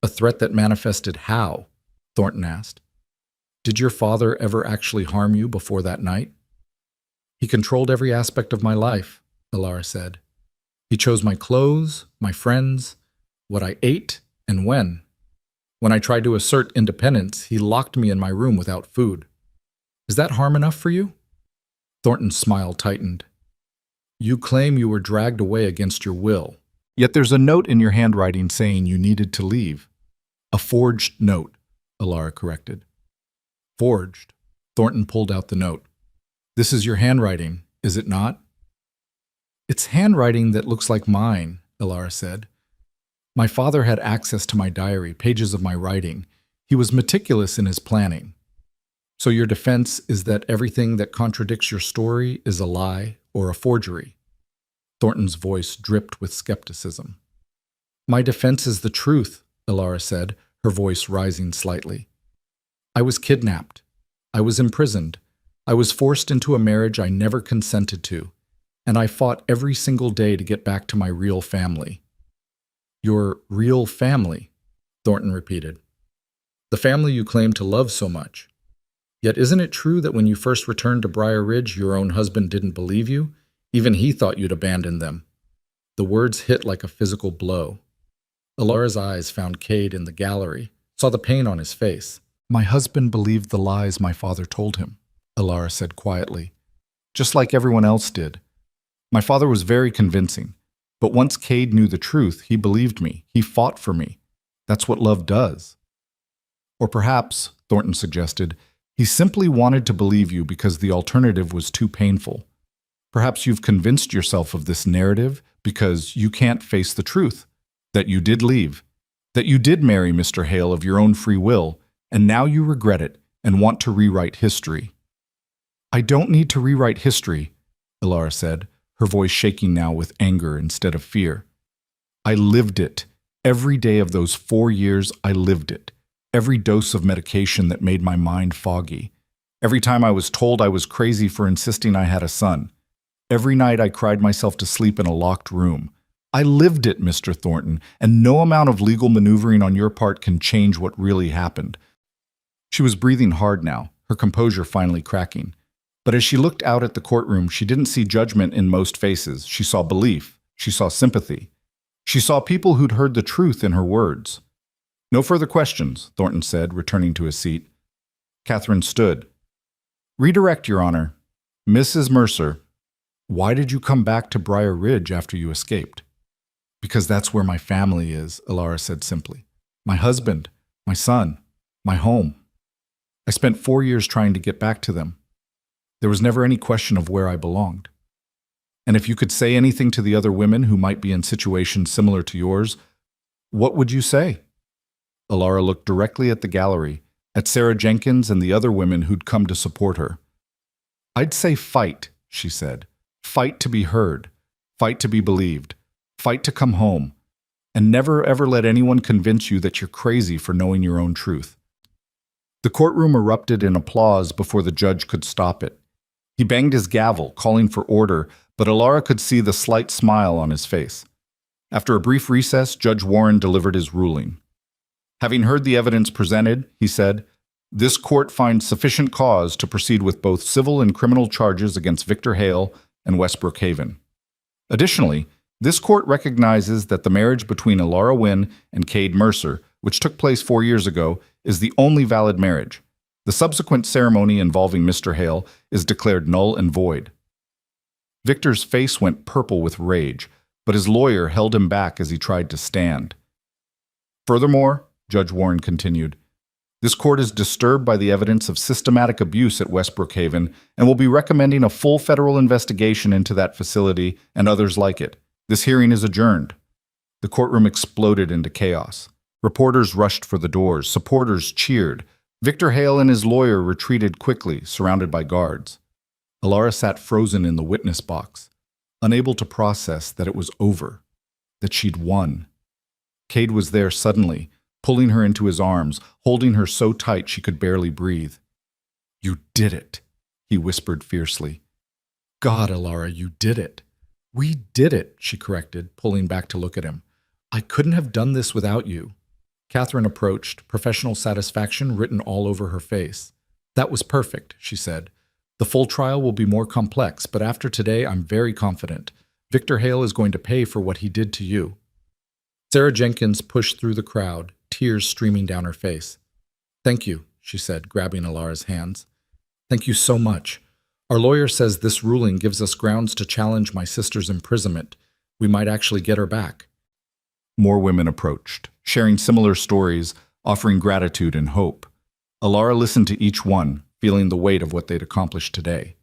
"A threat that manifested how?" Thornton asked. "Did your father ever actually harm you before that night?" "He controlled every aspect of my life," Alara said. "He chose my clothes, my friends, what I ate, and when. When I tried to assert independence, he locked me in my room without food. Is that harm enough for you?" Thornton's smile tightened. "You claim you were dragged away against your will. Yet there's a note in your handwriting saying you needed to leave." "A forged note," Alara corrected. "Forged." Thornton pulled out the note. "This is your handwriting, is it not?" "It's handwriting that looks like mine," Alara said. "My father had access to my diary, pages of my writing. He was meticulous in his planning." "So your defense is that everything that contradicts your story is a lie or a forgery?" Thornton's voice dripped with skepticism. "My defense is the truth," Alara said, her voice rising slightly. "I was kidnapped. I was imprisoned. I was forced into a marriage I never consented to, and I fought every single day to get back to my real family." "Your real family," Thornton repeated. "The family you claim to love so much. Yet isn't it true that when you first returned to Briar Ridge, your own husband didn't believe you? Even he thought you'd abandoned them." The words hit like a physical blow. Alara's eyes found Cade in the gallery, saw the pain on his face. "My husband believed the lies my father told him," Alara said quietly. "Just like everyone else did. My father was very convincing. But once Cade knew the truth, he believed me. He fought for me. That's what love does." "Or perhaps," Thornton suggested, "he simply wanted to believe you because the alternative was too painful. Perhaps you've convinced yourself of this narrative because you can't face the truth, that you did leave, that you did marry Mr. Hale of your own free will, and now you regret it and want to rewrite history." "I don't need to rewrite history," Alara said, her voice shaking now with anger instead of fear. "I lived it. Every day of those 4 years, I lived it. Every dose of medication that made my mind foggy. Every time I was told I was crazy for insisting I had a son. Every night I cried myself to sleep in a locked room. I lived it, Mr. Thornton, and no amount of legal maneuvering on your part can change what really happened." She was breathing hard now, her composure finally cracking. But as she looked out at the courtroom, she didn't see judgment in most faces. She saw belief. She saw sympathy. She saw people who'd heard the truth in her words. "No further questions," Thornton said, returning to his seat. Catherine stood. "Redirect, Your Honor. Mrs. Mercer, why did you come back to Briar Ridge after you escaped?" "Because that's where my family is," Alara said simply. "My husband, my son, my home. I spent 4 years trying to get back to them. There was never any question of where I belonged. And if you could say anything to the other women who might be in situations similar to yours, what would you say?" Alara looked directly at the gallery, at Sarah Jenkins and the other women who'd come to support her. "I'd say fight," she said. "Fight to be heard. Fight to be believed. Fight to come home. And never ever let anyone convince you that you're crazy for knowing your own truth." The courtroom erupted in applause before the judge could stop it. He banged his gavel, calling for order, but Alara could see the slight smile on his face. After a brief recess, Judge Warren delivered his ruling. Having heard the evidence presented, he said, this court finds sufficient cause to proceed with both civil and criminal charges against Victor Hale and Westbrook Haven. Additionally, this court recognizes that the marriage between Alara Wynne and Cade Mercer, which took place 4 years ago, is the only valid marriage. The subsequent ceremony involving Mr. Hale is declared null and void. Victor's face went purple with rage, but his lawyer held him back as he tried to stand. Furthermore, Judge Warren continued, this court is disturbed by the evidence of systematic abuse at Westbrook Haven and will be recommending a full federal investigation into that facility and others like it. This hearing is adjourned. The courtroom exploded into chaos. Reporters rushed for the doors. Supporters cheered. Victor Hale and his lawyer retreated quickly, surrounded by guards. Alara sat frozen in the witness box, unable to process that it was over, that she'd won. Cade was there suddenly, pulling her into his arms, holding her so tight she could barely breathe. You did it, he whispered fiercely. God, Alara, you did it. We did it, she corrected, pulling back to look at him. I couldn't have done this without you. Catherine approached, professional satisfaction written all over her face. That was perfect, she said. The full trial will be more complex, but after today I'm very confident. Victor Hale is going to pay for what he did to you. Sarah Jenkins pushed through the crowd, tears streaming down her face. Thank you, she said, grabbing Alara's hands. Thank you so much. Our lawyer says this ruling gives us grounds to challenge my sister's imprisonment. We might actually get her back. More women approached, sharing similar stories, offering gratitude and hope. Alara listened to each one, feeling the weight of what they'd accomplished today.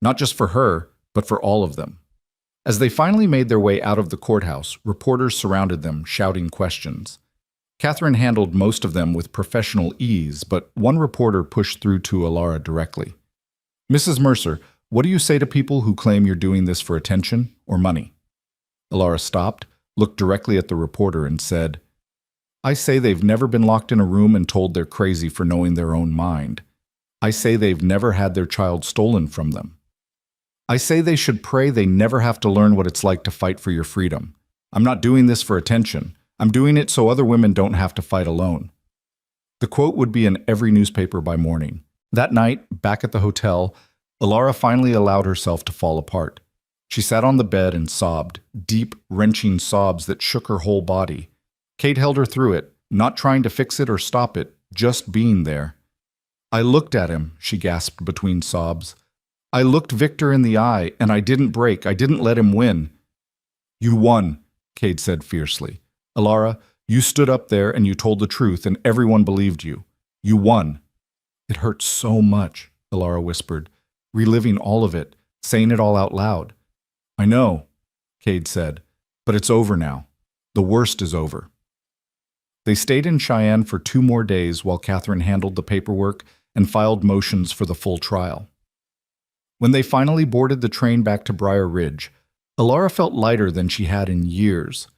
Not just for her, but for all of them. As they finally made their way out of the courthouse, reporters surrounded them, shouting questions. Catherine handled most of them with professional ease, but one reporter pushed through to Alara directly. Mrs. Mercer, what do you say to people who claim you're doing this for attention or money? Alara stopped, looked directly at the reporter and said, I say they've never been locked in a room and told they're crazy for knowing their own mind. I say they've never had their child stolen from them. I say they should pray they never have to learn what it's like to fight for your freedom. I'm not doing this for attention. I'm doing it so other women don't have to fight alone. The quote would be in every newspaper by morning. That night, back at the hotel, Alara finally allowed herself to fall apart. She sat on the bed and sobbed, deep, wrenching sobs that shook her whole body. Cade held her through it, not trying to fix it or stop it, just being there. I looked at him, she gasped between sobs. I looked Victor in the eye, and I didn't break. I didn't let him win. You won, Cade said fiercely. Alara, you stood up there and you told the truth, and everyone believed you. You won. It hurts so much, Alara whispered, reliving all of it, saying it all out loud. I know, Cade said, but it's over now. The worst is over. They stayed in Cheyenne for 2 more days while Catherine handled the paperwork and filed motions for the full trial. When they finally boarded the train back to Briar Ridge, Alara felt lighter than she had in years.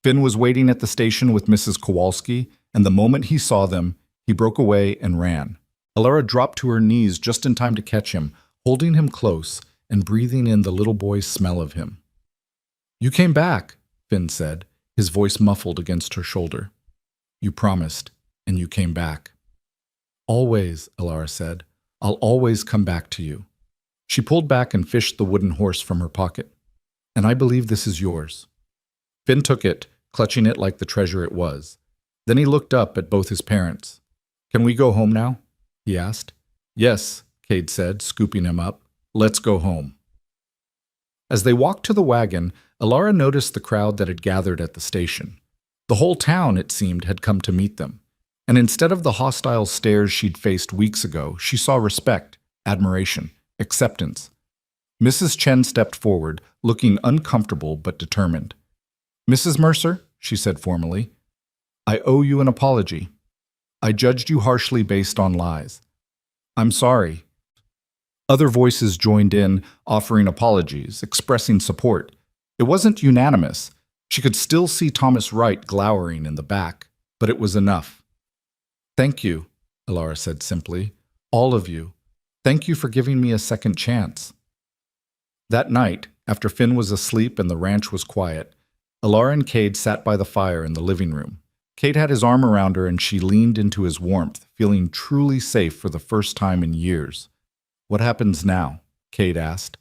Finn was waiting at the station with Mrs. Kowalski, and the moment he saw them, he broke away and ran. Alara dropped to her knees just in time to catch him, holding him close and breathing in the little boy's smell of him. You came back, Finn said, his voice muffled against her shoulder. You promised, and you came back. Always, Alara said. I'll always come back to you. She pulled back and fished the wooden horse from her pocket. And I believe this is yours. Finn took it, clutching it like the treasure it was. Then he looked up at both his parents. Can we go home now? He asked. Yes, Cade said, scooping him up. Let's go home. As they walked to the wagon, Alara noticed the crowd that had gathered at the station. The whole town, it seemed, had come to meet them. And instead of the hostile stares she'd faced weeks ago, she saw respect, admiration, acceptance. Mrs. Chen stepped forward, looking uncomfortable but determined. Mrs. Mercer, she said formally, I owe you an apology. I judged you harshly based on lies. I'm sorry. Other voices joined in, offering apologies, expressing support. It wasn't unanimous. She could still see Thomas Wright glowering in the back, but it was enough. Thank you, Alara said simply. All of you. Thank you for giving me a second chance. That night, after Finn was asleep and the ranch was quiet, Alara and Cade sat by the fire in the living room. Cade had his arm around her and she leaned into his warmth, feeling truly safe for the first time in years. What happens now? Cade asked.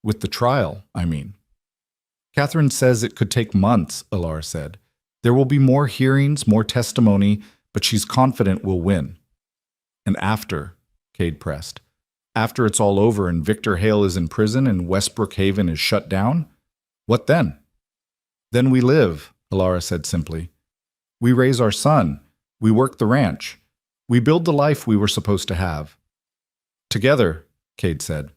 With the trial, I mean. Catherine says it could take months, Alara said. There will be more hearings, more testimony, but she's confident we'll win. And after, Cade pressed, after it's all over and Victor Hale is in prison and Westbrook Haven is shut down? What then? Then we live, Alara said simply. We raise our son. We work the ranch. We build the life we were supposed to have. Together, Cade said.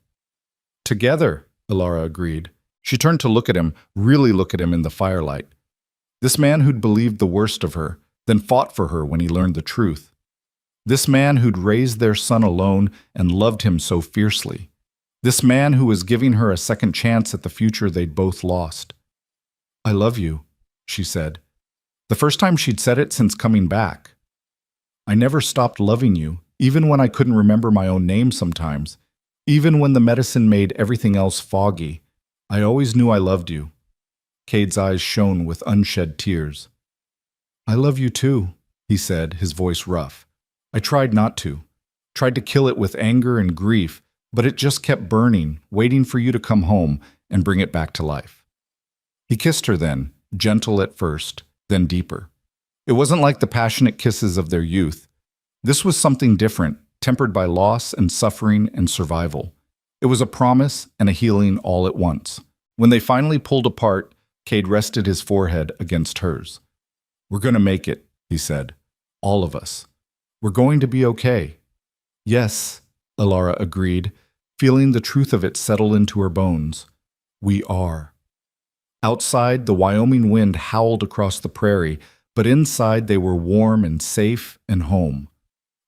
Together, Alara agreed. She turned to look at him, really look at him in the firelight. This man who'd believed the worst of her, then fought for her when he learned the truth. This man who'd raised their son alone and loved him so fiercely. This man who was giving her a second chance at the future they'd both lost. I love you, she said. The first time she'd said it since coming back. I never stopped loving you, even when I couldn't remember my own name sometimes. Even when the medicine made everything else foggy. I always knew I loved you. Cade's eyes shone with unshed tears. I love you too, he said, his voice rough. I tried not to. Tried to kill it with anger and grief, but it just kept burning, waiting for you to come home and bring it back to life. He kissed her then, gentle at first, then deeper. It wasn't like the passionate kisses of their youth. This was something different, tempered by loss and suffering and survival. It was a promise and a healing all at once. When they finally pulled apart, Cade rested his forehead against hers. We're going to make it, he said. All of us. We're going to be okay. Yes, Alara agreed, feeling the truth of it settle into her bones. We are. Outside, the Wyoming wind howled across the prairie, but inside they were warm and safe and home.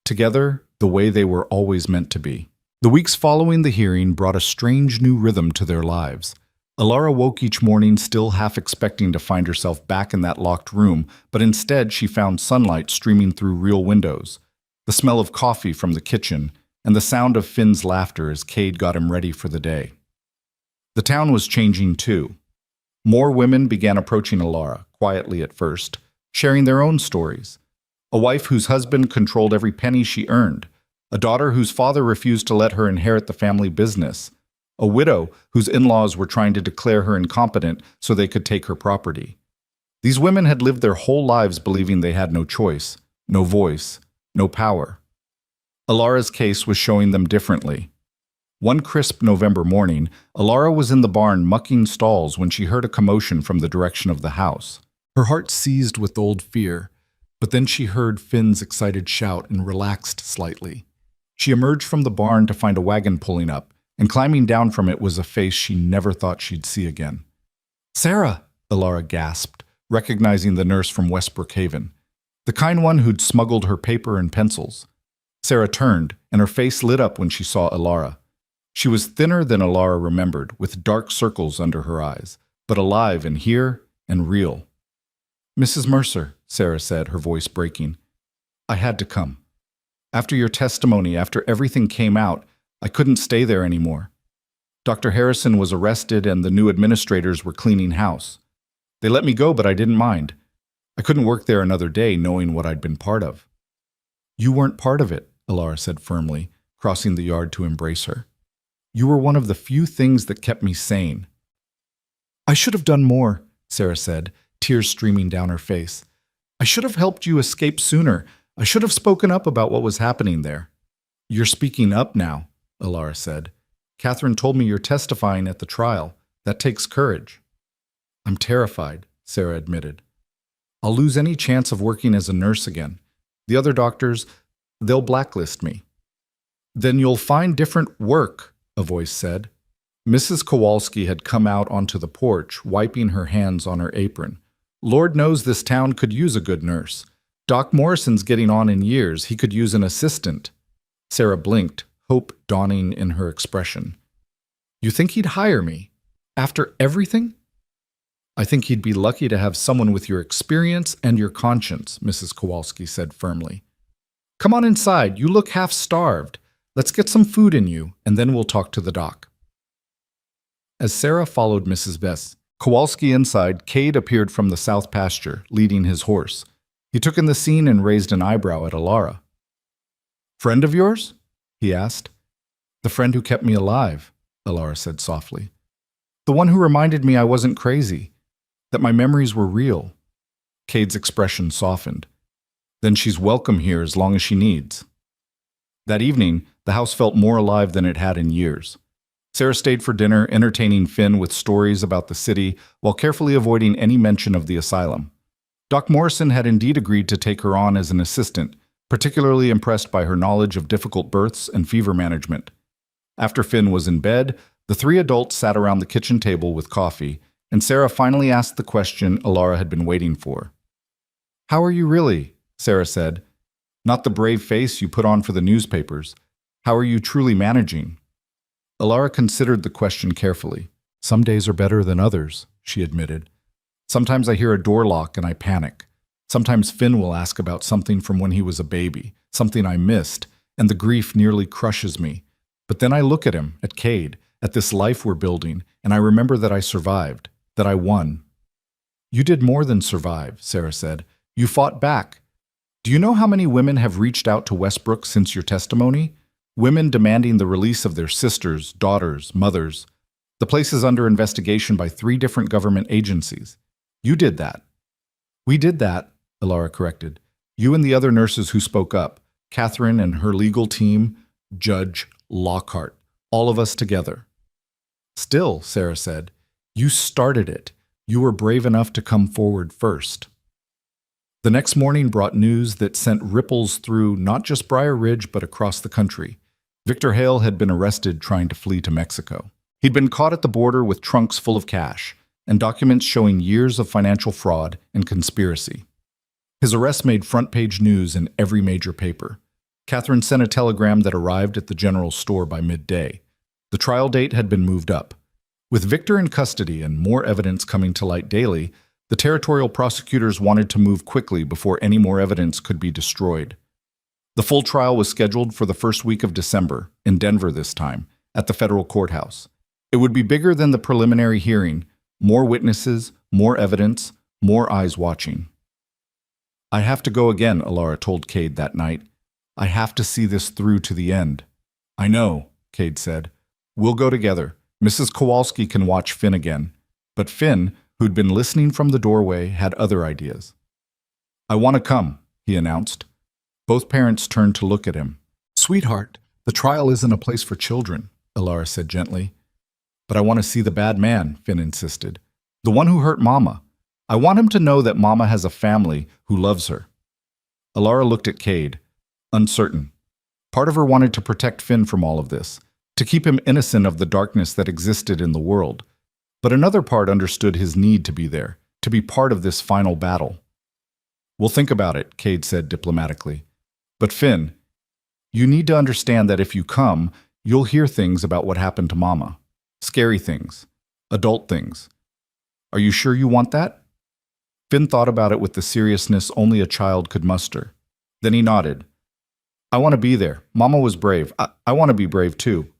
Together, the way they were always meant to be. The weeks following the hearing brought a strange new rhythm to their lives. Alara woke each morning still half expecting to find herself back in that locked room, but instead she found sunlight streaming through real windows, the smell of coffee from the kitchen, and the sound of Finn's laughter as Cade got him ready for the day. The town was changing too. More women began approaching Alara, quietly at first, sharing their own stories. A wife whose husband controlled every penny she earned, a daughter whose father refused to let her inherit the family business, a widow whose in-laws were trying to declare her incompetent so they could take her property. These women had lived their whole lives believing they had no choice, no voice, no power. Alara's case was showing them differently. One crisp November morning, Alara was in the barn mucking stalls when she heard a commotion from the direction of the house. Her heart seized with old fear, but then she heard Finn's excited shout and relaxed slightly. She emerged from the barn to find a wagon pulling up, and climbing down from it was a face she never thought she'd see again. Sarah, Alara gasped, recognizing the nurse from Westbrook Haven, the kind one who'd smuggled her paper and pencils. Sarah turned, and her face lit up when she saw Alara. She was thinner than Alara remembered, with dark circles under her eyes, but alive and here and real. Mrs. Mercer, Sarah said, her voice breaking, I had to come. After your testimony, after everything came out, I couldn't stay there anymore. Dr. Harrison was arrested and the new administrators were cleaning house. They let me go, but I didn't mind. I couldn't work there another day knowing what I'd been part of. You weren't part of it, Alara said firmly, crossing the yard to embrace her. You were one of the few things that kept me sane. I should have done more, Sarah said, tears streaming down her face. I should have helped you escape sooner. I should have spoken up about what was happening there. You're speaking up now, Alara said. Catherine told me you're testifying at the trial. That takes courage. I'm terrified, Sarah admitted. I'll lose any chance of working as a nurse again. The other doctors, they'll blacklist me. Then you'll find different work, a voice said. Mrs. Kowalski had come out onto the porch, wiping her hands on her apron. Lord knows this town could use a good nurse. Doc Morrison's getting on in years. He could use an assistant. Sarah blinked, hope dawning in her expression. You think he'd hire me? After everything? I think he'd be lucky to have someone with your experience and your conscience, Mrs. Kowalski said firmly. Come on inside. You look half starved. Let's get some food in you, and then we'll talk to the doc. As Sarah followed Mrs. Bess Kowalski inside, Cade appeared from the south pasture, leading his horse. He took in the scene and raised an eyebrow at Alara. "Friend of yours?" he asked. "The friend who kept me alive," Alara said softly. "The one who reminded me I wasn't crazy, that my memories were real." Cade's expression softened. "Then she's welcome here as long as she needs." That evening, the house felt more alive than it had in years. Sarah stayed for dinner, entertaining Finn with stories about the city while carefully avoiding any mention of the asylum. Doc Morrison had indeed agreed to take her on as an assistant, particularly impressed by her knowledge of difficult births and fever management. After Finn was in bed, the three adults sat around the kitchen table with coffee, and Sarah finally asked the question Alara had been waiting for. "How are you really?" Sarah said. "Not the brave face you put on for the newspapers. How are you truly managing?" Alara considered the question carefully. "Some days are better than others," she admitted. "Sometimes I hear a door lock and I panic. Sometimes Finn will ask about something from when he was a baby, something I missed, and the grief nearly crushes me. But then I look at him, at Cade, at this life we're building, and I remember that I survived, that I won." "You did more than survive," Sarah said. "You fought back. Do you know how many women have reached out to Westbrook since your testimony? Women demanding the release of their sisters, daughters, mothers. The place is under investigation by 3 different government agencies. You did that." "We did that," Alara corrected. "You and the other nurses who spoke up, Catherine and her legal team, Judge Lockhart, all of us together." "Still," Sarah said, "you started it. You were brave enough to come forward first." The next morning brought news that sent ripples through not just Briar Ridge but across the country. Victor Hale had been arrested trying to flee to Mexico. He'd been caught at the border with trunks full of cash and documents showing years of financial fraud and conspiracy. His arrest made front-page news in every major paper. Catherine sent a telegram that arrived at the general store by midday. The trial date had been moved up. With Victor in custody and more evidence coming to light daily, the territorial prosecutors wanted to move quickly before any more evidence could be destroyed. The full trial was scheduled for the first week of December, in Denver this time, at the federal courthouse. It would be bigger than the preliminary hearing, more witnesses, more evidence, more eyes watching. "I have to go again," Alara told Cade that night. "I have to see this through to the end." "I know," Cade said. "We'll go together. Mrs. Kowalski can watch Finn again." But Finn, who'd been listening from the doorway, had other ideas. "I want to come," he announced. Both parents turned to look at him. "Sweetheart, the trial isn't a place for children," Alara said gently. "But I want to see the bad man," Finn insisted. "The one who hurt Mama. I want him to know that Mama has a family who loves her." Alara looked at Cade, uncertain. Part of her wanted to protect Finn from all of this, to keep him innocent of the darkness that existed in the world. But another part understood his need to be there, to be part of this final battle. "We'll think about it," Cade said diplomatically. "But Finn, you need to understand that if you come, you'll hear things about what happened to Mama. Scary things. Adult things. Are you sure you want that?" Finn thought about it with the seriousness only a child could muster. Then he nodded. "I want to be there. Mama was brave. I want to be brave too."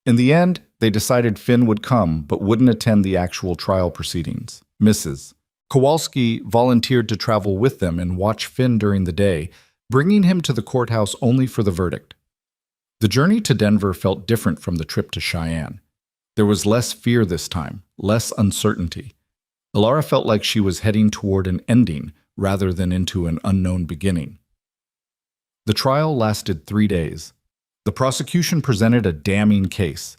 In the end, they decided Finn would come but wouldn't attend the actual trial proceedings. Mrs. Kowalski volunteered to travel with them and watch Finn during the day, bringing him to the courthouse only for the verdict. The journey to Denver felt different from the trip to Cheyenne. There was less fear this time, less uncertainty. Alara felt like she was heading toward an ending rather than into an unknown beginning. The trial lasted 3 days. The prosecution presented a damning case.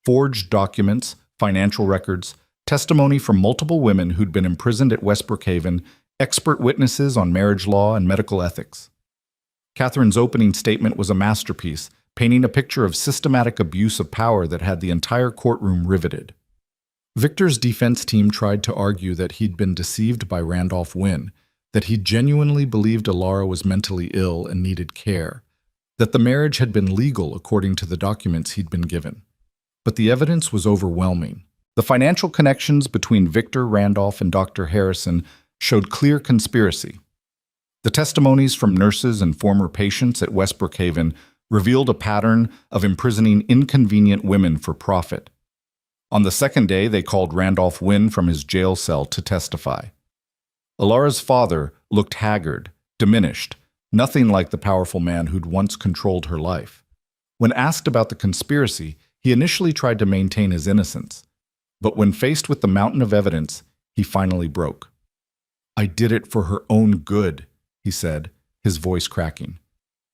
Forged documents, financial records, testimony from multiple women who'd been imprisoned at West Brookhaven, expert witnesses on marriage law and medical ethics. Catherine's opening statement was a masterpiece, painting a picture of systematic abuse of power that had the entire courtroom riveted. Victor's defense team tried to argue that he'd been deceived by Randolph Wynn, that he genuinely believed Alara was mentally ill and needed care, that the marriage had been legal according to the documents he'd been given. But the evidence was overwhelming. The financial connections between Victor, Randolph, and Dr. Harrison showed clear conspiracy. The testimonies from nurses and former patients at West Brookhaven revealed a pattern of imprisoning inconvenient women for profit. On the second day, they called Randolph Wynn from his jail cell to testify. Alara's father looked haggard, diminished, nothing like the powerful man who'd once controlled her life. When asked about the conspiracy, he initially tried to maintain his innocence. But when faced with the mountain of evidence, he finally broke. "I did it for her own good," he said, his voice cracking.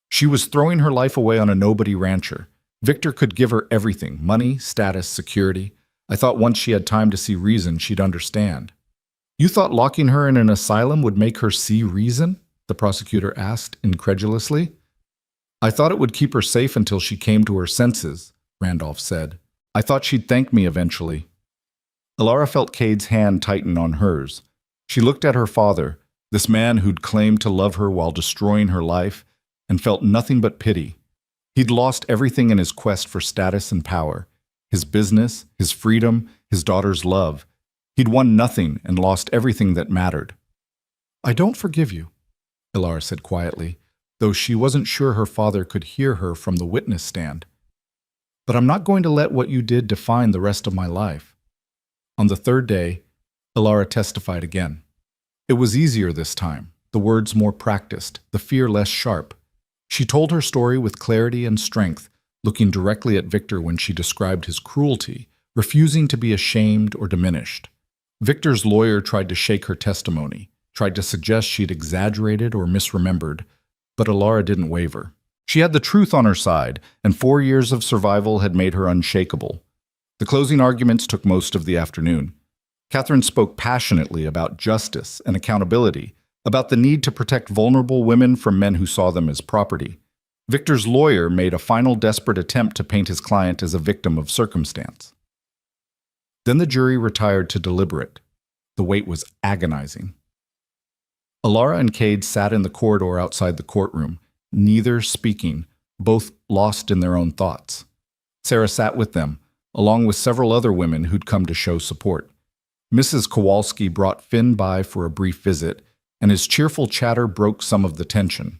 She was throwing her life away on a nobody rancher. Victor could give her everything: money, status, security. I thought once she had time to see reason, she'd understand. "You thought locking her in an asylum would make her see reason?" the prosecutor asked incredulously. "I thought it would keep her safe until she came to her senses," Randolph said. "I thought she'd thank me eventually." Alara felt Cade's hand tighten on hers. She looked at her father, this man who'd claimed to love her while destroying her life, and felt nothing but pity. He'd lost everything in his quest for status and power: his business, his freedom, his daughter's love. He'd won nothing and lost everything that mattered. "I don't forgive you," Alara said quietly, though she wasn't sure her father could hear her from the witness stand. "But I'm not going to let what you did define the rest of my life." On the third day, Alara testified again. It was easier this time, the words more practiced, the fear less sharp. She told her story with clarity and strength, looking directly at Victor when she described his cruelty, refusing to be ashamed or diminished. Victor's lawyer tried to shake her testimony, tried to suggest she'd exaggerated or misremembered, but Alara didn't waver. She had the truth on her side, and 4 years of survival had made her unshakable. The closing arguments took most of the afternoon. Catherine spoke passionately about justice and accountability, about the need to protect vulnerable women from men who saw them as property. Victor's lawyer made a final desperate attempt to paint his client as a victim of circumstance. Then the jury retired to deliberate. The wait was agonizing. Alara and Cade sat in the corridor outside the courtroom, neither speaking, both lost in their own thoughts. Sarah sat with them, along with several other women who'd come to show support. Mrs. Kowalski brought Finn by for a brief visit, and his cheerful chatter broke some of the tension.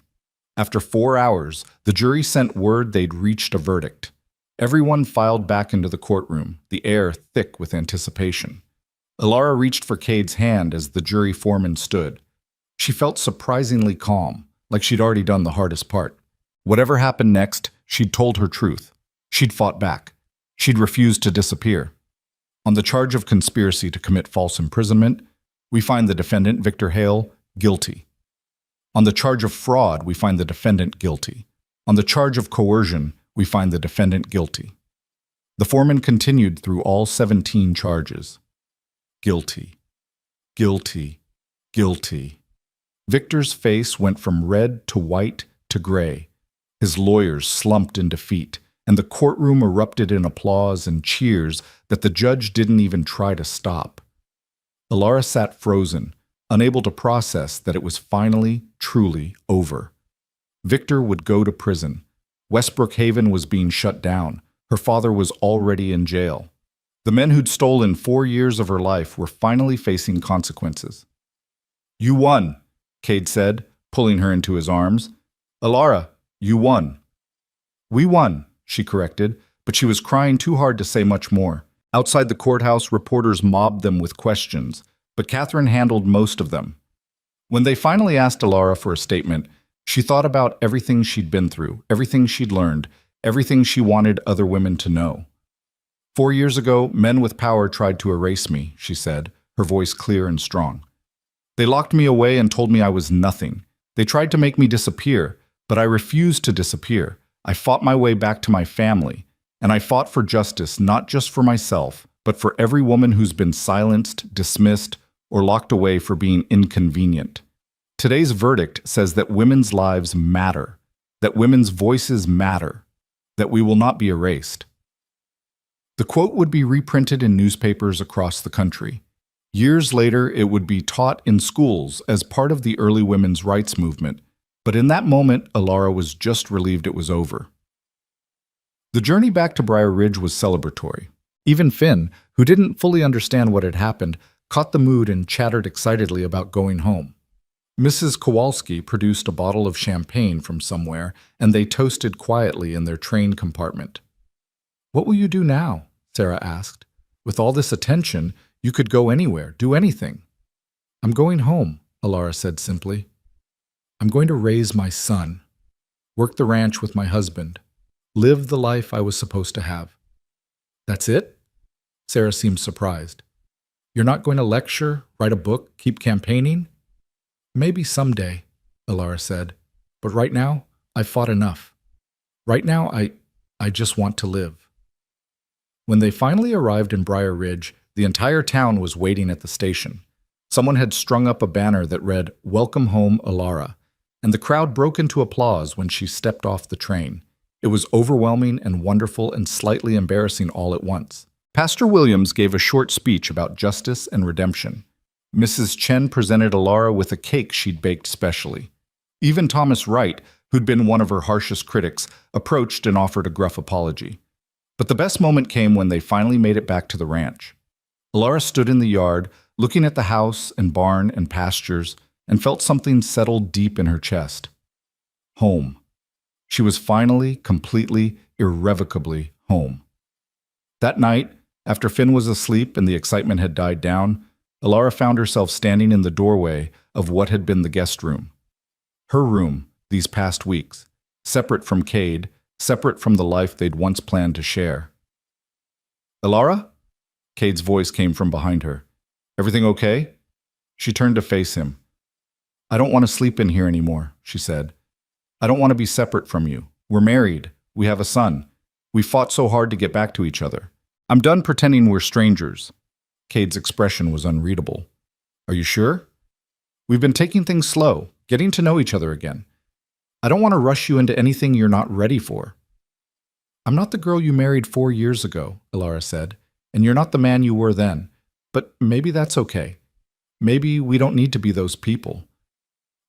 After 4 hours, the jury sent word they'd reached a verdict. Everyone filed back into the courtroom, the air thick with anticipation. Alara reached for Cade's hand as the jury foreman stood. She felt surprisingly calm, like she'd already done the hardest part. Whatever happened next, she'd told her truth. She'd fought back. She'd refused to disappear. On the charge of conspiracy to commit false imprisonment, we find the defendant, Victor Hale, guilty. On the charge of fraud, we find the defendant guilty. On the charge of coercion, we find the defendant guilty. The foreman continued through all 17 charges. Guilty. Guilty. Guilty. Victor's face went from red to white to gray. His lawyers slumped in defeat, and the courtroom erupted in applause and cheers that the judge didn't even try to stop. Alara sat frozen, unable to process that it was finally, truly over. Victor would go to prison. Westbrook Haven was being shut down. Her father was already in jail. The men who'd stolen 4 years of her life were finally facing consequences. "You won," Cade said, pulling her into his arms. "Alara, you won." "We won," she corrected, but she was crying too hard to say much more. Outside the courthouse, reporters mobbed them with questions, but Catherine handled most of them. When they finally asked Alara for a statement, she thought about everything she'd been through, everything she'd learned, everything she wanted other women to know. 4 years ago, men with power tried to erase me, she said, her voice clear and strong. They locked me away and told me I was nothing. They tried to make me disappear, but I refused to disappear. I fought my way back to my family, and I fought for justice not just for myself, but for every woman who's been silenced, dismissed, or locked away for being inconvenient. Today's verdict says that women's lives matter, that women's voices matter, that we will not be erased. The quote would be reprinted in newspapers across the country. Years later, it would be taught in schools as part of the early women's rights movement, but in that moment, Alara was just relieved it was over. The journey back to Briar Ridge was celebratory. Even Finn, who didn't fully understand what had happened, caught the mood and chattered excitedly about going home. Mrs. Kowalski produced a bottle of champagne from somewhere, and they toasted quietly in their train compartment. "What will you do now?" Sarah asked. "With all this attention, you could go anywhere, do anything." "I'm going home," Alara said simply. I'm going to raise my son, work the ranch with my husband, live the life I was supposed to have. That's it? Sarah seemed surprised. You're not going to lecture, write a book, keep campaigning? Maybe someday, Alara said. But right now, I've fought enough. Right now, I just want to live. When they finally arrived in Briar Ridge, the entire town was waiting at the station. Someone had strung up a banner that read, "Welcome home, Alara," and the crowd broke into applause when she stepped off the train. It was overwhelming and wonderful and slightly embarrassing all at once. Pastor Williams gave a short speech about justice and redemption. Mrs. Chen presented Alara with a cake she'd baked specially. Even Thomas Wright, who'd been one of her harshest critics, approached and offered a gruff apology. But the best moment came when they finally made it back to the ranch. Alara stood in the yard, looking at the house and barn and pastures, and felt something settle deep in her chest. Home. She was finally, completely, irrevocably home. That night, after Finn was asleep and the excitement had died down, Alara found herself standing in the doorway of what had been the guest room. Her room, these past weeks, separate from Cade, separate from the life they'd once planned to share. Alara? Cade's voice came from behind her. Everything okay? She turned to face him. I don't want to sleep in here anymore, she said. I don't want to be separate from you. We're married. We have a son. We fought so hard to get back to each other. I'm done pretending we're strangers. Cade's expression was unreadable. Are you sure? We've been taking things slow, getting to know each other again. I don't want to rush you into anything you're not ready for. I'm not the girl you married 4 years ago, Alara said, and you're not the man you were then. But maybe that's okay. Maybe we don't need to be those people.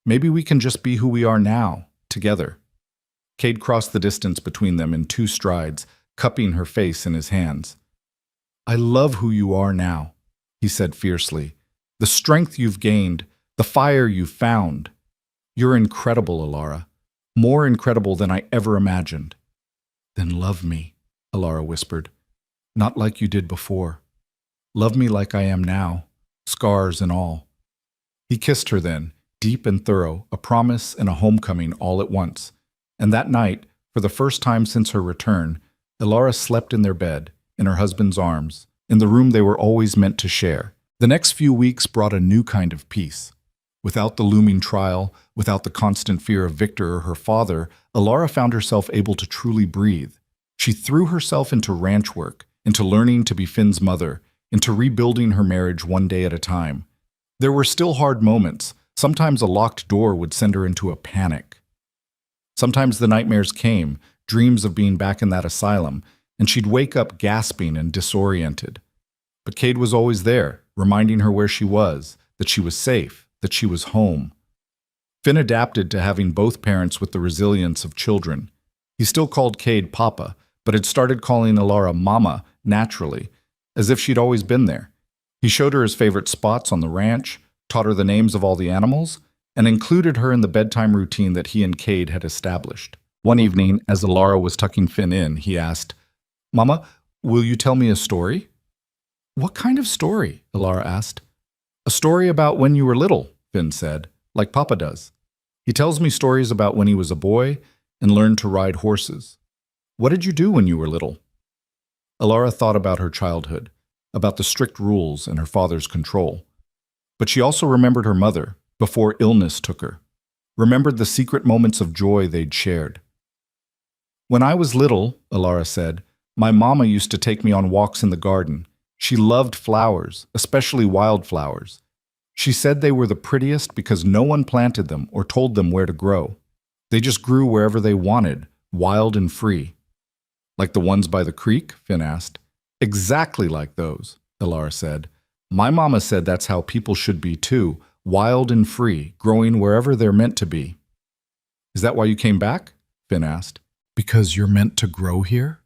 Maybe we can just be who we are now, together. Cade crossed the distance between them in 2 strides, cupping her face in his hands. I love who you are now, he said fiercely. The strength you've gained, the fire you've found. You're incredible, Alara. More incredible than I ever imagined. Then love me, Alara whispered. Not like you did before. Love me like I am now, scars and all. He kissed her then, deep and thorough, a promise and a homecoming all at once. And that night, for the first time since her return, Alara slept in their bed, in her husband's arms, in the room they were always meant to share. The next few weeks brought a new kind of peace. Without the looming trial, without the constant fear of Victor or her father, Alara found herself able to truly breathe. She threw herself into ranch work, into learning to be Finn's mother, into rebuilding her marriage one day at a time. There were still hard moments. Sometimes a locked door would send her into a panic. Sometimes the nightmares came, dreams of being back in that asylum, and she'd wake up gasping and disoriented. But Cade was always there, reminding her where she was, that she was safe, that she was home. Finn adapted to having both parents with the resilience of children. He still called Cade Papa, but had started calling Alara Mama naturally, as if she'd always been there. He showed her his favorite spots on the ranch, taught her the names of all the animals, and included her in the bedtime routine that he and Cade had established. One evening, as Alara was tucking Finn in, he asked, Mama, will you tell me a story? What kind of story? Alara asked. A story about when you were little, Finn said, like Papa does. He tells me stories about when he was a boy and learned to ride horses. What did you do when you were little? Alara thought about her childhood, about the strict rules and her father's control. But she also remembered her mother, before illness took her, remembered the secret moments of joy they'd shared. When I was little, Alara said, my mama used to take me on walks in the garden. She loved flowers, especially wildflowers. She said they were the prettiest because no one planted them or told them where to grow. They just grew wherever they wanted, wild and free. Like the ones by the creek? Finn asked. Exactly like those, Alara said. My mama said that's how people should be too, wild and free, growing wherever they're meant to be. Is that why you came back? Finn asked. Because you're meant to grow here?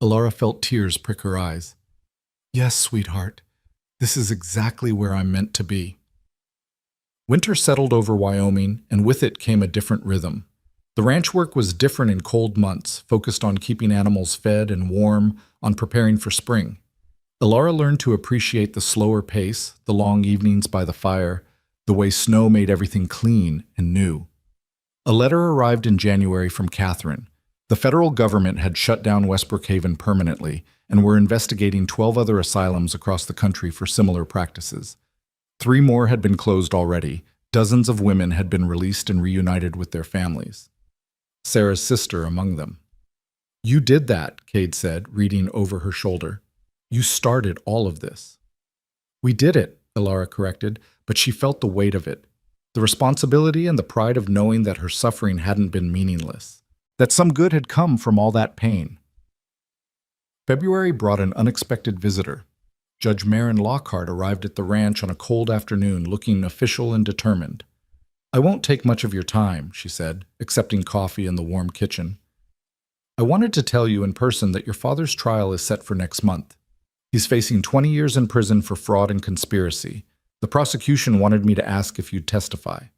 Alara felt tears prick her eyes. Yes, sweetheart. This is exactly where I'm meant to be. Winter settled over Wyoming, and with it came a different rhythm. The ranch work was different in cold months, focused on keeping animals fed and warm, on preparing for spring. Alara learned to appreciate the slower pace, the long evenings by the fire, the way snow made everything clean and new. A letter arrived in January from Catherine. The federal government had shut down West Brookhaven permanently and were investigating 12 other asylums across the country for similar practices. 3 more had been closed already. Dozens of women had been released and reunited with their families. Sarah's sister among them. "You did that," Cade said, reading over her shoulder. "You started all of this." "We did it," Elara corrected, but she felt the weight of it. The responsibility and the pride of knowing that her suffering hadn't been meaningless, that some good had come from all that pain. February brought an unexpected visitor. Judge Marin Lockhart arrived at the ranch on a cold afternoon, looking official and determined. "I won't take much of your time," she said, accepting coffee in the warm kitchen. "I wanted to tell you in person that your father's trial is set for next month. He's facing 20 years in prison for fraud and conspiracy. The prosecution wanted me to ask if you'd testify."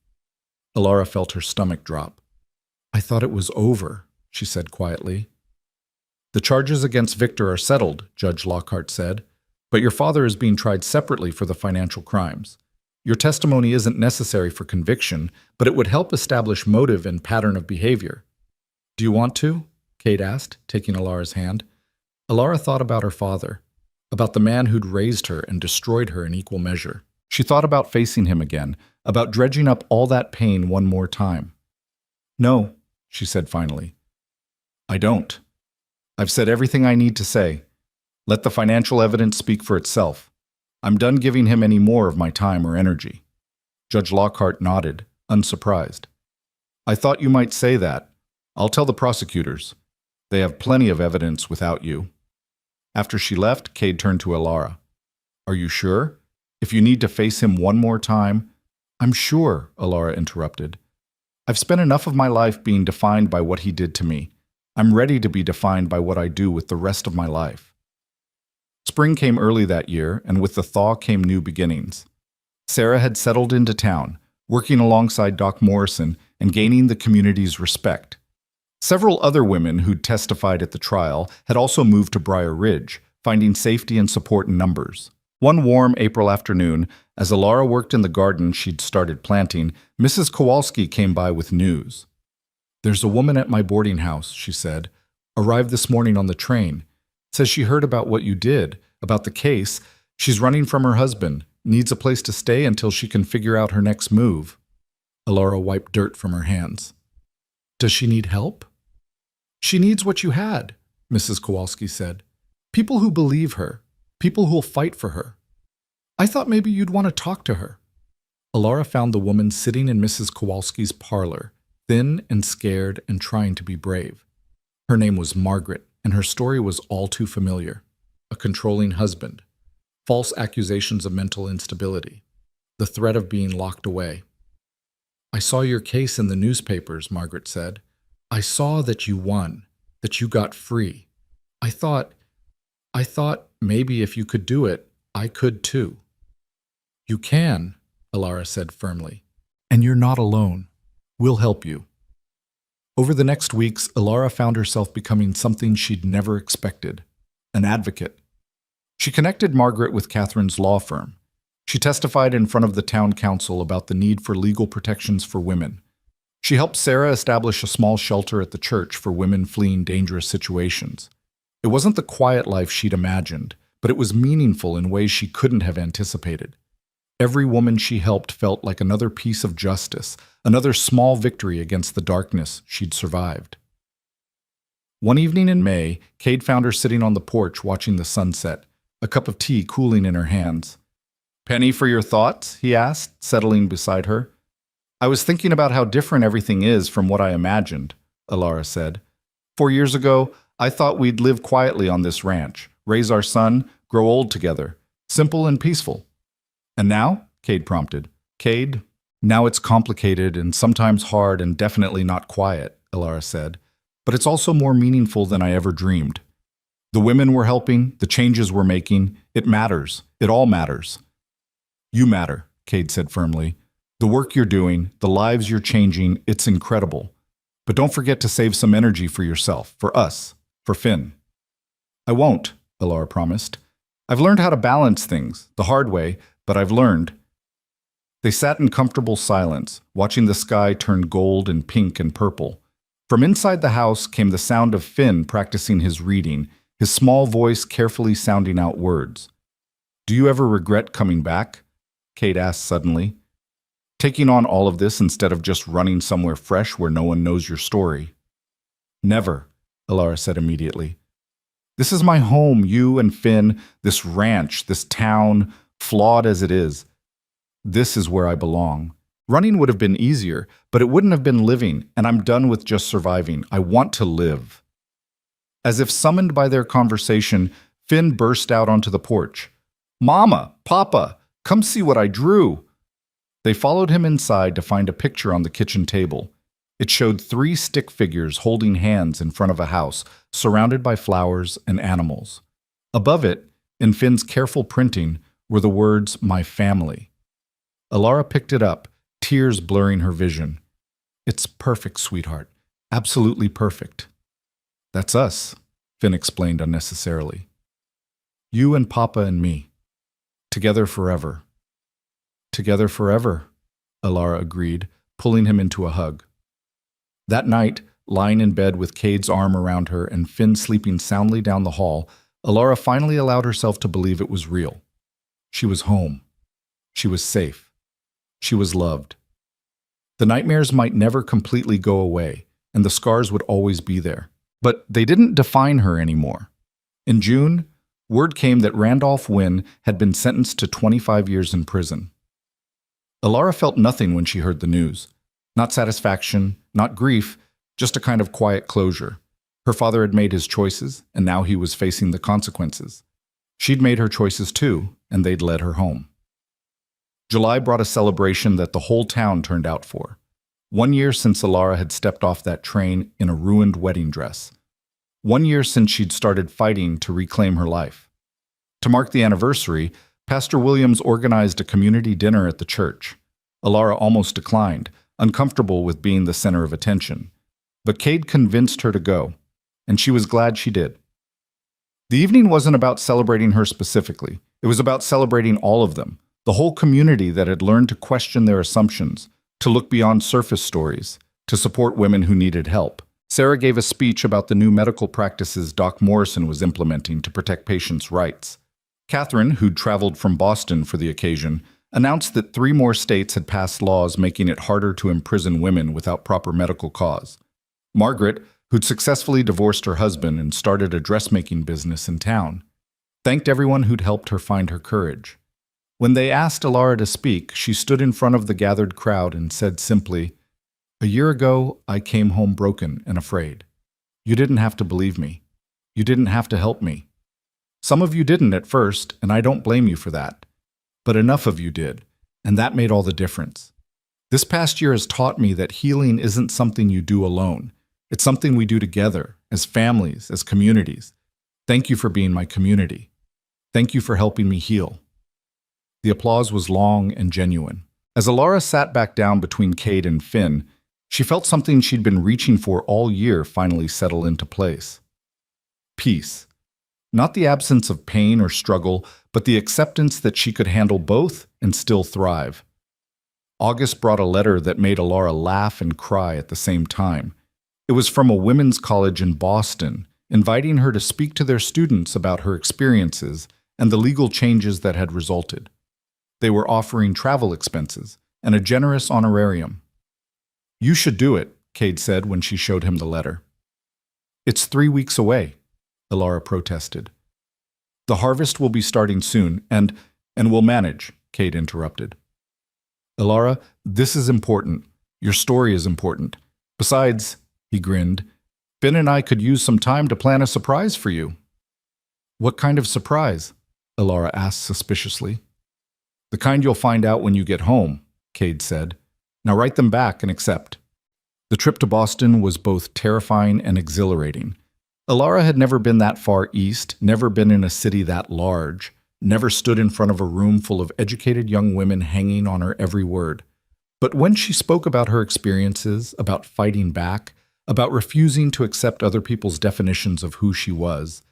Elara felt her stomach drop. "I thought it was over," she said quietly. "The charges against Victor are settled," Judge Lockhart said, "but your father is being tried separately for the financial crimes. Your testimony isn't necessary for conviction, but it would help establish motive and pattern of behavior." "Do you want to?" Cade asked, taking Elara's hand. Elara thought about her father, about the man who'd raised her and destroyed her in equal measure. She thought about facing him again, about dredging up all that pain one more time. "No," she said finally. "I don't. I've said everything I need to say. Let the financial evidence speak for itself. I'm done giving him any more of my time or energy." Judge Lockhart nodded, unsurprised. "I thought you might say that. I'll tell the prosecutors. They have plenty of evidence without you." After she left, Cade turned to Elara. "Are you sure? If you need to face him one more time—" "I'm sure," Elara interrupted. "I've spent enough of my life being defined by what he did to me. I'm ready to be defined by what I do with the rest of my life." Spring came early that year, and with the thaw came new beginnings. Sarah had settled into town, working alongside Doc Morrison and gaining the community's respect. Several other women who'd testified at the trial had also moved to Briar Ridge, finding safety and support in numbers. One warm April afternoon, as Elara worked in the garden she'd started planting, Mrs. Kowalski came by with news. "There's a woman at my boarding house," she said. "Arrived this morning on the train. Says she heard about what you did, about the case. She's running from her husband, needs a place to stay until she can figure out her next move." Elara wiped dirt from her hands. "Does she need help?" "She needs what you had," Mrs. Kowalski said. "People who believe her, people who'll fight for her. I thought maybe you'd want to talk to her." Elara found the woman sitting in Mrs. Kowalski's parlor, thin and scared and trying to be brave. Her name was Margaret, and her story was all too familiar. A controlling husband, false accusations of mental instability, the threat of being locked away. "I saw your case in the newspapers," Margaret said. "I saw that you won, that you got free. I thought maybe if you could do it, I could too." "You can," Elara said firmly. "And you're not alone. We'll help you." Over the next weeks, Elara found herself becoming something she'd never expected, an advocate. She connected Margaret with Catherine's law firm. She testified in front of the town council about the need for legal protections for women. She helped Sarah establish a small shelter at the church for women fleeing dangerous situations. It wasn't the quiet life she'd imagined, but it was meaningful in ways she couldn't have anticipated. Every woman she helped felt like another piece of justice, another small victory against the darkness she'd survived. One evening in May, Cade found her sitting on the porch watching the sunset, a cup of tea cooling in her hands. "Penny for your thoughts?" he asked, settling beside her. "I was thinking about how different everything is from what I imagined," Elara said. 4 years ago, I thought we'd live quietly on this ranch, raise our son, grow old together, simple and peaceful." "And now?" Cade prompted. "Cade, now it's complicated and sometimes hard and definitely not quiet," Elara said. "But it's also more meaningful than I ever dreamed. The women we're helping, the changes we're making, it matters. It all matters." "You matter," Cade said firmly. "The work you're doing, the lives you're changing, it's incredible. But don't forget to save some energy for yourself, for us, for Finn." "I won't," Elara promised. "I've learned how to balance things, the hard way, but I've learned." They sat in comfortable silence, watching the sky turn gold and pink and purple. From inside the house came the sound of Finn practicing his reading, his small voice carefully sounding out words. "Do you ever regret coming back?" Kate asked suddenly. "Taking on all of this instead of just running somewhere fresh where no one knows your story?" "Never," Alara said immediately. "This is my home, you and Finn, this ranch, this town, flawed as it is. This is where I belong. Running would have been easier, but it wouldn't have been living, and I'm done with just surviving. I want to live." As if summoned by their conversation, Finn burst out onto the porch. "Mama, Papa, come see what I drew." They followed him inside to find a picture on the kitchen table. It showed 3 stick figures holding hands in front of a house, surrounded by flowers and animals. Above it, in Finn's careful printing, were the words, "My family." Alara picked it up, tears blurring her vision. "It's perfect, sweetheart. Absolutely perfect." "That's us," Finn explained unnecessarily. "You and Papa and me. Together forever." "Together forever," Alara agreed, pulling him into a hug. That night, lying in bed with Cade's arm around her and Finn sleeping soundly down the hall, Alara finally allowed herself to believe it was real. She was home. She was safe. She was loved. The nightmares might never completely go away, and the scars would always be there. But they didn't define her anymore. In June, word came that Randolph Wynn had been sentenced to 25 years in prison. Alara felt nothing when she heard the news. Not satisfaction, not grief, just a kind of quiet closure. Her father had made his choices, and now he was facing the consequences. She'd made her choices too, and they'd led her home. July brought a celebration that the whole town turned out for. 1 year since Alara had stepped off that train in a ruined wedding dress. 1 year since she'd started fighting to reclaim her life. To mark the anniversary, Pastor Williams organized a community dinner at the church. Alara almost declined, uncomfortable with being the center of attention. But Cade convinced her to go, and she was glad she did. The evening wasn't about celebrating her specifically. It was about celebrating all of them, the whole community that had learned to question their assumptions, to look beyond surface stories, to support women who needed help. Sarah gave a speech about the new medical practices Doc Morrison was implementing to protect patients' rights. Catherine, who'd traveled from Boston for the occasion, announced that 3 more states had passed laws making it harder to imprison women without proper medical cause. Margaret, who'd successfully divorced her husband and started a dressmaking business in town, thanked everyone who'd helped her find her courage. When they asked Alara to speak, she stood in front of the gathered crowd and said simply, "A year ago, I came home broken and afraid. You didn't have to believe me. You didn't have to help me. Some of you didn't at first, and I don't blame you for that. But enough of you did, and that made all the difference. This past year has taught me that healing isn't something you do alone. It's something we do together, as families, as communities. Thank you for being my community. Thank you for helping me heal." The applause was long and genuine. As Alara sat back down between Cade and Finn, she felt something she'd been reaching for all year finally settle into place. Peace. Not the absence of pain or struggle, but the acceptance that she could handle both and still thrive. August brought a letter that made Alara laugh and cry at the same time. It was from a women's college in Boston, inviting her to speak to their students about her experiences and the legal changes that had resulted. They were offering travel expenses and a generous honorarium. "You should do it," Cade said when she showed him the letter. "It's 3 weeks away," Alara protested. "The harvest will be starting soon, and we'll manage," Cade interrupted. "Alara, this is important. Your story is important. Besides," he grinned, "Finn and I could use some time to plan a surprise for you." "What kind of surprise?" Alara asked suspiciously. "The kind you'll find out when you get home," Cade said. "Now write them back and accept." The trip to Boston was both terrifying and exhilarating. Alara had never been that far east, never been in a city that large, never stood in front of a room full of educated young women hanging on her every word. But when she spoke about her experiences, about fighting back, about refusing to accept other people's definitions of who she was,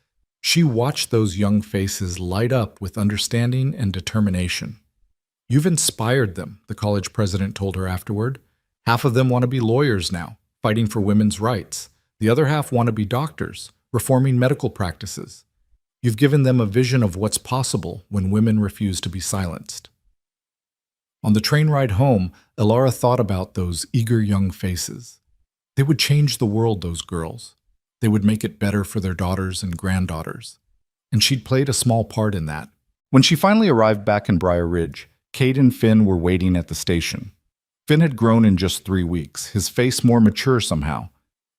she watched those young faces light up with understanding and determination. You've inspired them, the college president told her afterward. Half of them want to be lawyers now, fighting for women's rights. The other half want to be doctors, reforming medical practices. You've given them a vision of what's possible when women refuse to be silenced. On the train ride home, Elara thought about those eager young faces. They would change the world, those girls. They would make it better for their daughters and granddaughters. And she'd played a small part in that. When she finally arrived back in Briar Ridge, Cade and Finn were waiting at the station. Finn had grown in just 3 weeks, his face more mature somehow.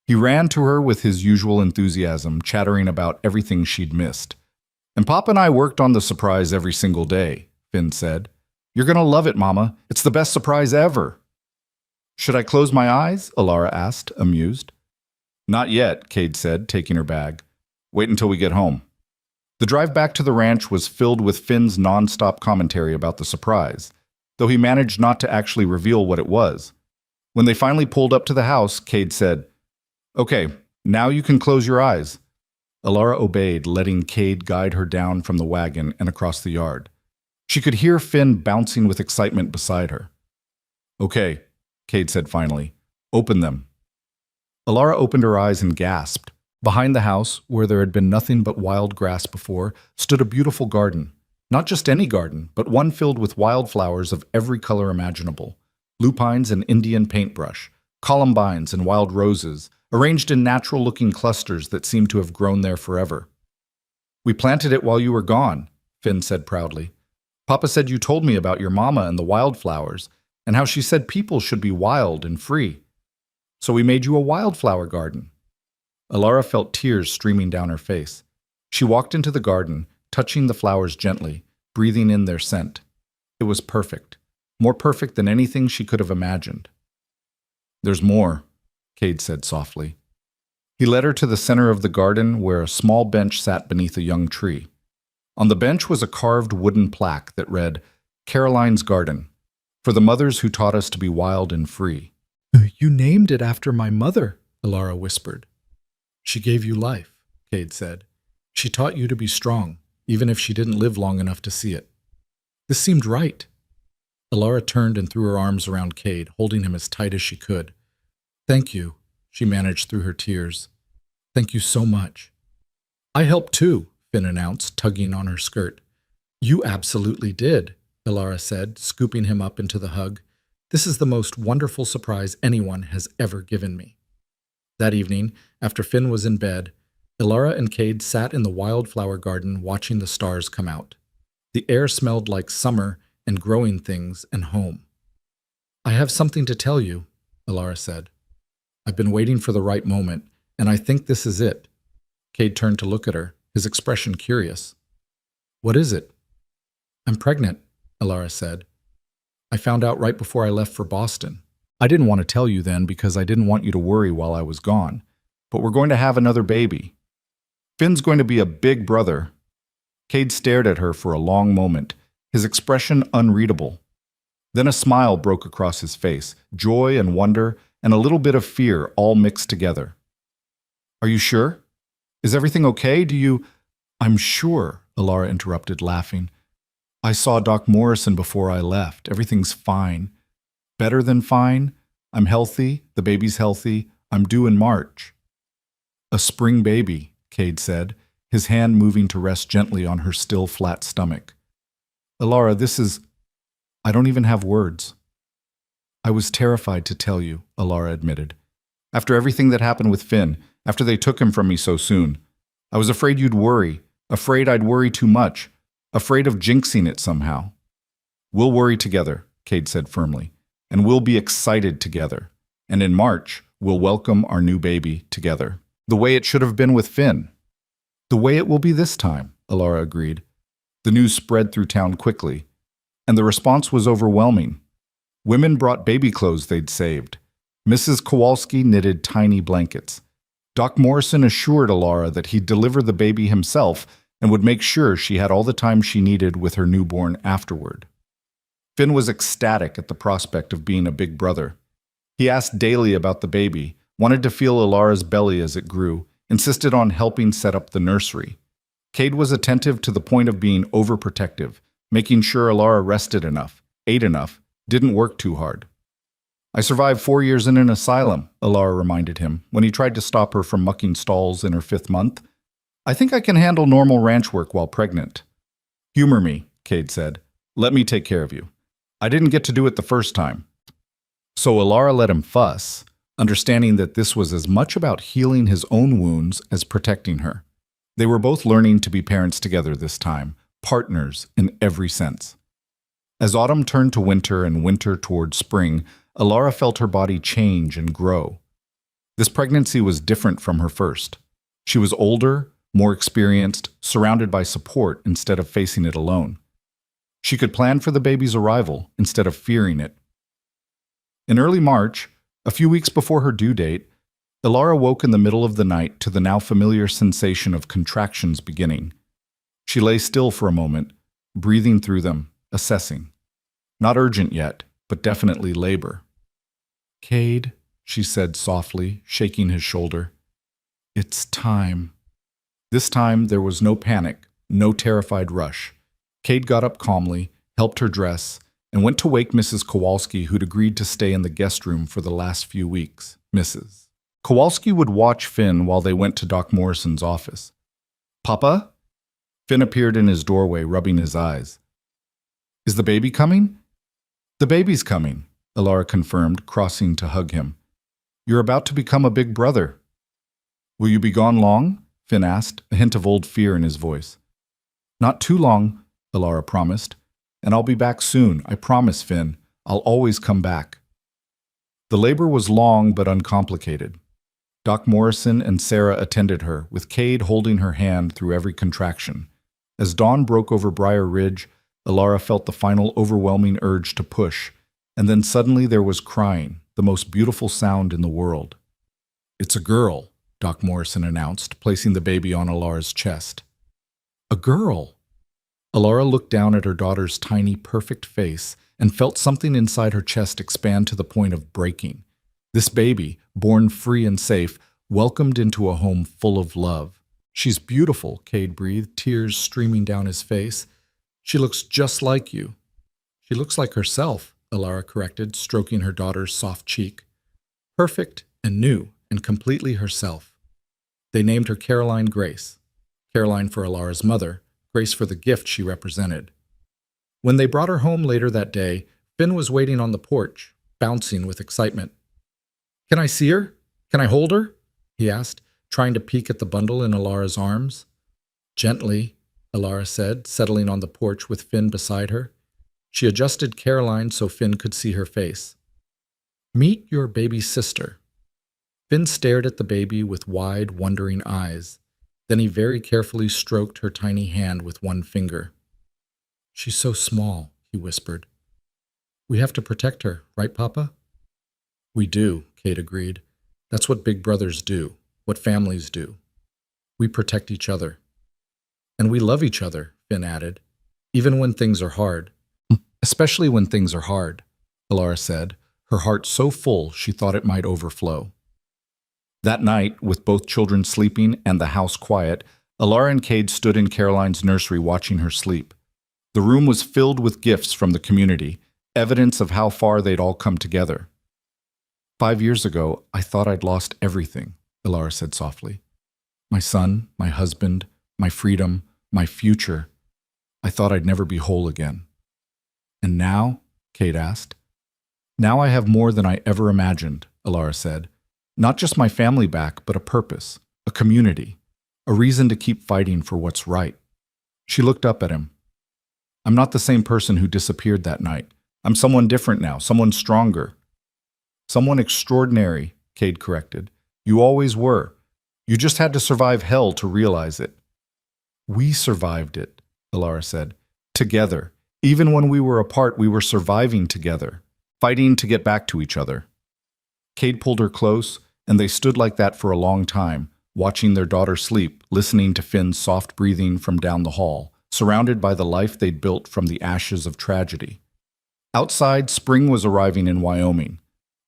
He ran to her with his usual enthusiasm, chattering about everything she'd missed. "And Pop and I worked on the surprise every single day," Finn said. "You're going to love it, Mama. It's the best surprise ever." "Should I close my eyes?" Elara asked, amused. "Not yet," Cade said, taking her bag. "Wait until we get home." The drive back to the ranch was filled with Finn's non-stop commentary about the surprise, though he managed not to actually reveal what it was. When they finally pulled up to the house, Cade said, "Okay, now you can close your eyes." Elara obeyed, letting Cade guide her down from the wagon and across the yard. She could hear Finn bouncing with excitement beside her. "Okay," Cade said finally. "Open them." Elara opened her eyes and gasped. Behind the house, where there had been nothing but wild grass before, stood a beautiful garden. Not just any garden, but one filled with wildflowers of every color imaginable. Lupines and Indian paintbrush, columbines and wild roses, arranged in natural-looking clusters that seemed to have grown there forever. "We planted it while you were gone," Finn said proudly. "Papa said you told me about your mama and the wildflowers, and how she said people should be wild and free. So we made you a wildflower garden." Elara felt tears streaming down her face. She walked into the garden, touching the flowers gently, breathing in their scent. It was perfect, more perfect than anything she could have imagined. "There's more," Cade said softly. He led her to the center of the garden where a small bench sat beneath a young tree. On the bench was a carved wooden plaque that read, "Caroline's Garden, for the mothers who taught us to be wild and free." "You named it after my mother," Elara whispered. "She gave you life," Cade said. "She taught you to be strong, even if she didn't live long enough to see it." This seemed right. Elara turned and threw her arms around Cade, holding him as tight as she could. "Thank you," she managed through her tears. "Thank you so much." "I helped too," Finn announced, tugging on her skirt. "You absolutely did," Elara said, scooping him up into the hug. "This is the most wonderful surprise anyone has ever given me." That evening, after Finn was in bed, Elara and Cade sat in the wildflower garden watching the stars come out. The air smelled like summer and growing things and home. "I have something to tell you," Elara said. "I've been waiting for the right moment, and I think this is it." Cade turned to look at her, his expression curious. "What is it?" "I'm pregnant," Elara said. "I found out right before I left for Boston. I didn't want to tell you then because I didn't want you to worry while I was gone, but we're going to have another baby. Finn's going to be a big brother." Cade stared at her for a long moment, his expression unreadable. Then a smile broke across his face, joy and wonder and a little bit of fear all mixed together. "Are you sure? Is everything okay? Do you—" "I'm sure," Elara interrupted, laughing. "I saw Doc Morrison before I left. Everything's fine. Better than fine. I'm healthy, the baby's healthy. I'm due in March." "A spring baby," Cade said, his hand moving to rest gently on her still flat stomach. "Elara, this is— I don't even have words." "I was terrified to tell you," Elara admitted. "After everything that happened with Finn, after they took him from me so soon, I was afraid you'd worry, afraid I'd worry too much, afraid of jinxing it somehow." "We'll worry together," Cade said firmly, "and we'll be excited together. And in March, we'll welcome our new baby together. The way it should have been with Finn." "The way it will be this time," Elara agreed. The news spread through town quickly, and the response was overwhelming. Women brought baby clothes they'd saved. Mrs. Kowalski knitted tiny blankets. Doc Morrison assured Elara that he'd deliver the baby himself and would make sure she had all the time she needed with her newborn afterward. Finn was ecstatic at the prospect of being a big brother. He asked daily about the baby, wanted to feel Elara's belly as it grew, insisted on helping set up the nursery. Cade was attentive to the point of being overprotective, making sure Elara rested enough, ate enough, didn't work too hard. I survived 4 years in an asylum, Alara reminded him, when he tried to stop her from mucking stalls in her 5th month. I think I can handle normal ranch work while pregnant. Humor me, Cade said. Let me take care of you. I didn't get to do it the first time. So Alara let him fuss, understanding that this was as much about healing his own wounds as protecting her. They were both learning to be parents together this time, partners in every sense. As autumn turned to winter and winter toward spring, Alara felt her body change and grow. This pregnancy was different from her first. She was older, more experienced, surrounded by support instead of facing it alone. She could plan for the baby's arrival instead of fearing it. In early March, a few weeks before her due date, Alara woke in the middle of the night to the now familiar sensation of contractions beginning. She lay still for a moment, breathing through them, assessing. Not urgent yet, but definitely labor. Cade, she said softly, shaking his shoulder. It's time. This time there was no panic, no terrified rush. Cade got up calmly, helped her dress, and went to wake Mrs. Kowalski, who'd agreed to stay in the guest room for the last few weeks. Mrs. Kowalski would watch Finn while they went to Doc Morrison's office. Papa? Finn appeared in his doorway, rubbing his eyes. Is the baby coming? The baby's coming, Alara confirmed, crossing to hug him. You're about to become a big brother. Will you be gone long? Finn asked, a hint of old fear in his voice. Not too long, Alara promised. And I'll be back soon, I promise, Finn. I'll always come back. The labor was long but uncomplicated. Doc Morrison and Sarah attended her, with Cade holding her hand through every contraction. As dawn broke over Briar Ridge, Alara felt the final overwhelming urge to push, and then suddenly there was crying, the most beautiful sound in the world. It's a girl, Doc Morrison announced, placing the baby on Alara's chest. A girl! Alara looked down at her daughter's tiny, perfect face and felt something inside her chest expand to the point of breaking. This baby, born free and safe, welcomed into a home full of love. She's beautiful, Cade breathed, tears streaming down his face. She looks just like you. She looks like herself, Alara corrected, stroking her daughter's soft cheek. Perfect and new and completely herself. They named her Caroline Grace. Caroline for Alara's mother, Grace for the gift she represented. When they brought her home later that day, Finn was waiting on the porch, bouncing with excitement. Can I see her? Can I hold her? He asked, trying to peek at the bundle in Alara's arms. Gently, Alara said, settling on the porch with Finn beside her. She adjusted Caroline so Finn could see her face. Meet your baby sister. Finn stared at the baby with wide, wondering eyes. Then he very carefully stroked her tiny hand with one finger. She's so small, he whispered. We have to protect her, right, Papa? We do, Kate agreed. That's what big brothers do, what families do. We protect each other. And we love each other, Finn added, even when things are hard. Especially when things are hard, Alara said, her heart so full she thought it might overflow. That night, with both children sleeping and the house quiet, Alara and Cade stood in Caroline's nursery watching her sleep. The room was filled with gifts from the community, evidence of how far they'd all come together. 5 years ago, I thought I'd lost everything, Alara said softly. My son, my husband, my freedom, my future. I thought I'd never be whole again. And now? Cade asked. Now I have more than I ever imagined, Alara said. Not just my family back, but a purpose, a community, a reason to keep fighting for what's right. She looked up at him. I'm not the same person who disappeared that night. I'm someone different now, someone stronger. Someone extraordinary, Cade corrected. You always were. You just had to survive hell to realize it. We survived it, Alara said. Together. Even when we were apart, we were surviving together, fighting to get back to each other. Cade pulled her close, and they stood like that for a long time, watching their daughter sleep, listening to Finn's soft breathing from down the hall, surrounded by the life they'd built from the ashes of tragedy. Outside, spring was arriving in Wyoming.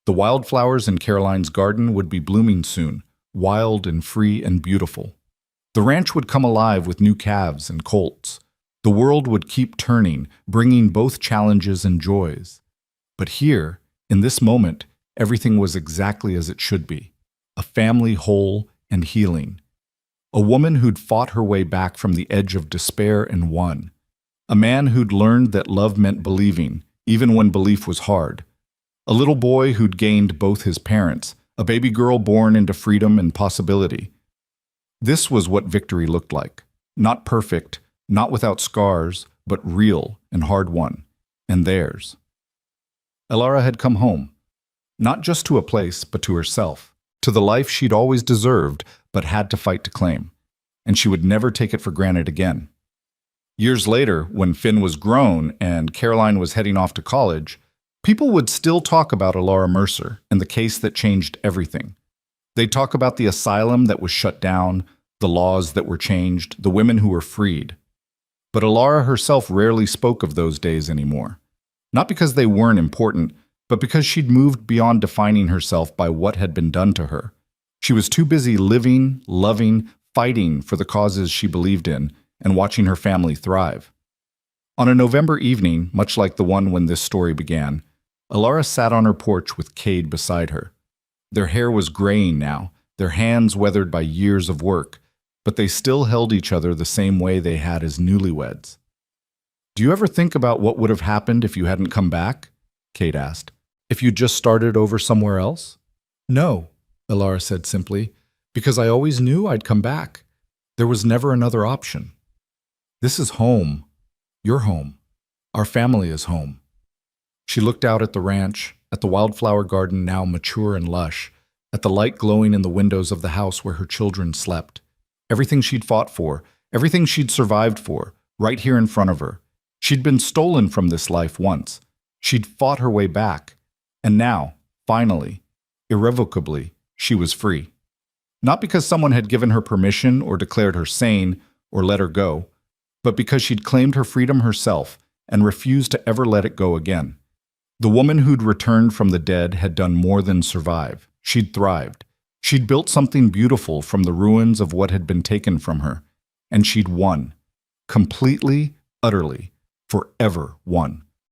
The wildflowers in Caroline's garden would be blooming soon, wild and free and beautiful. The ranch would come alive with new calves and colts. The world would keep turning, bringing both challenges and joys. But here, in this moment, everything was exactly as it should be. A family whole and healing. A woman who'd fought her way back from the edge of despair and won. A man who'd learned that love meant believing, even when belief was hard. A little boy who'd gained both his parents, a baby girl born into freedom and possibility. This was what victory looked like. Not perfect, not without scars, but real and hard-won. And theirs. Elara had come home. Not just to a place, but to herself. To the life she'd always deserved, but had to fight to claim. And she would never take it for granted again. Years later, when Finn was grown and Caroline was heading off to college, people would still talk about Elara Mercer and the case that changed everything. They'd talk about the asylum that was shut down, the laws that were changed, the women who were freed. But Elara herself rarely spoke of those days anymore. Not because they weren't important, but because she'd moved beyond defining herself by what had been done to her. She was too busy living, loving, fighting for the causes she believed in, and watching her family thrive. On a November evening, much like the one when this story began, Elara sat on her porch with Cade beside her. Their hair was graying now, their hands weathered by years of work, but they still held each other the same way they had as newlyweds. "Do you ever think about what would have happened if you hadn't come back?" Cade asked. "If you'd just started over somewhere else?" "No," Elara said simply, "because I always knew I'd come back. There was never another option. This is home. Your home. Our family is home." She looked out at the ranch, at the wildflower garden now mature and lush, at the light glowing in the windows of the house where her children slept. Everything she'd fought for, everything she'd survived for, right here in front of her. She'd been stolen from this life once. She'd fought her way back. And now, finally, irrevocably, she was free. Not because someone had given her permission or declared her sane or let her go, but because she'd claimed her freedom herself and refused to ever let it go again. The woman who'd returned from the dead had done more than survive. She'd thrived. She'd built something beautiful from the ruins of what had been taken from her. And she'd won. Completely, utterly, forever won.